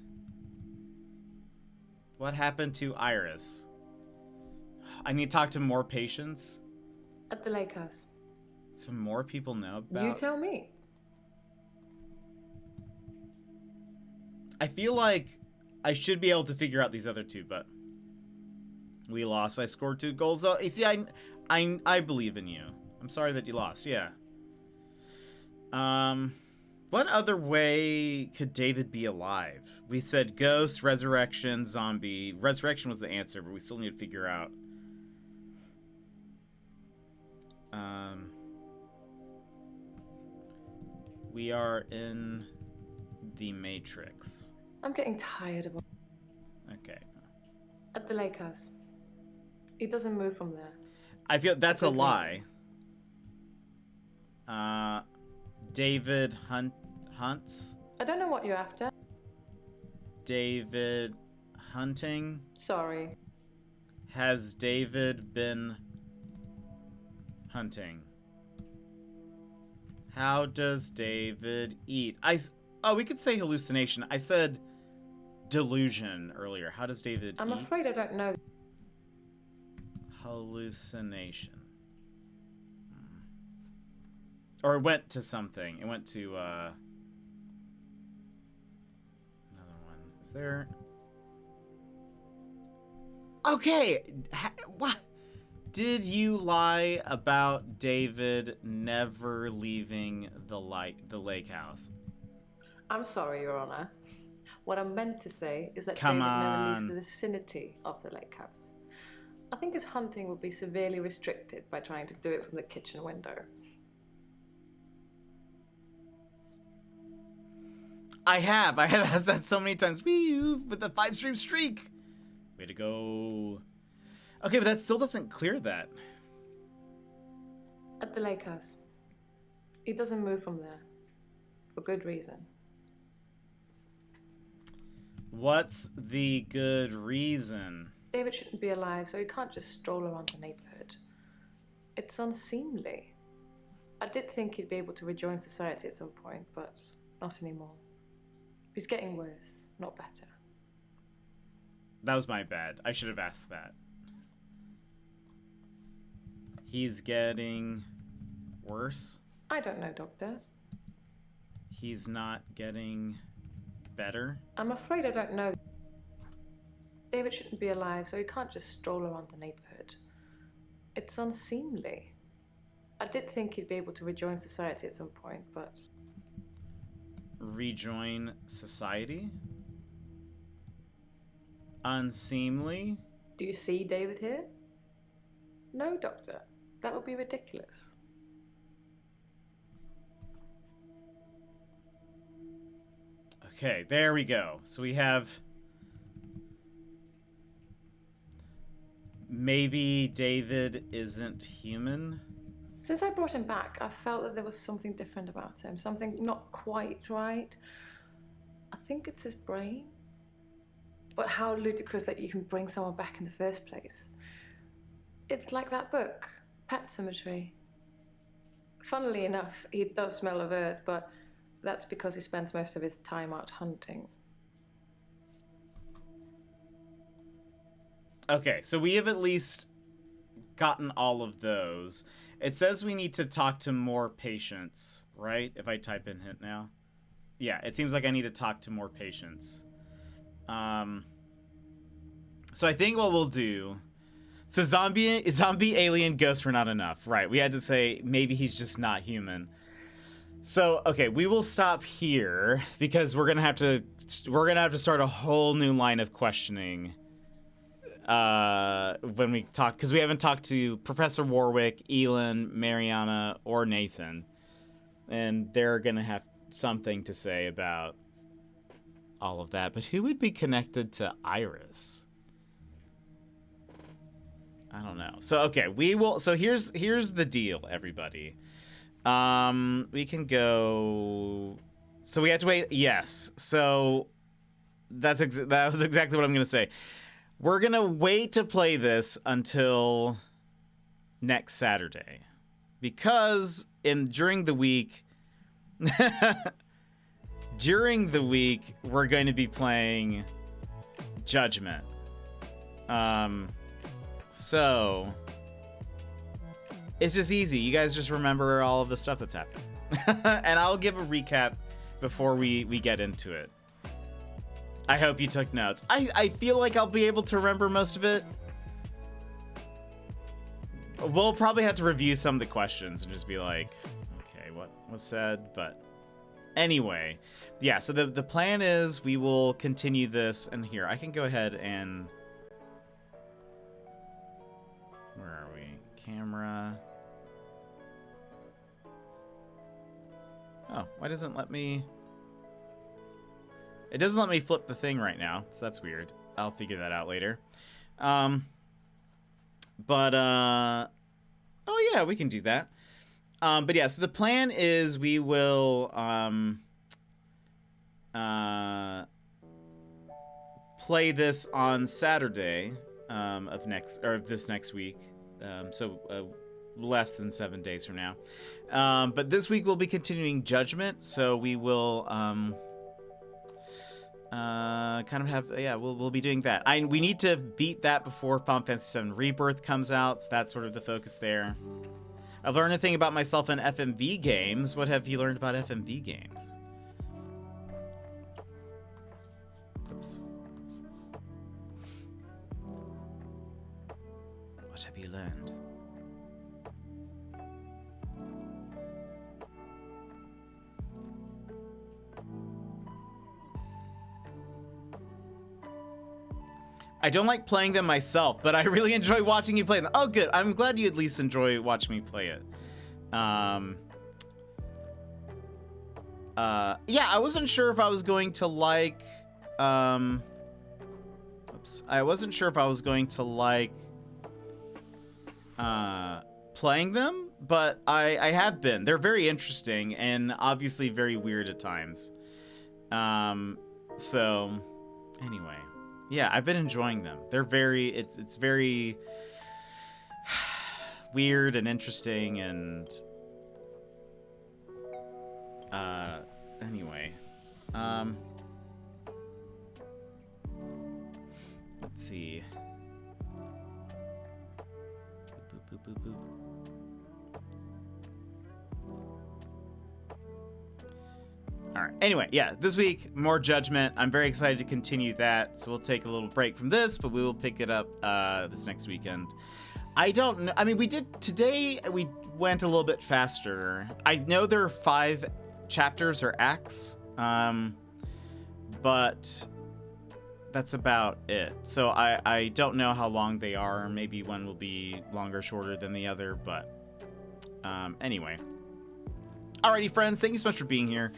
What happened to Iris? I need to talk to more patients. At the lake house. So more people know about... You tell me. I feel like I should be able to figure out these other two, but we lost. I scored 2 goals though. You see, I believe in you. I'm sorry that you lost. Yeah. What other way could David be alive? We said ghost, resurrection, zombie. Resurrection was the answer, but we still need to figure out. We are in the Matrix. I'm getting tired of... Okay. At the lake house. It doesn't move from there. I feel that's a lie. David hunts. I don't know what you're after. David hunting. Sorry. Has David been hunting? How does David eat? We could say hallucination. I said delusion earlier. How does David I'm eat? afraid I don't know. Hallucination. Or it went to something. It went to another one. Is there? Okay. What? Did you lie about David never leaving the lake house? I'm sorry, Your Honor. What I meant to say is that Come David never leaves on. the vicinity of the lake house. I think his hunting would be severely restricted by trying to do it from the kitchen window. I have asked that so many times. With the 5-stream streak. Way to go. Okay, but that still doesn't clear that. At the lake house. He doesn't move from there. For good reason. What's the good reason? David shouldn't be alive, so he can't just stroll around the neighborhood. It's unseemly. I did think he'd be able to rejoin society at some point, but not anymore. He's getting worse, not better. That was my bad. I should have asked that. He's getting worse? I don't know, Doctor. He's not getting better? I'm afraid I don't know. David shouldn't be alive, so he can't just stroll around the neighborhood. It's unseemly. I did think he'd be able to rejoin society at some point, but... Rejoin society? Unseemly? Do you see David here? No, Doctor. That would be ridiculous. Okay, there we go. So we have... Maybe David isn't human? Since I brought him back, I felt that there was something different about him. Something not quite right. I think it's his brain. But how ludicrous that you can bring someone back in the first place. It's like that book, Pet Cemetery. Funnily enough, he does smell of earth, but that's because he spends most of his time out hunting. Okay, so we have at least gotten all of those. It says we need to talk to more patients, right? If I type in hint now. Yeah, it seems like I need to talk to more patients. So I think what we'll do... So zombie, alien, ghosts were not enough. Right, we had to say maybe he's just not human. So, okay, we will stop here because we're gonna have to start a whole new line of questioning when we talk, because we haven't talked to Professor Warwick, Elin, Mariana, or Nathan, and they're gonna have something to say about all of that. But who would be connected to Iris? I don't know. So okay, we will. So here's the deal, everybody. We can go. So we have to wait. Yes. So that was exactly what I'm gonna say. We're gonna wait to play this until next Saturday, because during the week, we're going to be playing Judgment. So it's just easy. You guys just remember all of the stuff that's happening, and I'll give a recap before we get into it. I hope you took notes. I feel like I'll be able to remember most of it. We'll probably have to review some of the questions and just be like, okay, what was said? But anyway, yeah, so the plan is we will continue this. And here, I can go ahead and... Where are we? Camera. Oh, why doesn't it let me... It doesn't let me flip the thing right now, so that's weird. I'll figure that out later. Oh yeah, we can do that. But yeah, so the plan is we will play this on Saturday of this next week. So less than 7 days from now. But this week we'll be continuing Judgment, so we will kind of have, we'll be doing that. We need to beat that before Final Fantasy VII Rebirth comes out, so that's sort of the focus there. I've learned a thing about myself in FMV games. What have you learned about FMV games? Oops. What have you learned? I don't like playing them myself, but I really enjoy watching you play them. Oh, good. I'm glad you at least enjoy watching me play it. Yeah, I wasn't sure if I was going to like... I wasn't sure if I was going to like playing them, but I have been. They're very interesting and obviously very weird at times. So, anyway. Yeah, I've been enjoying them. They're very, it's very weird and interesting and, anyway. Let's see. Boop, boop, boop, boop, boop. All right. Anyway, yeah, this week, more Judgment. I'm very excited to continue that. So we'll take a little break from this, but we will pick it up this next weekend. I don't know. I mean, today we went a little bit faster. I know there are 5 chapters or acts, but that's about it. So I don't know how long they are. Maybe one will be longer, shorter than the other, but anyway. Alrighty, friends. Thank you so much for being here.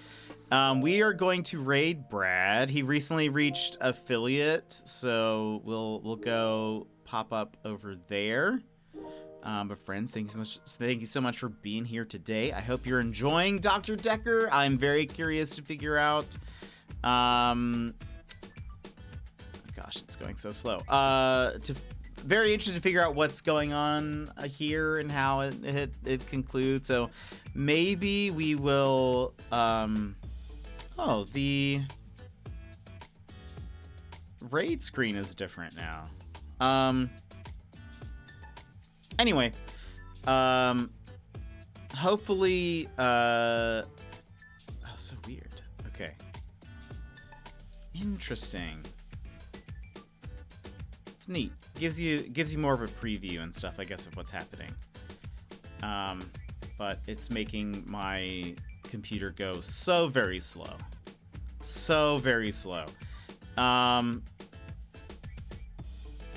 We are going to raid Brad. He recently reached affiliate, so we'll go pop up over there. But friends, thank you so much for being here today. I hope you're enjoying Dr. Dekker. I'm very curious to figure out. Gosh, it's going so slow. Very interested to figure out what's going on here and how it concludes. So maybe we will. Oh, the raid screen is different now. Anyway, hopefully, oh, so weird. Okay. Interesting. It's neat. Gives you more of a preview and stuff, I guess, of what's happening. But it's making my computer go so very slow. So very slow.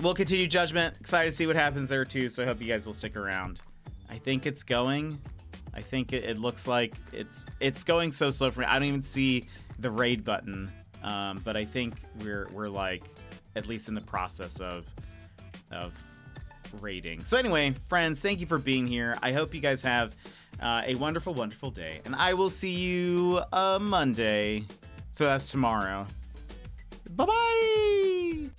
We'll continue Judgment. Excited to see what happens there too, so I hope you guys will stick around. I think it's going. I think it looks like it's going so slow for me. I don't even see the raid button. But I think we're like at least in the process of raiding. So anyway, friends, thank you for being here. I hope you guys have a wonderful, wonderful day. And I will see you Monday. So that's tomorrow. Bye-bye!